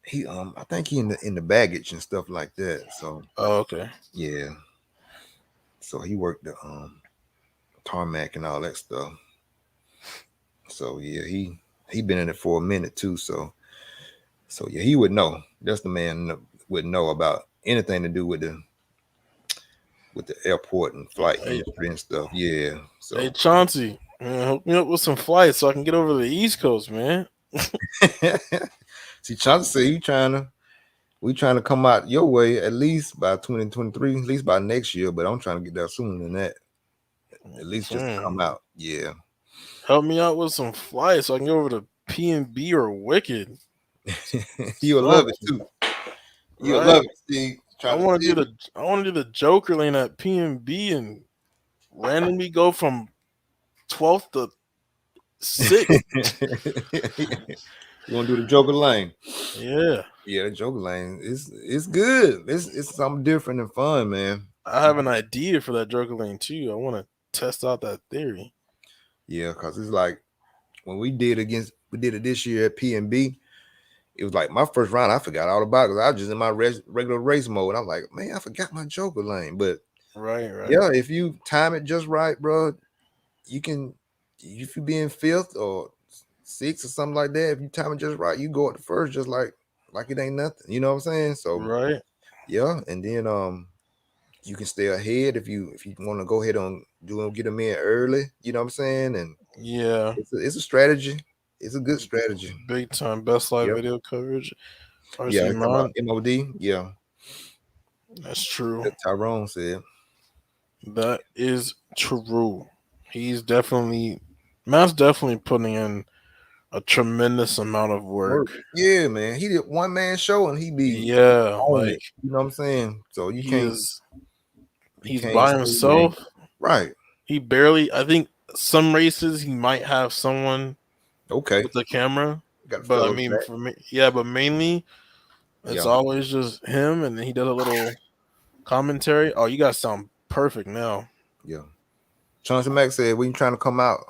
He I think he in the baggage and stuff like that. So okay. Yeah. So he worked the tarmac and all that stuff. So yeah, he been in it for a minute too. So yeah, he would know. That's the man that would know about anything to do with the airport and flight industry and stuff. Yeah. So hey Chauncey, man, hook me up with some flights so I can get over to the East Coast, man. See, Chauncey said we trying to come out your way at least by 2023, at least by next year, but I'm trying to get there sooner than that. At least just to come out. Yeah. Help me out with some flights so I can go over to P&B or Wicked. You'll love it too. You'll love it. See, I want to do the Joker lane at P&B and randomly go from 12th to 6th. You want to do the Joker lane? Yeah. Yeah, the Joker lane it's good. It's something different and fun, man. I have an idea for that Joker lane too. I want to test out that theory. Yeah, because it's like when we did it this year at P&B, it was like my first round, I forgot all about it because I was just in my regular race mode. I'm like, man, I forgot my Joker lane. But right. Yeah, if you time it just right, bro, you can, if you be in 5th or 6th or something like that, if you time it just right, you go up to first just like it ain't nothing. You know what I'm saying? So right. Yeah, and then you can stay ahead if you want to go ahead and get them in early. You know what I'm saying? And yeah, it's a strategy. It's a good strategy. Big time. Best live video coverage. Yeah, MOD. Yeah, that's true. That Tyrone said. That is true. He's definitely putting in a tremendous amount of work. Yeah, man. He did one man show and he be like you know what I'm saying? So you can't. He's by himself. Right. He barely. I think some races he might have someone. Okay. With the camera, but I mean, for me, but mainly it's always just him, and then he does a little commentary. Oh, you guys sound perfect now. Yeah. Chauncey Mack said, "When you trying to come out?"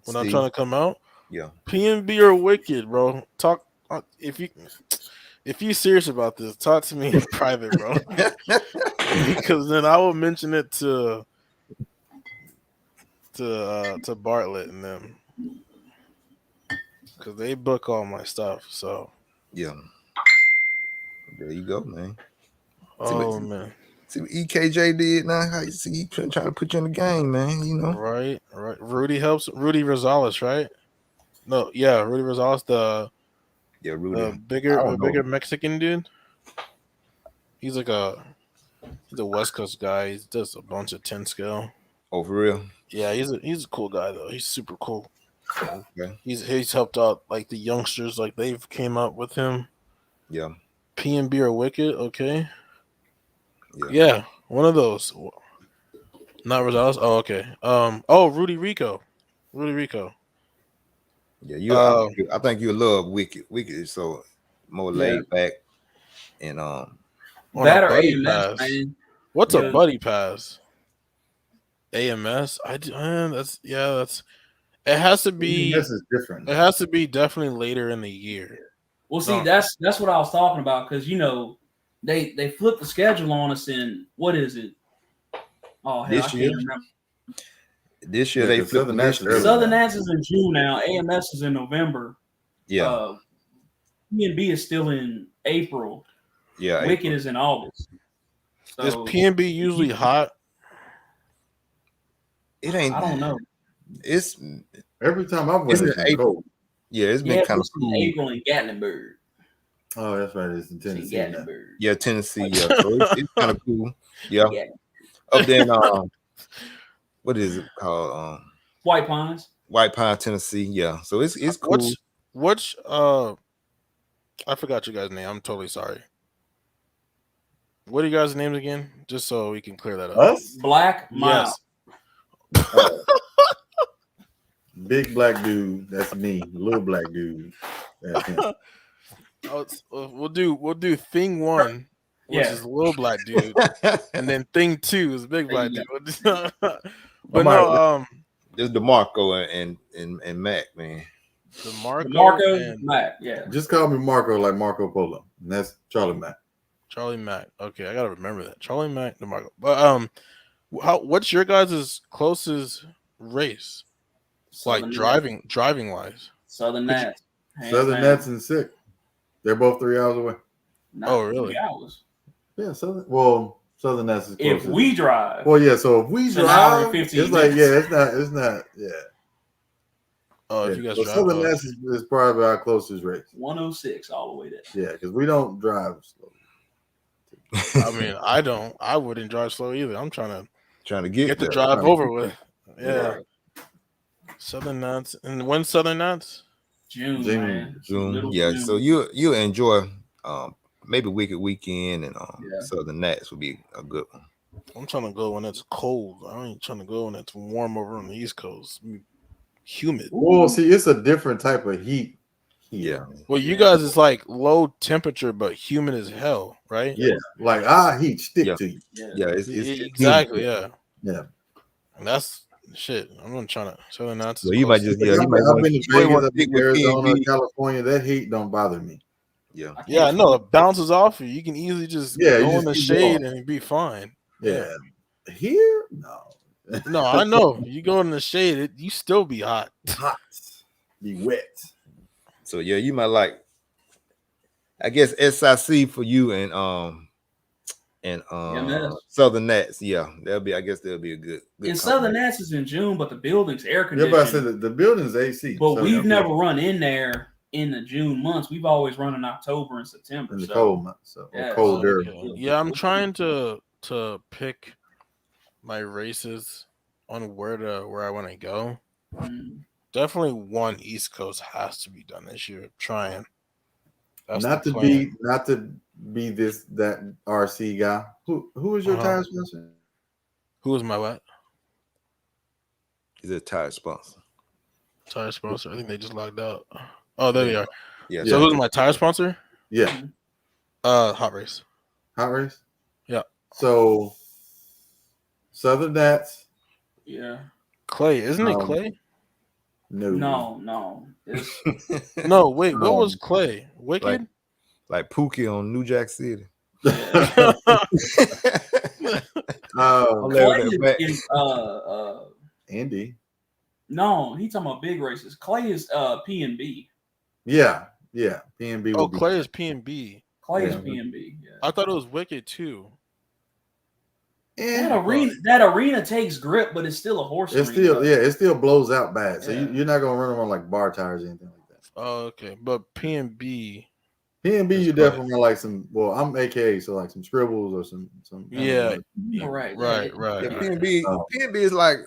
When I'm trying to come out, yeah. P&B or Wicked, bro. Talk if you serious about this, talk to me in private, bro. Because then I will mention it to Bartlett and them. Because they book all my stuff, so yeah. There you go, man. Man. See what EKJ did now? How you see he trying to put you in the game, man? You know, right. Rudy Rosales, right? No, yeah, Rudy Rosales, Rudy, the bigger Mexican dude. He's like a West Coast guy. He does a bunch of 10 scale. Oh, for real? Yeah, he's a cool guy though. He's super cool. Okay. He's helped out like the youngsters, like they've came up with him. Yeah. P&B or Wicked, okay. Yeah, one of those. Not Rosales. Oh, okay. Rudy Rico. Yeah, I think you love Wicked. Wicked is so more laid back and On That a or buddy AMS, pass. man. What's a Yeah. buddy pass? AMS. That's it has to be. This is different. It has to be definitely later in the year. Well, see, No. that's what I was talking about because they flipped the schedule on us in what is it? Oh, hell, This I year? can't remember. This year Yeah, they 'cause flipped Southern the Nats schedule. Southern Nats is in June now. AMS is in November. Yeah. P&B is still in April. Yeah. Wicked is in August. Is So, PNB usually hot? It ain't. I don't know. It's Every time I've it's went, in it's been April. cold. Yeah, it's been Yeah, kind of it's in cool. April in Gatlinburg. Oh, that's right. It's in It's in Tennessee. now. Gatlinburg. Yeah, Tennessee. Yeah, so it's kind of cool. Yeah. Yeah. Up there in what is it called? White Pines. White Pine, Tennessee. Yeah. So it's cool. What's I forgot you guys' name. I'm totally sorry. What are you guys' names again? Just so we can clear that up. Us? Black Mile. Yes. Big black dude. That's me. Little black dude. That's him. We'll do thing one, which Yeah. is a little black dude, and then thing two is big black dude. But There's DeMarco and Mac, man. Marco and Mac. Yeah. Just call me Marco, like Marco Polo. And that's Charlie Mack. Charlie Mack. Okay, I gotta remember that. Charlie Mack, DeMarco. But what's your guys' closest race? Southern Like driving wise. Southern Nats. Hands Southern down. Nats and Sick. They're both 3 hours away. Not Oh, really? 3 hours. Yeah, Southern Nats is If closest. we drive. Well, yeah, so if we It's an hour and drive, 15 it's like, minutes. yeah, it's not, yeah. Oh, if Yeah, you guys so drive. Southern Nats is probably our closest race. 106 all the way there. Yeah, because we don't drive slow. I mean, I wouldn't drive slow either. I'm trying to to get the there. drive Trying to over get with. there. Yeah. Right. Southern Nats. And when Southern Nats? June, June. man. June. Little Yeah. June. So you enjoy maybe Wicked Weekend and Yeah. Southern Nats would be a good one. I'm trying to go when it's cold. I ain't trying to go when it's warm over on the East Coast. Humid. Well, see, it's a different type of heat. Yeah. Well, you guys is like low temperature but humid as hell, right? Yeah, like our heat stick Yeah. to you. Yeah, it's Exactly. Yeah. Yeah. And that's shit. I'm gonna try to Southern Nats. is Well, you might close. just I've been to Vegas, I've been to Arizona, California. That heat don't bother me. Yeah. Yeah, I know. It bounces off you. You can easily just Yeah, you go just in the keep shade going. and be fine. Yeah. Here, no. No, I know. You go in the shade, you still be hot. Hot. Be wet. So yeah, you might like I guess SIC for you and MS. Southern Nats. Yeah, that'll be a good And Southern Nats is in June, but the building's air Yeah, but I said conditioned. the building's AC. But so we've yeah, never run in there in the June months. We've always run in October and September. in the so, cold months. So yeah, colder. Yeah, I'm trying to pick my races on where I want to go. Mm. Definitely one East Coast has to be done this year. Trying. That's Not the to plan. be that RC guy. Who is your tire sponsor? Who is my what? He's a tire sponsor. Tire sponsor. I think they just logged out. Oh, there they are. Yeah. So who's my tire sponsor? Yeah. Hot Race. Hot Race? Yeah. So Southern Nats. Yeah. Clay, isn't it Clay? No. It's No, wait. What was Clay? Wicked? Like Pookie on New Jack City. Clay is Andy. no, he talking about big races. Clay is P&B. Yeah. PNB. Oh, Clay is P&B. Clay is Yeah. P&B. Yeah. I thought it was Wicked too. That arena takes grip, but it's still a horse It's arena. still it still blows out bad. So Yeah. you're not gonna run around like bar tires or anything like that. Oh, okay. But P&B. PNB, you definitely run like some. Well, I'm AKA, so like some scribbles or some. Yeah. Right. Yeah, Right. PNB is like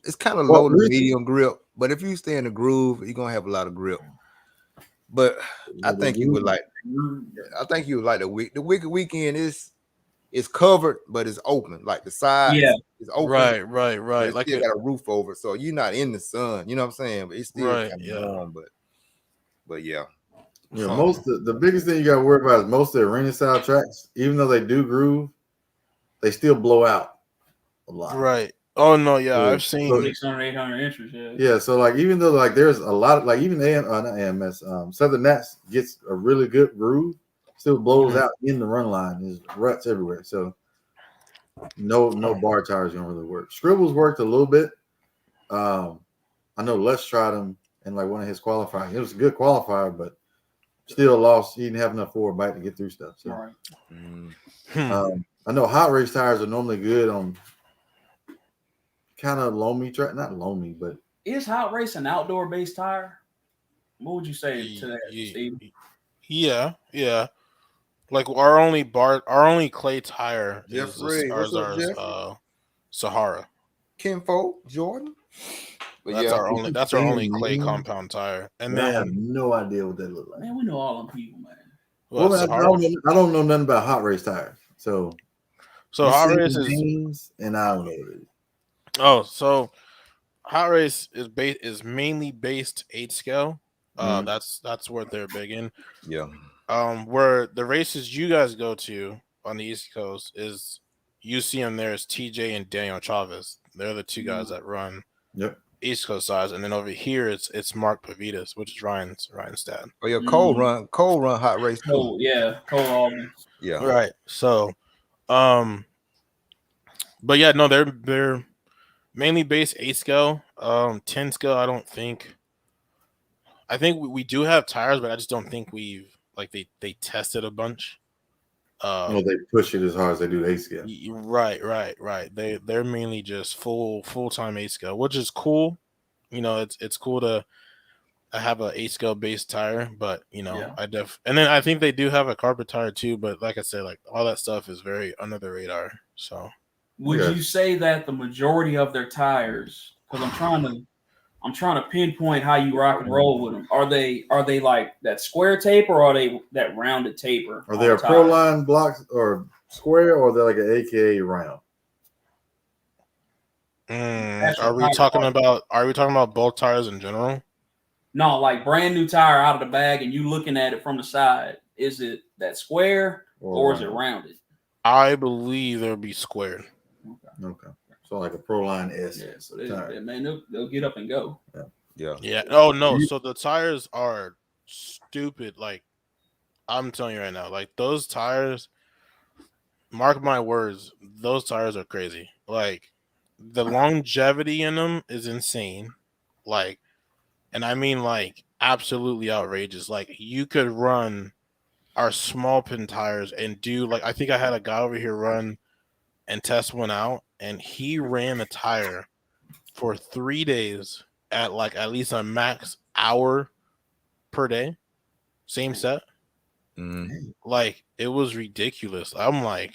it's kind of Well, low to recent- medium grip, but if you stay in the groove, you're gonna have a lot of grip. But I think you would like. I think you would like the Wicked Weekend is covered, but it's open. Like the side, is open. Right. But it's Like still got a roof over, it, so you're not in the sun. You know what I'm saying? But it's still Right, kind of yeah. warm. But yeah. Yeah, the biggest thing you got to worry about is most of the arena style tracks, even though they do groove, they still blow out a lot. Right. Oh no, yeah, So- I've seen. 600, 800 inches. Yeah. Yeah, so like even though like there's a lot of like even not AMS, Southern Nats gets a really good groove, still blows out in the run line. There's ruts everywhere. So no bar tires gonna really work. Scribbles worked a little bit. I know Les tried them in like one of his qualifying. It was a good qualifier, but still lost. He didn't have enough forward bite to get through stuff. So I know hot race tires are normally good on kind of loamy track, not loamy, but Is hot race an outdoor based tire? What would you say to that, Steve? Yeah. Like our only clay tire Jeff is Ray, what's up, Jeff? Sahara. Kinfolk, Jordan. But That's yeah, our only clay compound tire. And I have then no idea what they look like. Man, we know all them people, man. Well, I don't know nothing about hot race tires. So hot you race see is names, and I don't know what it is. Oh, so hot race is mainly based 8 scale. That's what they're big in. Yeah. Where the races you guys go to on the East Coast is you see them there is TJ and Daniel Chavez. They're the two guys that run East Coast sides, and then over here it's Mark Pavitas, which is Ryan's dad. Oh yeah, Cole run hot race too. Cole, yeah, Cole Alden. Yeah. Right. So, but yeah, no, they're mainly based 8 scale. 10 scale, I don't think. I think we do have tires, but I just don't think we've they tested a bunch. They push it as hard as they do 8 scale. Right. They're mainly just full-time 8 scale, which is cool. You know, it's cool to have a 8 scale base tire, but you know, and then I think they do have a carpet tire too, but like I said, like all that stuff is very under the radar. So would you say that the majority of their tires, because I'm trying to pinpoint how you rock and roll with them. Are they like that square taper, or are they that rounded taper? Are they a pro line blocks or square, or they're like an AKA round? Are we talking about both tires in general? No, like brand new tire out of the bag, and you looking at it from the side. Is it that square or is it rounded? I believe they'll be squared. Okay. So like a Pro Line S. Yeah, so they'll get up and go. Yeah. Oh no. So the tires are stupid. Like I'm telling you right now, like those tires. Mark my words, those tires are crazy. Like the longevity in them is insane. Like, and I mean like absolutely outrageous. Like you could run our small pin tires and do like I think I had a guy over here run and test one out, and he ran a tire for 3 days at like at least a max hour per day, same set. Like it was ridiculous. I'm like,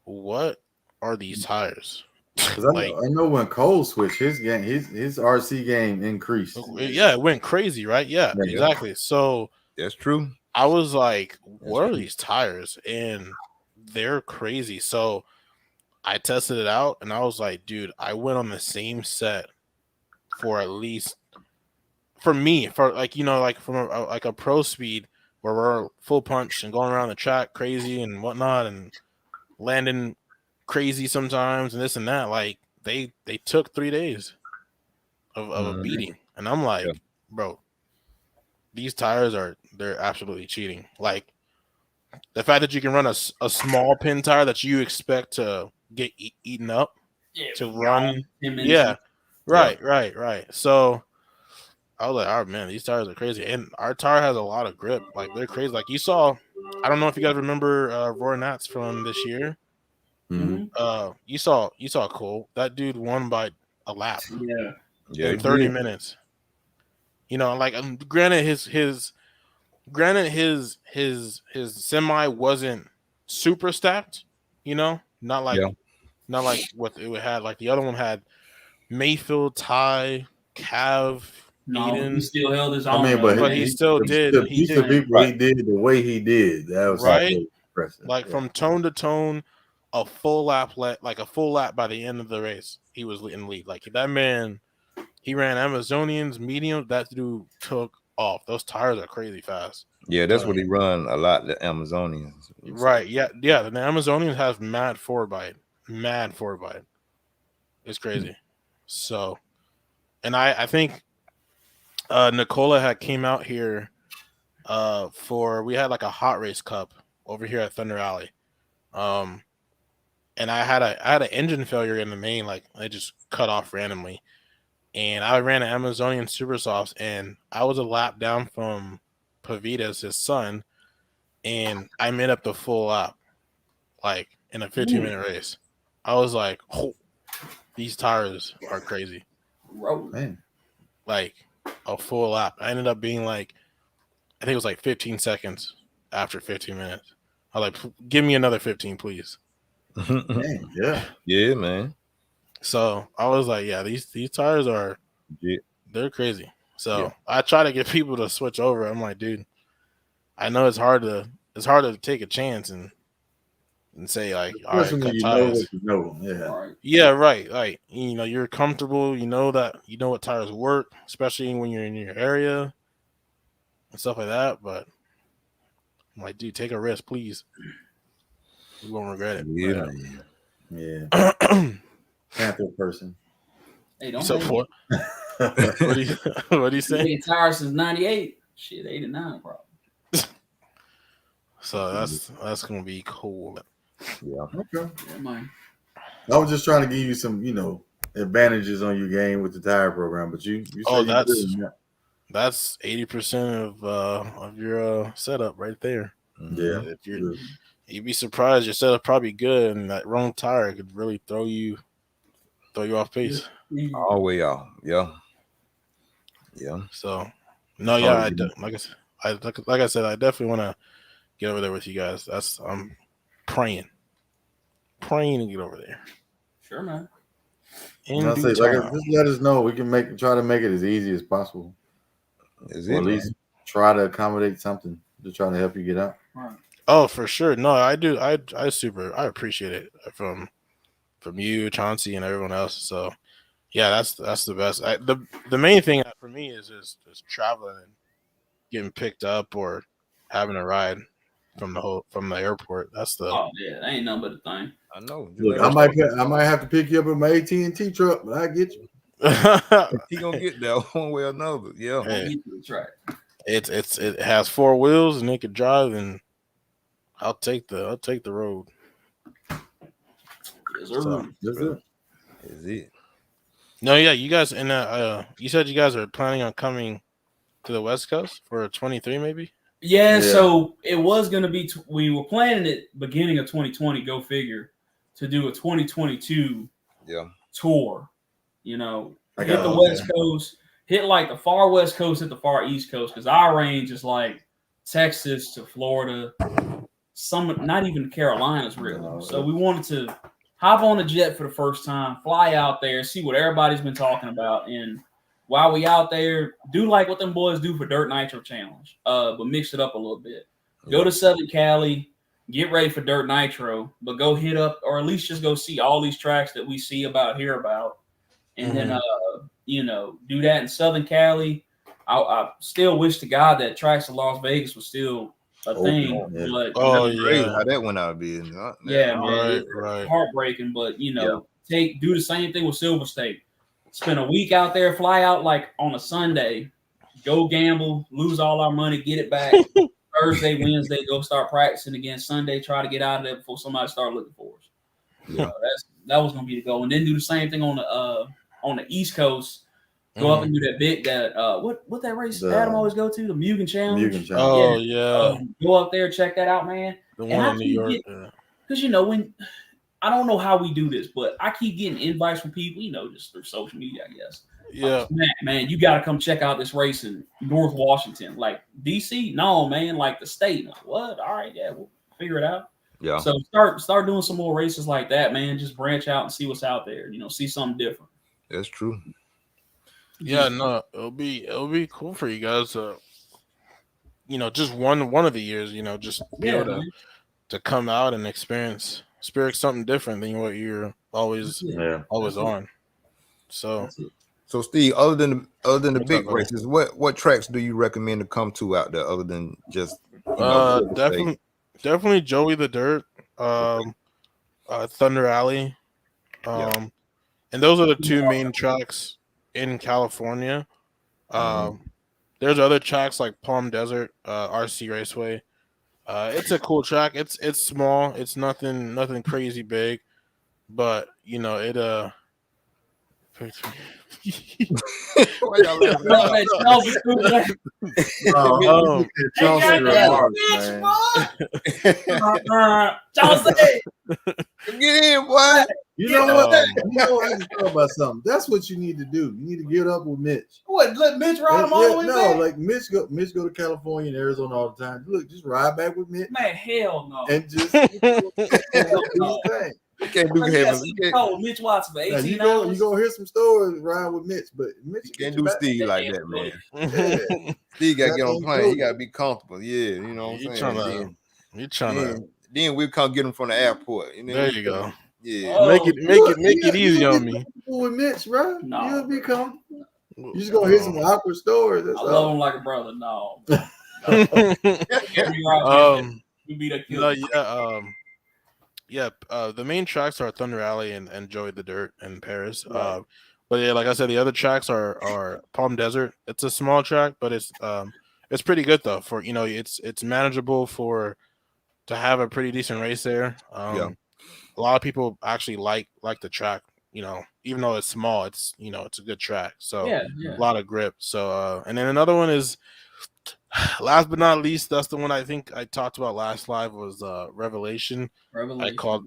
what are these tires? I know when Cole switched his game, his RC game increased. Yeah, it went crazy, right? Yeah, exactly. So that's true. I was like, what are these tires? And they're crazy. So I tested it out, and I was like, dude, I went on the same set for at least, for me, for like, you know, like from a pro speed where we're full punch and going around the track crazy and whatnot and landing crazy sometimes and this and that. Like they took 3 days of a beating, and I'm like, bro, these tires they're absolutely cheating. Like the fact that you can run a small pin tire that you expect to get eaten up to run. Yeah. Right. So I was like, oh man, these tires are crazy. And our tire has a lot of grip. Like they're crazy. Like you saw, I don't know if you guys remember Roy Nats from this year. You saw Cole. That dude won by a lap. In 30 minutes. You know, like granted his semi wasn't super stacked, you know, not like what it had. Like the other one had Mayfield, Ty, Cav, Eden. He still held his own. I mean, but he still did. He did the way he did. That was right. Impressive. Like from tone to tone, a full lap by the end of the race, he was in lead. Like that man, he ran Amazonians, medium. That dude took off. Those tires are crazy fast. Yeah, that's what he run a lot. The Amazonians, Right? Yeah. The Amazonians have mad forward bite. It's crazy. So, and I think Nicola had came out here we had like a hot race cup over here at Thunder Alley. And I had an engine failure in the main, like I just cut off randomly. And I ran an Amazonian Super Softs, and I was a lap down from Pavitas, his son, and I made up the full lap, like in a 15-minute race. I was like, oh, these tires are crazy. Man. Like a full lap. I ended up being like, I think it was like 15 seconds after 15 minutes. I was like, give me another 15, please. Man, yeah, man. So I was like, yeah, these tires are, they're crazy. So I try to get people to switch over. I'm like, dude, I know it's hard to take a chance and say like, all right, cut tires. Yeah, right. Like, you know, you're comfortable. You know what tires work, especially when you're in your area and stuff like that. But I'm like, dude, take a risk, please. You won't regret it. Yeah. Panther person. Hey, don't So hate what? me. What do you say? Been tires since '98. Shit, 89 probably. So that's gonna be cool. Yeah. Okay. Yeah, man. I was just trying to give you some, advantages on your game with the tire program, but you that's 80% of your setup right there. Yeah. You'd be surprised your setup probably good, and that wrong tire could really throw you off pace. All the way out. Yeah. So no, yeah, like I said, I definitely want to get over there with you guys. I'm praying to get over there. Sure, man. Just let us know. We can try to make it as easy as possible. Or at least try to accommodate something to try to help you get out. Right. Oh, for sure. No, I do. I appreciate it from you, Chauncey, and everyone else. So yeah, that's the best. The main thing for me is just traveling and getting picked up or having a ride from the airport. That's the. Oh yeah, that ain't nothing but a thing. I know. Look, I might have to pick you up in my AT&T truck, but I get you. He gonna get there one way or another. Yeah. Hey, Right. it has 4 wheels and it could drive, and I'll take the road. Yes, sir. Is it? No, yeah, you guys, and you said you guys are planning on coming to the West Coast for 23, maybe. Yeah, so it was going to be, we were planning it beginning of 2020, go figure, to do a 2022 tour. Hit the West Coast, hit like the far West Coast, hit the far East Coast, because our range is like Texas to Florida, not even Carolinas really. So we wanted to hop on a jet for the first time, fly out there, see what everybody's been talking about, and while we out there, do like what them boys do for Dirt Nitro Challenge, but mix it up a little bit. Go to Southern Cali, get ready for Dirt Nitro, but go hit up, or at least just go see all these tracks that we see about, hear about, and then do that in Southern Cali. I still wish to God that tracks in Las Vegas was still a thing. But how that went out of business. Man, right. Heartbreaking, but do the same thing with Silver State. Spend a week out there, fly out like on a Sunday, go gamble, lose all our money, get it back. Thursday, Wednesday, go start practicing again. Sunday, try to get out of there before somebody start looking for us. That was gonna be the goal, and then do the same thing on the East Coast. Go up and do what that race Adam always go to, the Mugen Challenge. Oh yeah. Go up there, check that out, man. The one in New York. Because when I don't know how we do this, but I keep getting invites from people, just through social media, I guess. Yeah. Man, you got to come check out this race in North Washington. Like, DC? No, man, like the state. Like, what? All right, yeah, we'll figure it out. Yeah. So start doing some more races like that, man. Just branch out and see what's out there. See something different. That's true. Yeah, no, it'll be cool for you guys. Just one of the years, just be able to come out and experience something different than what you're always on. So So Steve, other than the What's big up, brother? races, what tracks do you recommend to come to out there other than just Silver State? Definitely Joey the Dirt, Thunder Alley, and those are the two main tracks in California. There's other tracks like Palm Desert, RC Raceway. It's a cool track. It's small. It's nothing crazy big, but you know it. Why y'all laughing at Chelsea, get in, boy. You know what? I just thought about something. That's what you need to do. You need to get up with Mitch. What? Let Mitch ride him all the way back? Like Mitch go to California and Arizona all the time. Look, just ride back with Mitch. Man, hell no. And just You can't do heaven. Mitch Watson for 18 you hours. go hear some stories ride with Mitch, but Mitch You can't do Steve like that, man. Steve got to get on the plane. He got to be comfortable. Yeah, you know what I'm saying. Then we'll come get him from the airport. You know? There you go. Yeah, make it easy on me. With Mitch, bro, No. you'll be comfortable. You just gonna hear some awkward stories. That's I love him like a brother. No. The main tracks are Thunder Alley and Joey the Dirt and Paris. Right. But yeah, like I said, the other tracks are Palm Desert. It's a small track, but it's pretty good though. For it's manageable to have a pretty decent race there. A lot of people actually like the track. Even though it's small, it's a good track. So a lot of grip. So and then another one is, last but not least, that's the one I think I talked about last live was Revelation. I call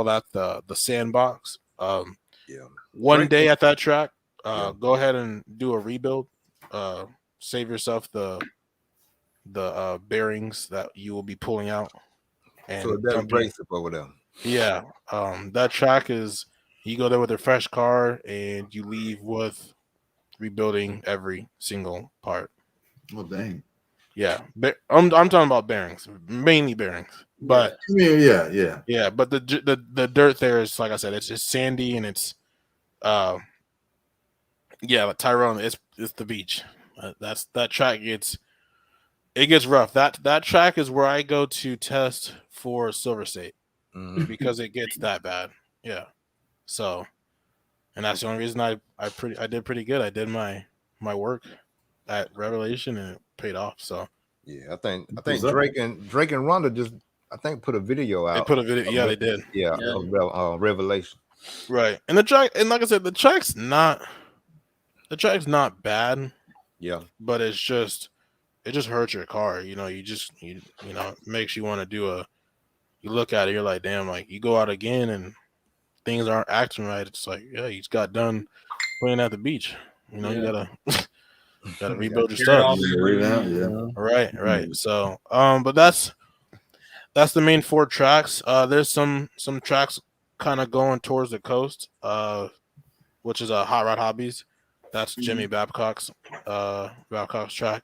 that the sandbox. One day at that track, go ahead and do a rebuild. Save yourself the bearings that you will be pulling out. And so that breaks up over there. Yeah, that track is, you go there with a fresh car and you leave with rebuilding every single part. Oh dang! Yeah, I'm talking about bearings, mainly bearings. But yeah. But the dirt there is, like I said, it's just sandy and it's like Tyrone, it's the beach. That track gets rough. That track is where I go to test for Silver State. Because it gets that bad. Yeah. So, and that's the only reason I did pretty good. I did my work at Revelation and it paid off. So yeah, I think Drake and Rhonda just put a video out. They put a video. Yeah, they did. Yeah. Of Revelation. Right. And the track, and like I said, the track's not bad. Yeah. But it just hurts your car. It makes you want to do you look at it, you're like, damn, like you go out again and things aren't acting right. It's like, yeah, you just got done playing at the beach. You gotta rebuild your stuff. Right. So, but that's the main 4 tracks. There's some tracks kind of going towards the coast, which is Hot Rod Hobbies. That's Jimmy Babcock's track.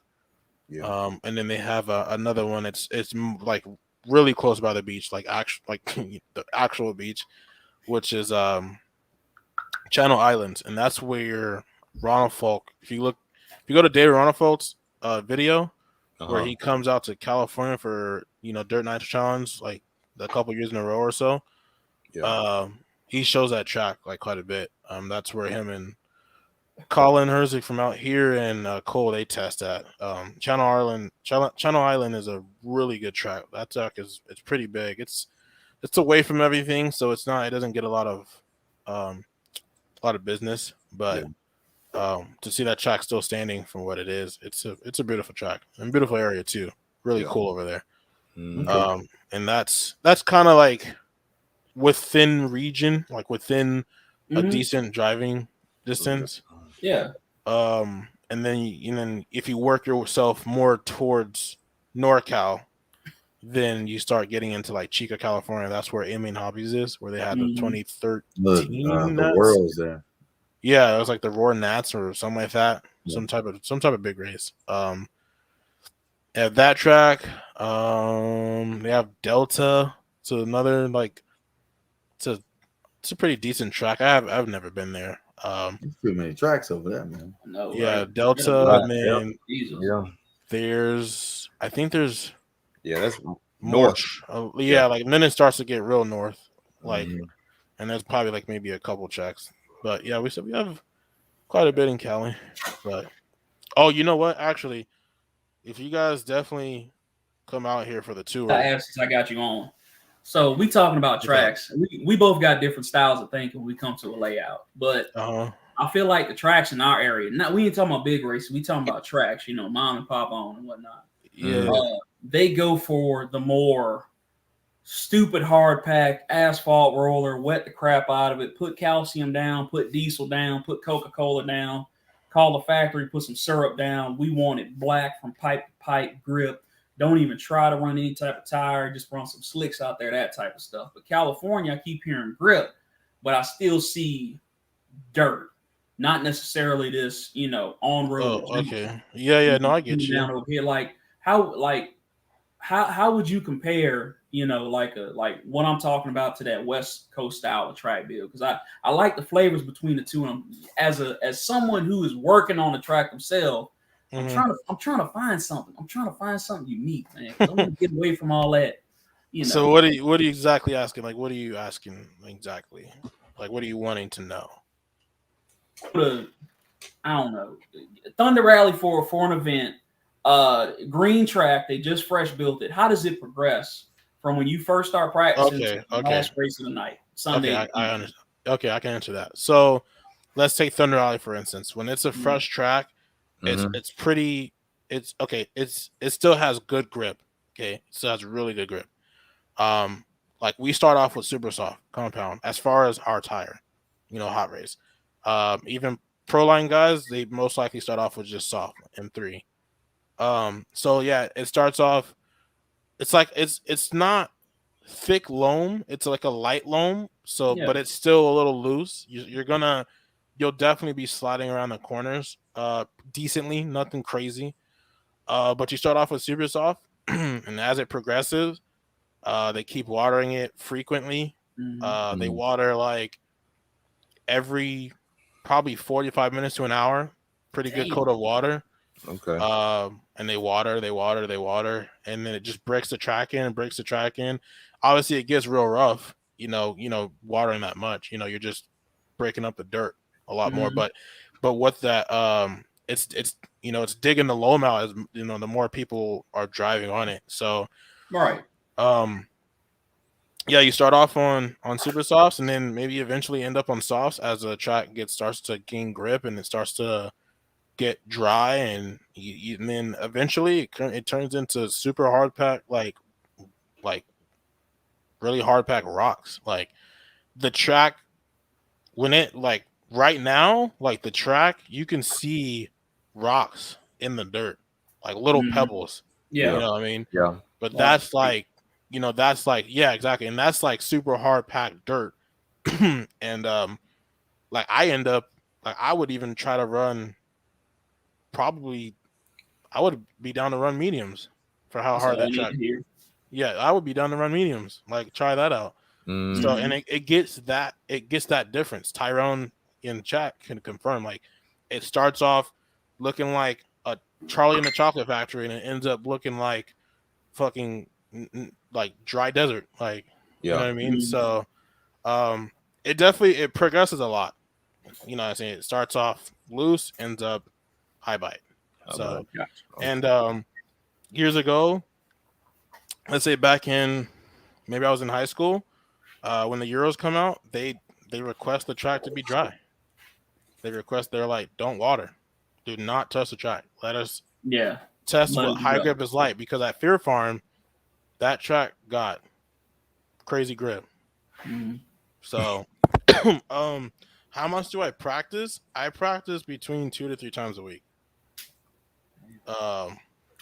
Yeah. And then they have another one. It's like really close by the beach, like the actual beach, which is Channel Islands, and that's where Ronald Falk. If you go to David Ronald Falk's video, where he comes out to California for Dirt Nitro Challenge, like a couple years in a row or so. Yeah. He shows that track like quite a bit. That's where him and Colin Herzig from out here and Cole, they test at. Channel Island is a really good track. That track it's pretty big. It's away from everything, so it doesn't get a lot of business. But to see that track still standing from what it is, it's a beautiful track and beautiful area too. Really cool over there. Mm-hmm. And that's kind of like within region, like within a decent driving distance. Yeah. And then if you work yourself more towards NorCal, then you start getting into like Chica, California. That's where Aiming Hobbies is, where they had the 2013 the Worlds there. Yeah, it was like the Roar Nats or something like that. Yeah. Some type of big race. At that track, they have Delta. So another it's a pretty decent track. I've never been there. Too many tracks over there, man. No, Yeah, right. Delta, and then Yeah. I think there's that's March. north. Yeah, like and then it starts to get real north, like, Mhm. and there's probably like maybe a couple tracks. But yeah, we have quite a bit in Cali. But oh, you know what? Actually, if you guys definitely come out here for the tour, I asked since I got you on. So we talking about tracks. We both got different styles of thinking when we come to a layout. But I feel like the tracks in our area, now we ain't talking about big races, we talking about tracks, you know, mom and pop on and whatnot. Yeah. They go for the more stupid hard pack asphalt roller, wet the crap out of it, put calcium down, put diesel down, put Coca-Cola down, call the factory, put some syrup down. We want it black from pipe to pipe grip. Don't even try to run any type of tire. Just run some slicks out there, that type of stuff. But California, I keep hearing grip, but I still see dirt. Not necessarily this, you know, on road. Oh, okay. Yeah. No, I get you. Down over here, how would you compare, you know, like what I'm talking about to that West Coast style of track build? Because I like the flavors between the two. And as someone who is working on the track themselves. I'm trying to find something. I'm trying to find something unique, man. I want to get away from all that. You know. So what are you exactly asking? Like, what are you asking exactly? Like, what are you wanting to know? I don't know. Thunder Rally for an event. Green track. They just fresh built it. How does it progress from when you first start practicing to the last race of the night? Sunday. Okay, I understand. Okay, I can answer that. So let's take Thunder Rally for instance. When it's a fresh track. It's pretty. It's okay. It still has good grip. Okay, it still has really good grip. Like we start off with super soft compound as far as our tire, you know, hot race. Even pro line guys, they most likely start off with just soft M3. So yeah, it starts off. It's like it's not thick loam. It's like a light loam. So, but it's still a little loose. You'll definitely be sliding around the corners decently, nothing crazy. But you start off with super soft, and as it progresses, they keep watering it frequently. They water like every probably 45 minutes to an hour. Pretty good coat of water. Okay. And they water, and then it just breaks the track in. Obviously, it gets real rough. You know, watering that much. You know, you're just breaking up the dirt a lot more. But with that, it's you know, it's digging the loam out as you know, the more people are driving on it. So right. Yeah, you start off on super softs and then maybe eventually end up on softs as the track starts to gain grip and it starts to get dry, and then eventually it turns into super hard pack, like really hard pack rocks. Like the track, when it like right now, like the track, you can see rocks in the dirt, like little pebbles. Yeah, you know what I mean. Yeah, but that's like, you know, that's like, yeah, exactly, and that's like super hard packed dirt. And like I end up like I would even try to run. Probably, I would be down to run mediums for how hard that track. Yeah, I would be down to run mediums. Like try that out. So and it gets that difference. Tyrone in the chat can confirm. Like it starts off looking like a Charlie in the Chocolate Factory, and it ends up looking like fucking like dry desert. Like you know what I mean. So it progresses a lot. You know what I'm saying? It starts off loose, ends up high bite. So and years ago, let's say back in maybe I was in high school, when the Euros come out, they request the track to be dry. They're like, don't water, do not touch the track. Let us test what high grip is like, because at Fear Farm, that track got crazy grip. So how much do I practice? I practice between 2 to 3 times a week. I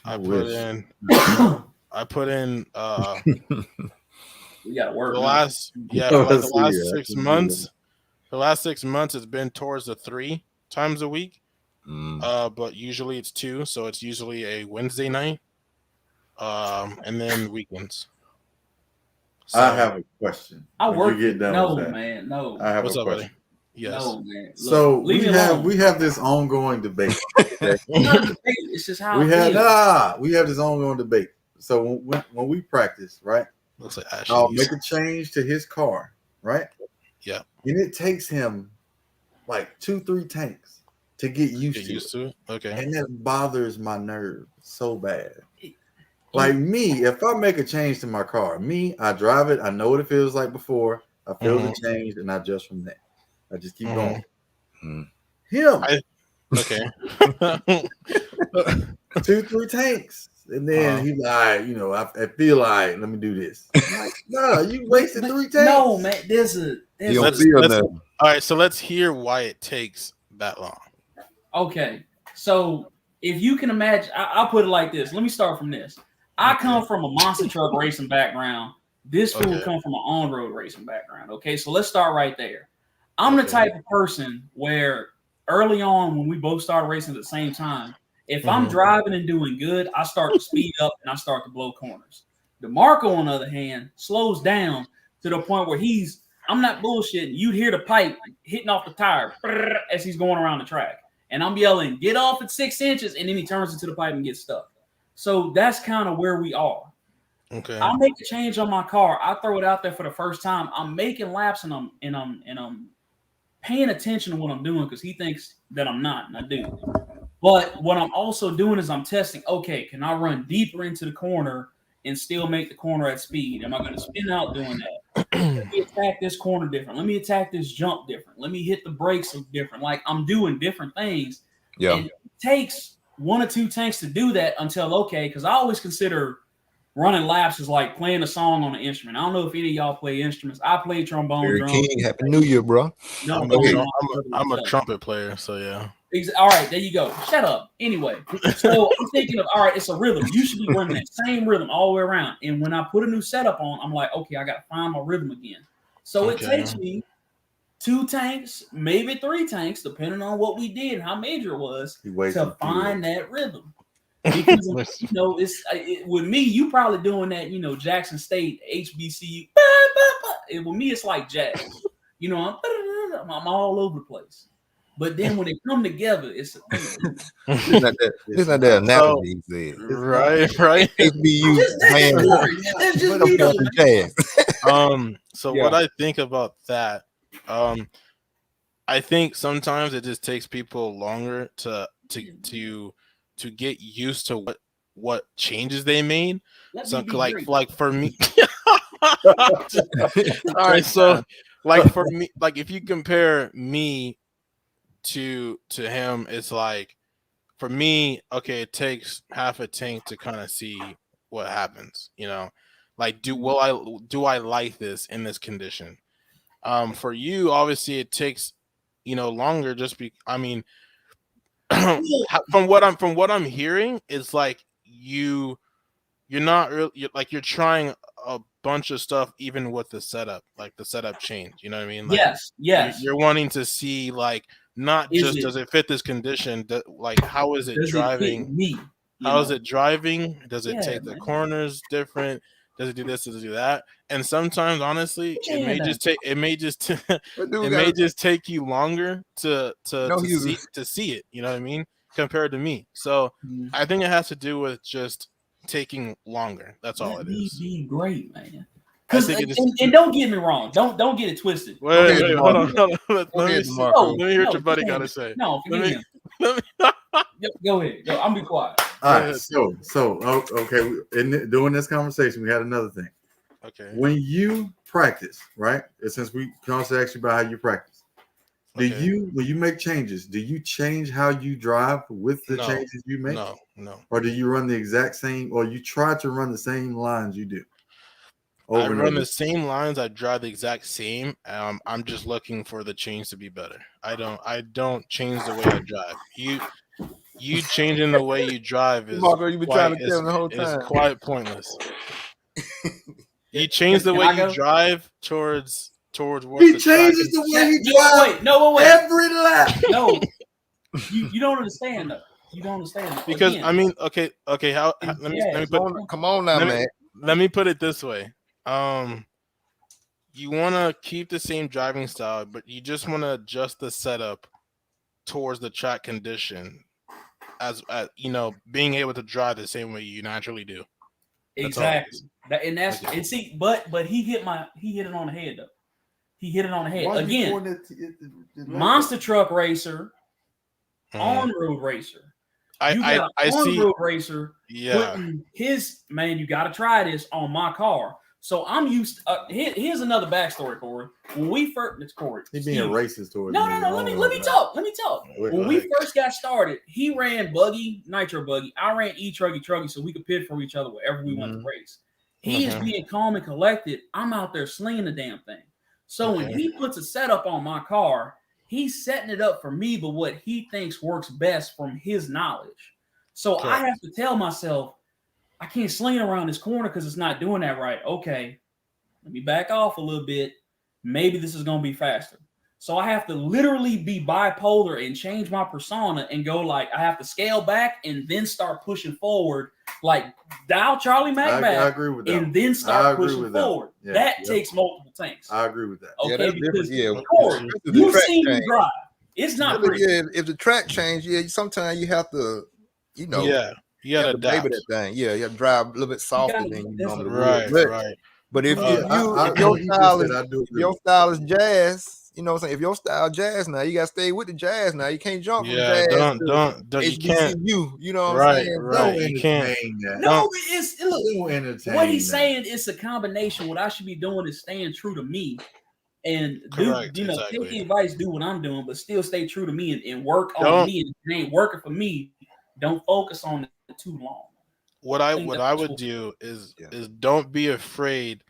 put in we gotta work the last the last 6 months. The last 6 months it's been towards the 3 times a week. But usually it's 2, so it's usually a Wednesday night, and then weekends. So, I have a question. I work. You get done No, with that, man, no. I have What's a up, question. buddy? Yes. No, man. Look, So leave me alone. we have this ongoing debate. Okay? It's not a debate, it's just how we I have feel. this ongoing debate. So when we practice, right? Looks like I'll make a change to his car, right? Yeah. And it takes him like 2-3 tanks to get used to it. Okay. And that bothers my nerve so bad. Like me, if I make a change to my car, I drive it, I know what it feels like before, I feel the change, and I adjust from that. I just keep going. Him. Okay. 2-3 tanks. And then he's like, I feel like, let me do this. I'm like, no, you wasted 3 tanks. No, man, there's a All right, so let's hear why it takes that long. Okay, so if you can imagine, I'll put it like this. Let me start from this. I come from a monster truck racing background. This fool come from an on-road racing background. Okay, so let's start right there. I'm the type of person where early on, when we both started racing at the same time, if I'm driving and doing good, I start to speed up and I start to blow corners. DeMarco, on the other hand, slows down to the point where I'm not bullshitting. You'd hear the pipe hitting off the tire as he's going around the track. And I'm yelling, get off at 6 inches, and then he turns into the pipe and gets stuck. So that's kind of where we are. Okay. I make a change on my car. I throw it out there for the first time. I'm making laps and I'm paying attention to what I'm doing because he thinks that I'm not, and I do. But what I'm also doing is I'm testing, okay, can I run deeper into the corner and still make the corner at speed? Am I going to spin out doing that? Let me attack this corner different. Let me attack this jump different. Let me hit the brakes different. Like, I'm doing different things. Yeah. And it takes 1 or 2 tanks to do that until, okay, because I always consider running laps is like playing a song on an instrument. I don't know if any of y'all play instruments. I play trombone, Barry drums. King, Happy New Year, bro. No, I'm a trumpet player, so yeah. All right, there you go. Shut up. Anyway, so I'm thinking of, all right, it's a rhythm. You should be running that same rhythm all the way around. And when I put a new setup on, I'm like, okay, I got to find my rhythm again. So it takes me 2 tanks, maybe 3 tanks, depending on what we did and how major it was, to find that rhythm. Because it's with me, you probably doing that, Jackson State, HBCU. With me, it's like jazz. I'm all over the place. But then when they come together, it's not that analogy. Right. HBU So what I think about that, I think sometimes it just takes people longer to get used to what changes they made. So like for me, all right. So like for me, like if you compare me to him, it's like for me, okay, it takes half a tank to kind of see what happens. Like do I like this in this condition? For you, obviously, it takes longer. From what I'm hearing, it's like you're not really you're trying a bunch of stuff, even with the setup, like the setup change. You know what I mean? Like, yes. You're wanting to see not just does it fit this condition, how is it driving? How is it driving? Does it take the corners different? Does it do this? Does it do that? And sometimes, honestly, it may just take you longer to see it. You know what I mean? Compared to me, so I think it has to do with just taking longer. That's all it is. Be great, man. And don't get me wrong. Don't get it twisted. Wait, hold on. Let me hear what your buddy got to say. No, forget him. Go ahead. I'm gonna be quiet. All right. So okay. During this conversation, we had another thing. Okay. When you practice, right? Since we constantly ask you about how you practice, when you make changes, do you change how you drive with the changes you make? No. Or do you run the exact same, or you try to run the same lines you do? I run the same lines. I drive the exact same. I'm just looking for the change to be better. I don't change the way I drive. You changing the way you drive is Marco, you been trying to tell him the whole time. It's quite pointless. You change the way you drive towards what he changes the way he drives. Wait. Every lap. No, you don't understand though. You don't understand because I mean, okay. How? Let me put. Come on now, man. Let me put it this way. you want to keep the same driving style, but you just want to adjust the setup towards the track condition, as you know, being able to drive the same way you naturally do. Exactly. And see, but he hit it on the head though. He hit it on the head again. Monster truck racer, on-road racer. I see on-road racer. Yeah. Putting his man, you got to try this on my car. So I'm used. Here's another backstory, Corey. When we first, it's Corey. He's being racist towards. No. Let me talk. When we first got started, he ran buggy, nitro buggy. I ran truggy, so we could pit for each other wherever we went to race. He is being calm and collected. I'm out there slinging the damn thing. So when he puts a setup on my car, he's setting it up for me, but what he thinks works best from his knowledge. So I have to tell myself, I can't sling it around this corner because it's not doing that right. Okay, let me back off a little bit. Maybe this is going to be faster. So I have to literally be bipolar and change my persona and go like, I have to scale back and then start pushing forward, like dial Charlie Mack back. I agree with that. And then start pushing forward. Yeah, that takes multiple tanks. I agree with that. Okay, because you've seen me drive. It's not pretty. Yeah, if the track change, sometimes you have to, you know. Yeah. You gotta adapt that thing. Yeah, you have to drive a little bit softer than you normally would. Right. But if your style is jazz, you know what I'm saying? If your style jazz now, you gotta stay with the jazz now. You can't jump from jazz. Don't you can't. You know what I'm saying? Right. You can't. No, look, what he's saying is a combination. What I should be doing is staying true to me. And take the advice, do what I'm doing, but still stay true to me and work on me. And if it ain't working for me, don't focus on it too long. What I would do is don't be afraid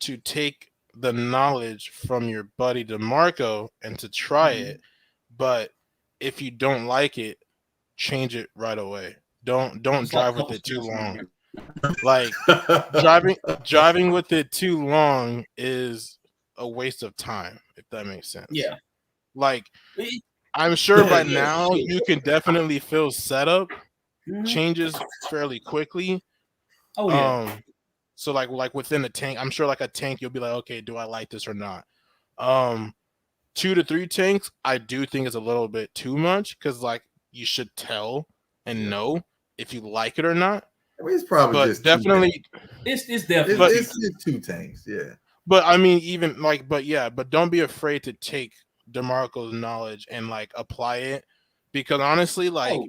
to take the knowledge from your buddy DeMarco and to try it. But if you don't like it, change it right away. Don't drive with it too long. Like driving with it too long is a waste of time, if that makes sense. Yeah. Like I'm sure by now you can definitely feel setup changes fairly quickly. Oh yeah. So like within the tank, I'm sure like a tank, you'll be like, okay, do I like this or not? 2 to 3 tanks, I do think is a little bit too much because like you should tell and know if you like it or not. I mean, it's probably but just definitely it's definitely it's 2 tanks, yeah. But I mean, even like, but don't be afraid to take DeMarco's knowledge and like apply it, because honestly, like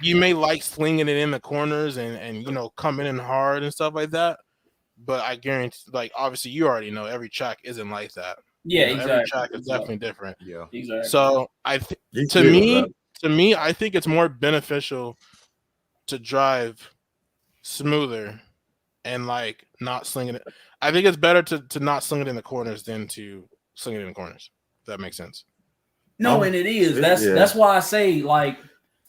you may like slinging it in the corners and you know coming in hard and stuff like that, but I guarantee, like obviously you already know every track isn't like that. Yeah, you know, exactly. Every track is definitely different. Yeah, exactly. So to me, I think it's more beneficial to drive smoother and like not slinging it. I think it's better to not sling it in the corners than to sling it in the corners. If that makes sense. No, and it is. That's why I say, like,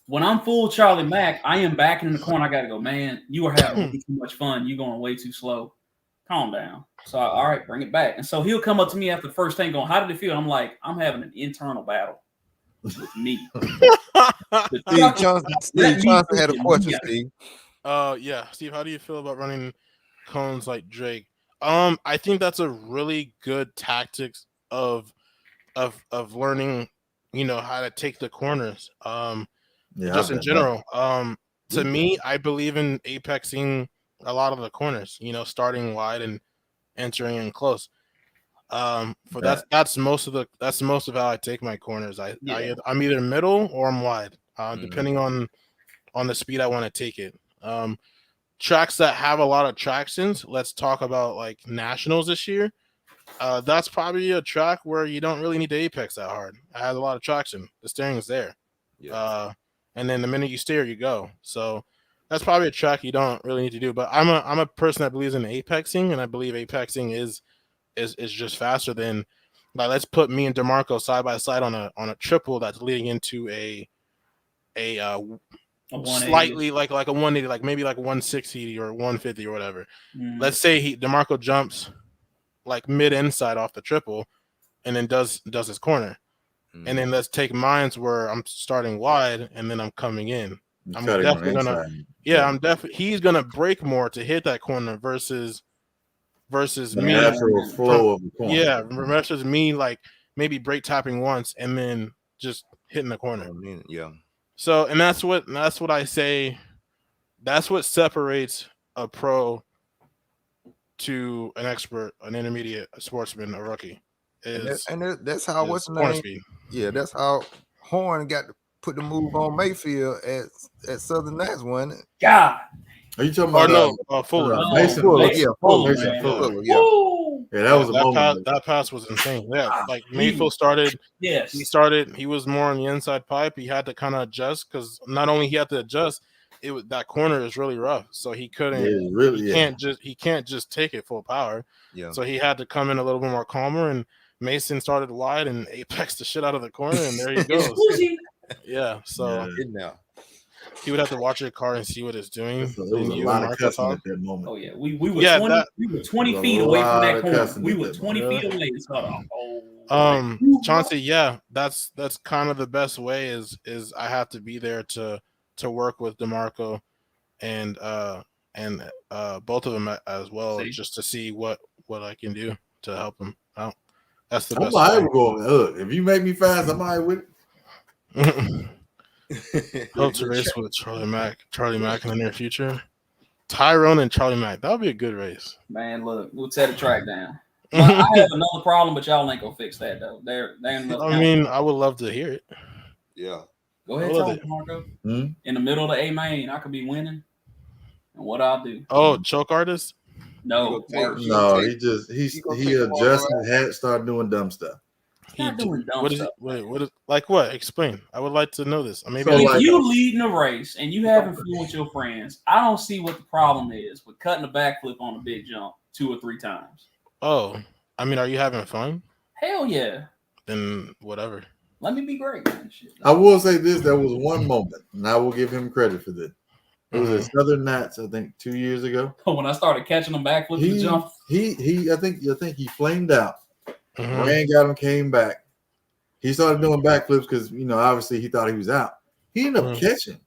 when I'm full Charlie Mack, I am backing in the corner. I got to go, man, you are having too much fun. You're going way too slow. Calm down. So, all right, bring it back. And so he'll come up to me after the first thing going, how did it feel? I'm like, I'm having an internal battle with me. Steve Johnson had a question, Steve. Yeah. Steve, how do you feel about running cones like Drake? I think that's a really good tactics of learning, you know, how to take the corners. Just in general. To me, I believe in apexing a lot of the corners, you know, starting wide and entering in close. That's most of how I take my corners. I'm either middle or I'm wide, depending on the speed I want to take it. Tracks that have a lot of tractions, let's talk about like nationals this year. That's probably a track where you don't really need to apex that hard. It has a lot of traction. The steering is there. Yeah. And then the minute you steer, you go. So that's probably a track you don't really need to do. But I'm a person that believes in apexing, and I believe apexing is just faster than, like, let's put me and DeMarco side by side on a triple that's leading into a slightly like a 180, like maybe like 160 or 150 or whatever. Let's say DeMarco jumps like mid inside off the triple and then does his corner. And then let's take mines where I'm starting wide and then I'm coming in. I'm definitely gonna he's gonna break more to hit that corner versus versus The me. natural flow of the corner. Yeah, versus me like maybe brake tapping once and then just hitting the corner. Yeah. So, and that's what I say. That's what separates a pro to an expert, an intermediate, a sportsman, a rookie. That's how what's the name? speed. Yeah, that's how Horn got to put the move on Mayfield at Southern Nats one. God. Are you talking about Fuller? Mason Fuller, yeah, Fuller, Mason man. Fuller. Yeah. Yeah, that was a moment. That pass was insane. Yeah, like Mayfield started. Yes, he was more on the inside pipe. He had to kind of adjust because not only he had to adjust, it was that corner is really rough. So he couldn't. He can't just take it full power. Yeah. So he had to come in a little bit more calmer. And Mason started wide and apexed the shit out of the corner, and there he goes. Yeah. So he would have to watch your car and see what it's doing. There was a lot of cussing at that moment. Oh yeah, we were 20 feet away from that corner. We were 20 feet away. Chauncey, yeah, that's kind of the best way is I have to be there to work with DeMarco and both of them as well, just to see what I can do to help them out. That's the best. I'm going. Look, if you make me fast, I'm all right with it. Hope to race with Charlie Mack in the near future. Tyrone and Charlie Mack. That would be a good race. Man, look, we'll tear the track down. But I have another problem, but y'all ain't gonna fix that though. I would love to hear it. Yeah. Go ahead, tell me, Marco. In the middle of the A main, I could be winning. And what I'll do. Oh, choke artist? No. He adjusted, had started doing dumb stuff. What? Explain. I would like to know this. If you leading a race and you having fun with your friends, I don't see what the problem is with cutting a backflip on a big jump 2 or 3 times. Oh, are you having fun? Hell yeah. Then whatever. Let me be great. I will say this: there was one moment, and I will give him credit for this. It was at Southern Nats, I think, 2 years ago. When I started catching them backflips and jump, I think he flamed out. Ran, got him, came back. He started doing backflips because obviously he thought he was out. He ended up catching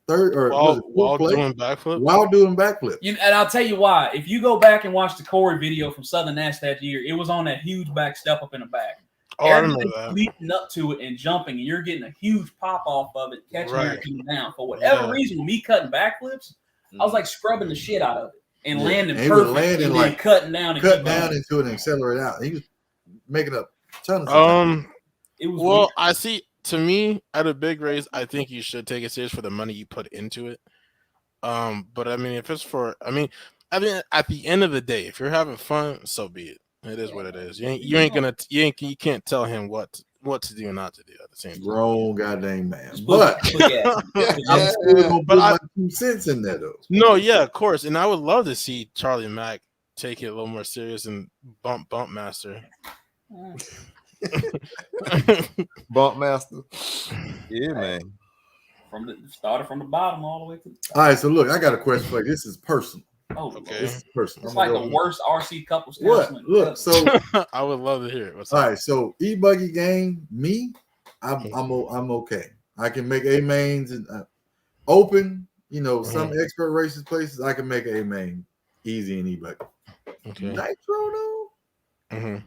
third or while doing backflips. While doing backflips. And I'll tell you why. If you go back and watch the Corey video from Southern Nats that year, it was on that huge back step up in the back. Oh, I remember that. Leading up to it and jumping, and you're getting a huge pop off of it, catching it and coming down. For whatever reason, with me cutting backflips, I was like scrubbing the shit out of it and landing perfect, and then cutting down into it and accelerate out. He was making a ton of I see. To me, at a big race, I think you should take it serious for the money you put into it. But if it's for, at the end of the day, if you're having fun, so be it. It is what it is. You can't tell him what to do and not to do at the same time. Grown goddamn man. But I'm still gonna put my 2 cents in there though. No, yeah, of course. And I would love to see Charlie Mack take it a little more serious and bump master. Bump master. Yeah, man. Started from the bottom all the way to the top. All right, so look, I got a question for you. This is personal. Oh, okay. This is personal. It's like the worst RC couple. What? Look, so I would love to hear it. All right, so e-buggy game, I'm okay. I can make A mains and open. Some expert races places I can make A main easy in e-buggy. Okay. Nitro though.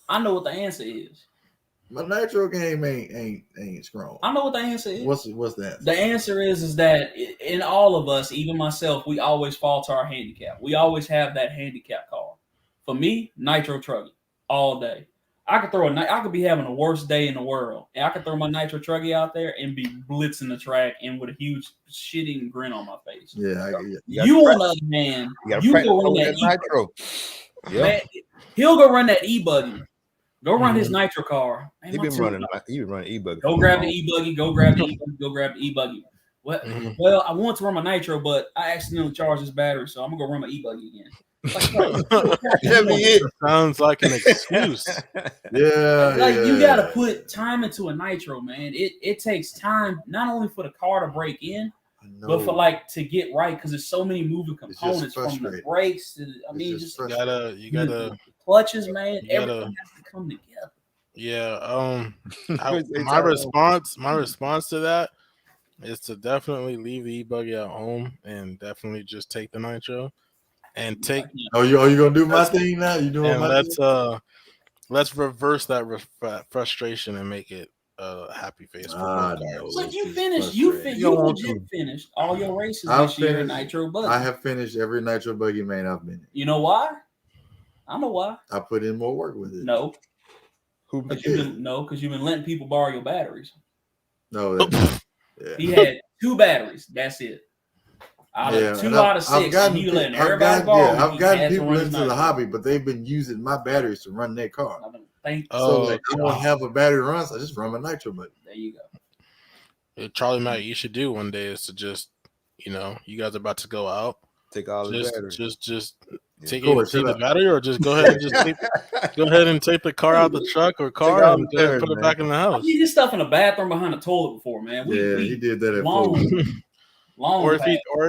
I know what the answer is. My nitro game ain't strong. I know what the answer is. What's the answer? The answer is that in all of us, even myself, we always fall to our handicap. We always have that handicap call. For me, nitro truggy all day. I could be having the worst day in the world, and I could throw my nitro truggy out there and be blitzing the track and with a huge shitting grin on my face. Yeah, you on the other hand, you go run that nitro. Man, he'll go run that e-buggy. Go run his nitro car. Man, He been running e-buggy. Go grab the e-buggy. Go grab the e-buggy. Go grab the e-buggy. Well, I want to run my nitro, but I accidentally charged this battery, so I'm gonna go run my e-buggy again. Sounds like an excuse. You gotta put time into a nitro, man. It takes time not only for the car to break in, but for to get right, because there's so many moving components from the brakes to you gotta clutches, man. Everything has to come together. Yeah. My response to that is to definitely leave the e-buggy at home and definitely just take the nitro and take. Oh, you gonna do my thing now? You doing and my thing? Let's reverse that frustration and make it happy face. But you finished. You legit finished all your races this year in Nitro Buggy. I have finished every Nitro Buggy main I've been in. You know why? I know why. I put in more work with it. No. Because you've been letting people borrow your batteries. No. He had 2 batteries. That's it. Out of 2 out of 6, you letting everybody borrow. I've gotten people into the hobby, but they've been using my batteries to run their car. I don't have a battery run, so I just run my Nitro Buggy. There you go. Charlie Mack, you should do one day is to just, you guys are about to go out. Take all the batteries. Just take the battery, or just go ahead and take the car out the truck or car and put it back in the house. You did stuff in the bathroom behind the toilet before, man. He did that at long or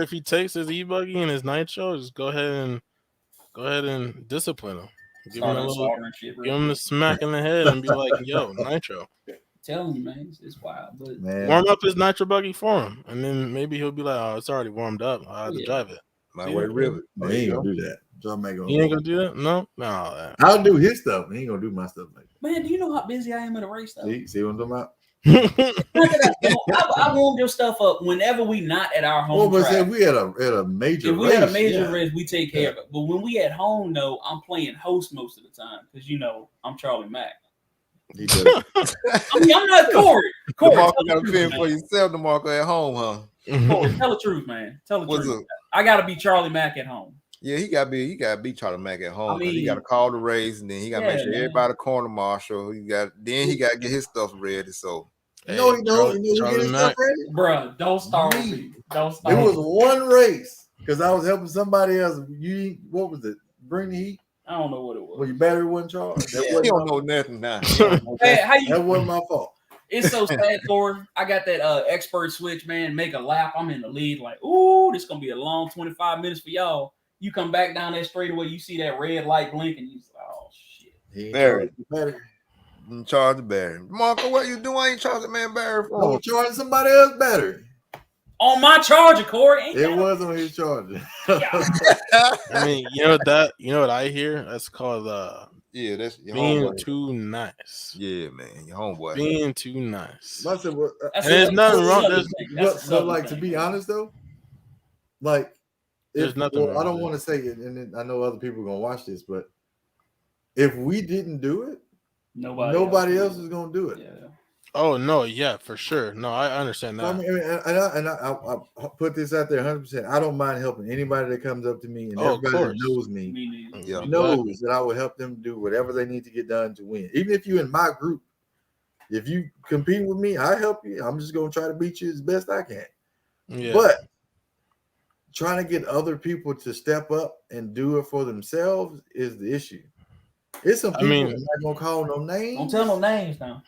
if he takes his e-buggy and his Nitro, just go ahead and discipline him. Give him a smack in the head and be like, "Yo, Nitro." Telling you, man, it's wild. But warm up his Nitro Buggy for him, and then maybe he'll be like, "Oh, it's already warmed up. I have to drive it." My way, rivet. He ain't gonna do that. He ain't gonna do that. No. I'll do his stuff. He ain't gonna do my stuff like that. Man, do you know how busy I am in a race? Though? See what I'm talking about? I warm your stuff up whenever we not at our home. Well, but if we had a major race, had a major race, we take care of it. But when we at home, though, I'm playing host most of the time because I'm Charlie Mack. He does. I mean, I'm not Corey. DeMarco got to fend for yourself, DeMarco, at home, huh? Corey, tell the truth, man. Tell the truth. I got to be Charlie Mack at home. Yeah, he got to be Charlie Mack at home. I mean, he got to call the race, and then he got to make sure everybody corner marshal. He got to get his stuff ready. So no, he don't. He get his stuff ready, bro. Don't start with me. Don't start. It was one race because I was helping somebody else. What was it? Bring the heat. I don't know what it was. Well, your battery wasn't charged. He don't know nothing now. That wasn't my fault. It's so sad, Corey. I got that expert switch, man. Make a lap. I'm in the lead. Like, ooh, this gonna be a long 25 minutes for y'all. You come back down that straightaway, you see that red light blinking. You say, oh shit. Barry. Charge the battery. Marco, what you doing? I ain't charging man battery for. I'm charging somebody else's battery. On my charger, Corey. It was on his charger. I mean, you know what I hear? That's called that's your being homeboy. Too nice. Yeah, man, your homeboy. Being too nice. And there's nothing wrong. But like, to be honest though, like, there's nothing wrong I don't with want to say it, and I know other people are gonna watch this, but if we didn't do it, nobody else is gonna do it. Yeah. Oh no, yeah, for sure. No, I understand that. I mean, I put this out there 100%. I don't mind helping anybody that comes up to me, and everybody that knows me knows that I will help them do whatever they need to get done to win. Even if you're in my group, if you compete with me, I help you. I'm just gonna try to beat you as best I can. Yeah. But trying to get other people to step up and do it for themselves is the issue. It's some people I'm not gonna call no names. Don't tell no names now.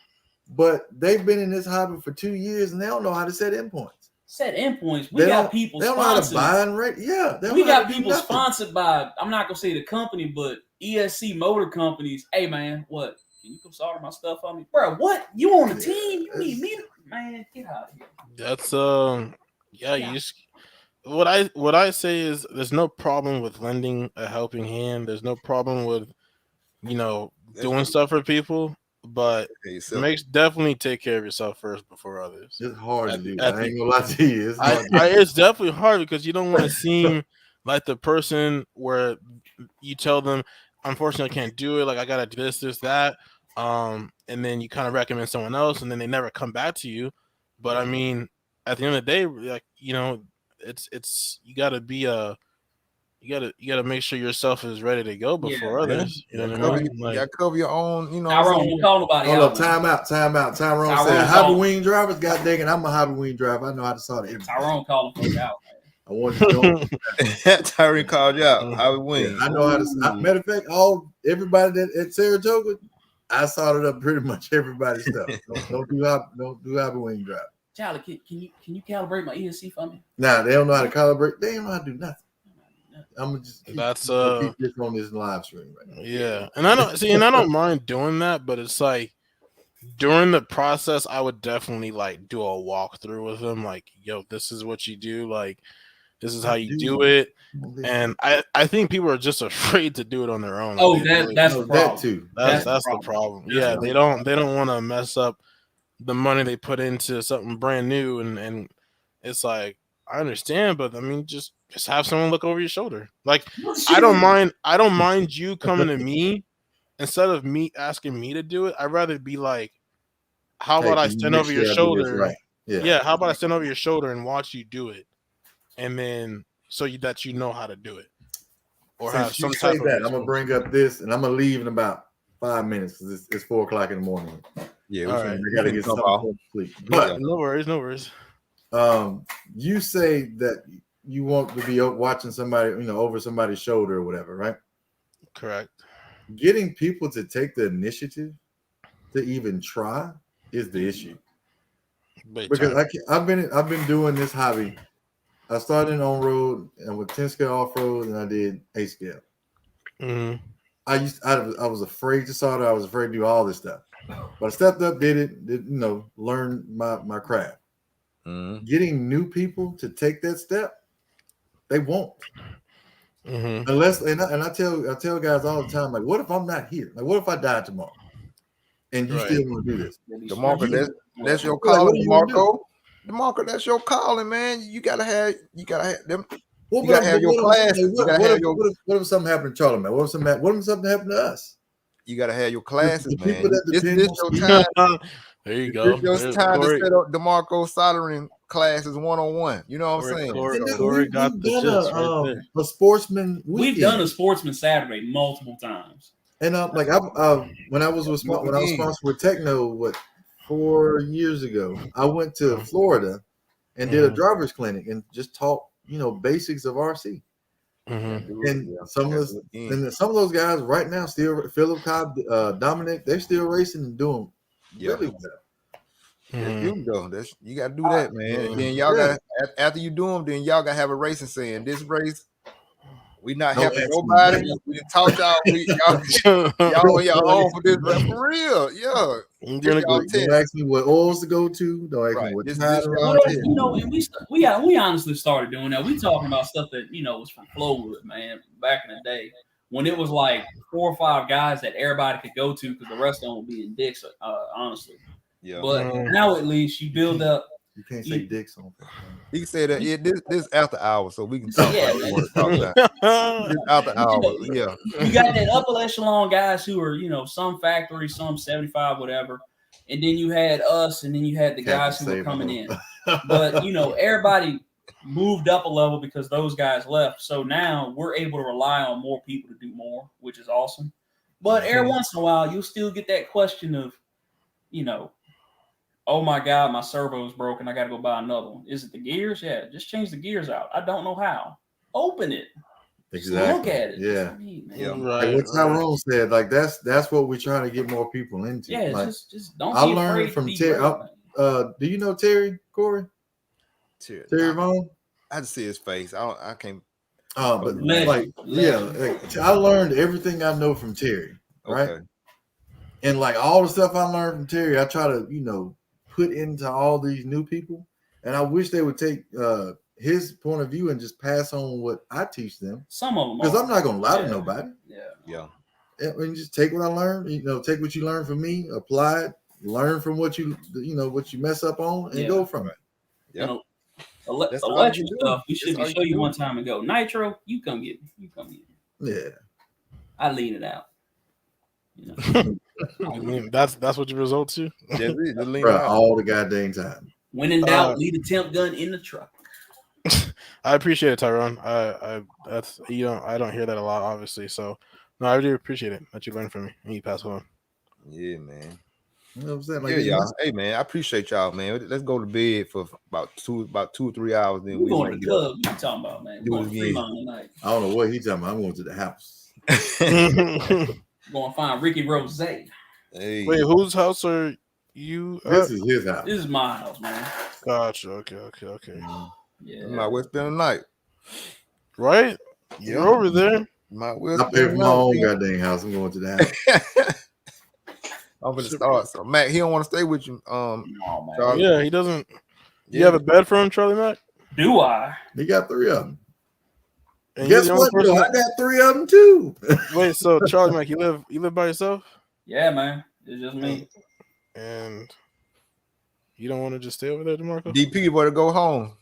But they've been in this hobby for 2 years and they don't know how to set endpoints. Set endpoints. We got people they don't know how to buy and rate. Yeah, we got people sponsored by, I'm not gonna say the company, but ESC motor companies. Hey man, what? Can you come solder my stuff on me? Bro, what? You on the team? You need me to, man, get out of here. That's you just what I say is there's no problem with lending a helping hand. There's no problem with doing stuff for people. But definitely take care of yourself first before others. It's hard to do. I ain't gonna lie to you. It's definitely hard because you don't want to seem like the person where you tell them, unfortunately, I can't do it. Like I gotta do this, that, and then you kind of recommend someone else, and then they never come back to you. But I mean, at the end of the day, like it's you gotta be you gotta make sure yourself is ready to go before others. You know what I mean? You gotta cover your own. Tyrone, don't call nobody Hold out. up, time out. Tyrone said, "Hobby wing drivers, god dang it, I'm a hobby wing driver. I know how to solve it." Tyrone called him out. I want you to know. Tyrone called you out. Hobby wing. I know how to. Matter of fact, everybody that at Saratoga, I sorted up pretty much everybody's stuff. Don't do hobby wing drive. Charlie, can you calibrate my ESC for me? Nah, they don't know how to calibrate. They don't know how to do nothing. I'm gonna just keep this on this live stream right now. Yeah, and I don't mind doing that, but it's like during the process, I would definitely like do a walkthrough with them. Like, yo, this is what you do. Like, This is how you do it. And I think people are just afraid to do it on their own. Oh, that's the problem. That too. That's the problem. Yeah, they don't want to mess up the money they put into something brand new, and it's like, I understand, but I mean, just have someone look over your shoulder. Like, I don't mind you coming to me instead of me asking me to do it. I'd rather be like, how about I stand over your shoulder? Right. Yeah. How about I stand over your shoulder and watch you do it, and then that you know how to do it, or have some type of. I'm gonna bring up this, and I'm gonna leave in about 5 minutes because it's 4:00 in the morning. Yeah, all right. I gotta get some sleep. But no worries. You say that you want to be watching somebody, over somebody's shoulder or whatever, right? Correct. Getting people to take the initiative to even try is the issue. Because I've been doing this hobby. I started on road and with 10 scale off road, and I did 8 scale. Mm-hmm. I was afraid to solder. I was afraid to do all this stuff, but I stepped up, did it, learned my craft. Mm-hmm. Getting new people to take that step, they won't. Mm-hmm. Unless, and I tell guys all the time, like, what if I'm not here? Like, what if I die tomorrow? And you still want to do this? DeMarco, that's your calling, DeMarco. DeMarco, that's your calling, man. You gotta have them. You gotta have your class. What if something happened to Charlie, man? What if something happened to us? You gotta have your classes, man. This your time. There you go. It's your time to set up DeMarco soldering classes 1-on-1. You know what I'm saying? Corey got the gist right there. A sportsman. We've done a sportsman Saturday multiple times. And when I was sponsored with Techno, 4 years ago, I went to Florida and did a driver's clinic and just taught basics of RC. Mm-hmm. And some of those guys right now still, Philip Cobb, Dominic, they're still racing and doing really well. Mm-hmm. You go. You got to do that, man. And then y'all got after you do them, then y'all got to have a racing saying this race. We not helping nobody. We done taught y'all. Y'all on your own for this, for real. Yeah. Don't ask me what oils to go to. Don't ask me what tires around here. And we honestly started doing that. We talking about stuff that was from Flowwood, man, back in the day when it was like 4 or 5 guys that everybody could go to because the rest of them would be in dicks. Honestly, yeah. But now at least you build up. You can't say dicks on. You can say that. Yeah, this after hours, so we can talk about what we want to talk about. This after hours, yeah. You got that upper echelon guys who are, some factory, some 75, whatever, and then you had us, and then you had the guys who were coming in. But everybody moved up a level because those guys left. So now we're able to rely on more people to do more, which is awesome. But every once in a while, you'll still get that question of, oh my God, my servo is broken. I got to go buy another one. Is it the gears? Yeah, just change the gears out. I don't know how. Open it. Exactly. Look at it. Yeah. Like what Tyrone said, like that's what we're trying to get more people into. Yeah, like, just don't. I learned from Terry. Do you know Terry Corey? Terry Vaughn? I just see his face. I can't. But I learned everything I know from Terry. Right. Okay. And like all the stuff I learned from Terry, I try to put into all these new people, and I wish they would take his point of view and just pass on what I teach them. Some of them, because I'm not gonna lie to nobody. Yeah. I mean, just take what I learned. Take what you learned from me, apply it, learn from what you mess up on, and go from it. Yeah. Electric stuff. We should show you one time ago. Nitro, you come get me. Yeah. I lean it out. I mean, that's what your result to. All the goddamn time. When in doubt, leave the temp gun in the truck. I appreciate it, Tyrone. I don't hear that a lot, obviously. So no, I really appreciate it that you learned from me and you pass it on. Yeah, man. You know what I'm saying? Like, y'all. Hey, man, I appreciate y'all, man. Let's go to bed for about 2 or 3 hours. Then we're going to the club. What you talking about, man? We're going to Fremont tonight. I don't know what he's talking about. I'm going to the house. Going to find Ricky Rose. Hey. Wait, whose house are you at? This is his house. This is my house, man. Gotcha. Okay. Yeah. Might well spend the night. Right? You're over there. Might well I pay for my own goddamn house. I'm going to the house. I'm gonna start. So Mac, he don't want to stay with you. Charlie. Yeah, he doesn't. You have a bed for him, Charlie Mac? Do I? He got 3 of them. And Guess you're the only what? person Though? I got 3 of them too. Wait, so Charlie Mack, you live by yourself? Yeah, man. It's just me. And you don't want to just stay over there, DeMarco? DP better go home.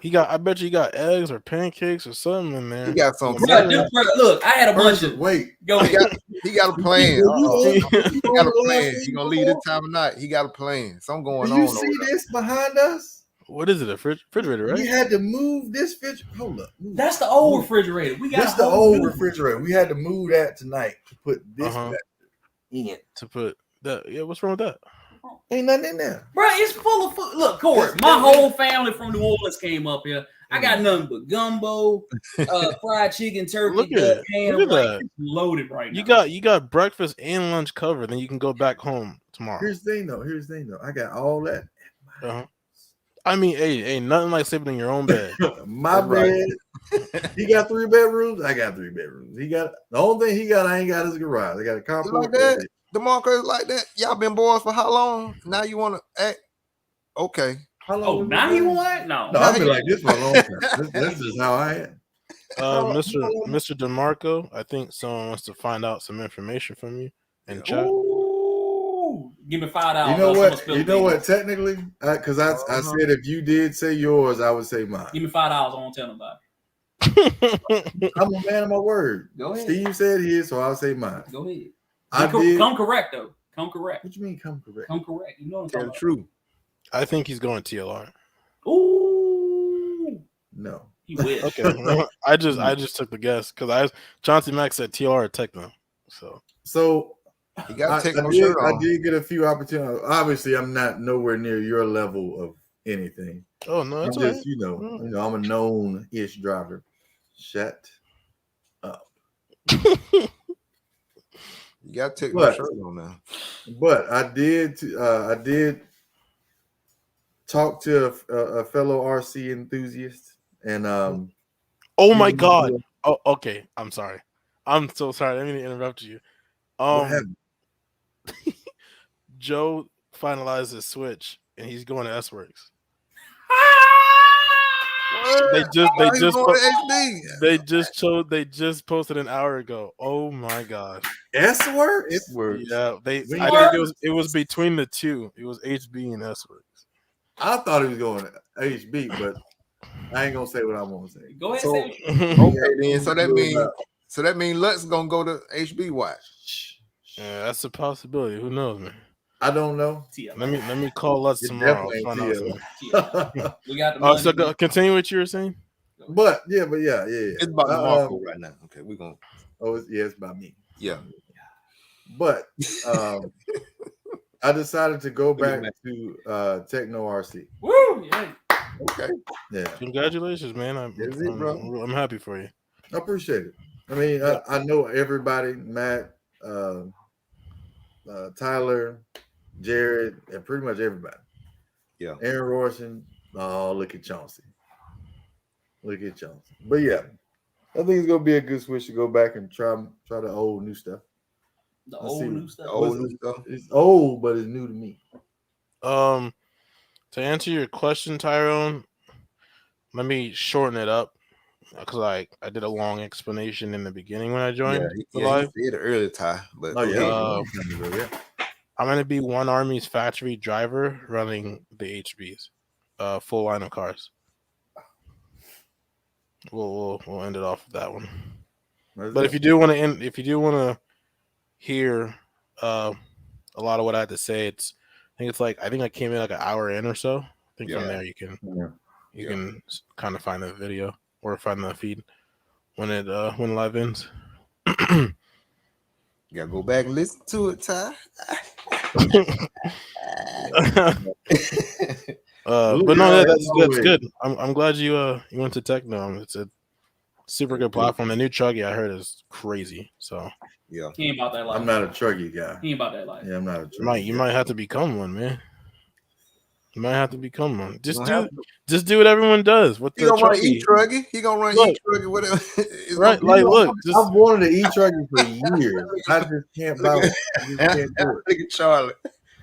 I bet you got eggs or pancakes or something in there. He got something. Look, I had a bunch of. Wait, go he ahead. got a plan. He got a plan. He gonna leave this time of night. He got a plan. Something going Do on. you see this behind us? What is it? A refrigerator, right? We had to move this refrigerator. Hold up. That's the old refrigerator. We got This the old refrigerator. We had to move that tonight to put this back in. To put that. Yeah, what's wrong with that? Ain't nothing in there. Bro, it's full of food. Look, Corey, my whole family from New Orleans came up here. I got nothing but gumbo, fried chicken, turkey, Look at ham. that. Like, it's loaded right now. now. You got breakfast and lunch covered. Then you can go back home tomorrow. Here's the thing, though. I got all that. I mean, hey, ain't nothing like sleeping in your own bed. My bed. He got 3 bedrooms. I got 3 bedrooms. He got the only thing he got. I ain't got his garage. I got a carport. Like that. DeMarco is like that. Y'all been boys for how long? Now you want to act? Okay. How long? Oh, now you want? No, I've been like this for a long time. This is how I am. Mr. DeMarco, I think someone wants to find out some information from you and chat. Ooh, give me $5. You know what? You know what? Technically, because I said if you did say yours, I would say mine. Give me $5. I won't tell nobody. I'm a man of my word. Go ahead. Steve said his, so I'll say mine. Go ahead. Come correct though. Come correct. What you mean come correct? Come correct. You know what I'm talking about. True. I think he's going TLR. Ooh. No. He will. Okay. Well, I just took the guess because Chauncey Mack said TLR or Techno. So you got to take no I shirt off. I did get a few opportunities. Obviously, I'm not nowhere near your level of anything. Oh no, that's I'm just, right. you know, I'm a known-ish driver. Shut up. You got to take my shirt on now. But I did talk to a fellow RC enthusiast, and oh my god. Oh, okay. I'm sorry. I'm so sorry. I didn't mean to interrupt you. What happened? Joe finalized his switch, and he's going to S-Works. They just posted an hour ago. Oh my god. S-Works? Yeah, I think it was between the two. It was HB and S-Works. I thought he was going to HB, but I ain't gonna say what I want to say. Go ahead. Okay, then. So that means Lutz gonna go to HB watch. Yeah, that's a possibility. Who knows, man? I don't know. Let me call Lutz tomorrow. Find out we got the money. So continue what you were saying. But yeah. It's about DeMarco right now. Okay, we're gonna. Oh, it's about me. Yeah. But I decided to go back to Techno RC. Woo! Yeah. Okay. Yeah. Congratulations, man. I'm happy for you. I appreciate it. I mean, I know everybody, Matt, Tyler, Jared, and pretty much everybody. Yeah. Aaron Rorson. Oh, look at Chauncey. But yeah, I think it's gonna be a good switch to go back and try the old new stuff. The old new stuff. It's old, but it's new to me. To answer your question, Tyrone, let me shorten it up because I did a long explanation in the beginning when I joined live. He did it earlier, Ty, but I'm gonna be One Army's factory driver running the HBs, full line of cars. We'll end it off with that one. But if you do want to hear a lot of what I had to say, I think I came in like an hour in or so. I think from there you can kind of find the video or find the feed when live ends. You gotta go back and listen to it, Ty. But no, that's good. I'm glad you went to Techno. It's a super good platform. The new Chuggy I heard is crazy. So yeah, he ain't about that life. I'm not a Chuggy guy. He ain't about that life. Yeah, I'm not a Chuggy. You might have to become one, man. You might have to become one. Just do what everyone does. What he gonna run E-Truggy? He gonna run E-Truggy? Whatever. Right? Like, look, I've wanted to E-Truggy for years. I just can't buy it. Look at Charlie.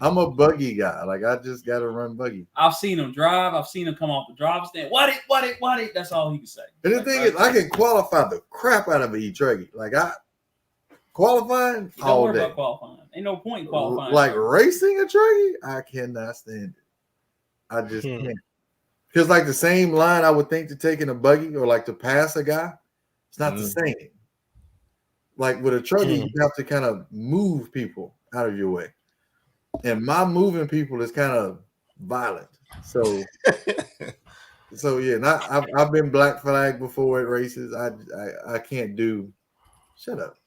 I'm a buggy guy. Like I just gotta run buggy. I've seen him drive. I've seen him come off the driver's stand. What it? That's all he can say. And the thing is, I can qualify the crap out of a E-Truggy. Like I qualifying Don't all worry day. about qualifying. Ain't no point in qualifying. Like racing a Truggy, I cannot stand it. I just can't. Because like the same line I would think to take in a buggy or like to pass a guy, it's not the same. Like with a Truggy, you have to kind of move people out of your way. And my moving people is kind of violent. So yeah, and I've been black flagged before at races. I can't do. Shut up.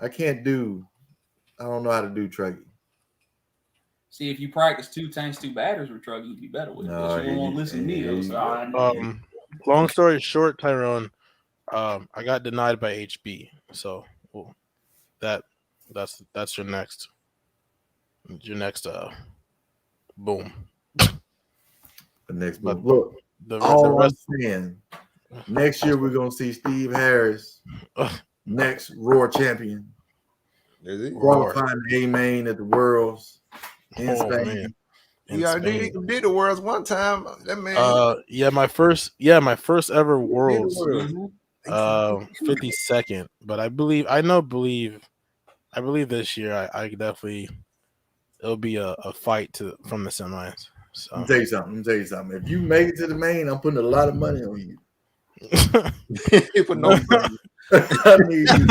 I don't know how to do Truggy. See, if you practice 2 tanks, 2 batters with Truggy, you'd be better with it. But you don't want to listen to me. Though, so long story short, Tyrone, I got denied by HB. So that's your next boom. The next boom. Look, I'm saying, next year we're gonna see Steve Harris, next Roar champion, qualifying A-Main at the Worlds in Spain. Yeah, he did the Worlds one time. That man. Yeah, my first ever Worlds. 52nd, but I believe this year I definitely it'll be a fight from the semis. So Let me tell you something. If you make it to the main, I'm putting a lot of money on you. For no money. I need you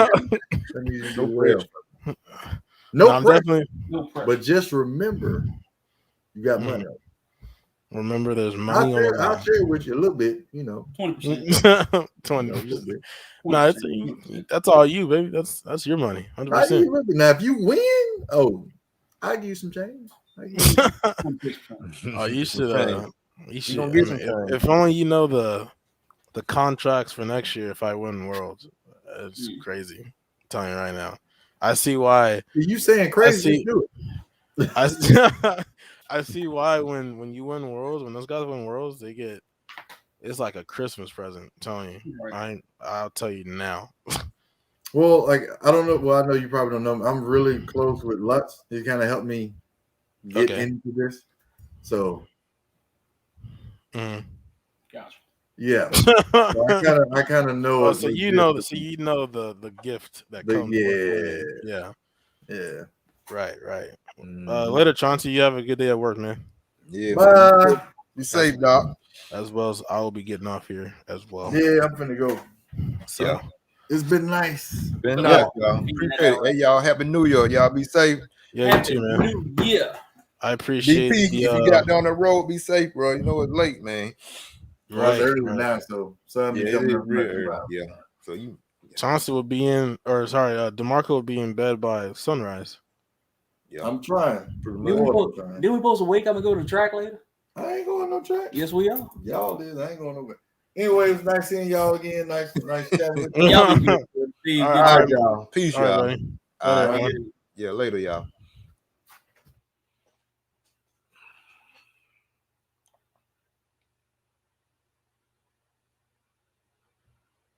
to do well. No pressure. But just remember, you got money. Remember, there's money on the line. I'll share with you a little bit, 20%. 20%. No, that's all you, baby. That's your money. 100%. Now, if you win, I'll give you some change. Oh, you should. You should. If only you know the contracts for next year. If I win Worlds, it's crazy. I'm telling you right now. I see why. You saying crazy? I see why when you win Worlds, when those guys win Worlds, it's like a Christmas present. I'm telling you. I'll tell you now. Well, like I don't know. Well, I know you probably don't know. I'm really close with Lutz. He kind of helped me get into this. So, Gotcha. Yeah, so I kind of know. So you know the gift that comes. Yeah. Right. Later, Chauncey. You have a good day at work, man. Yeah. Bye. Be safe, Doc. As well as I will be getting off here as well. Yeah, I'm finna go. So yeah. It's been nice. Y'all. Appreciate it. Hey, y'all. Happy New Year. Y'all be safe. Yeah, you too, man. Yeah. I appreciate DP, if you got down the road, be safe, bro. You know it's late, man. Right. It's early now, so it is real early. Yeah. So you Chauncey will be in, or sorry, DeMarco will be in bed by sunrise. Yeah, I'm trying. Did we supposed to wake up and go to the track later? I ain't going no track. Yes, we are. Y'all did. I ain't going nowhere. Anyway, it's nice seeing y'all again. Nice chatting with you. All right, y'all. Peace, y'all. All right, yeah, later, y'all.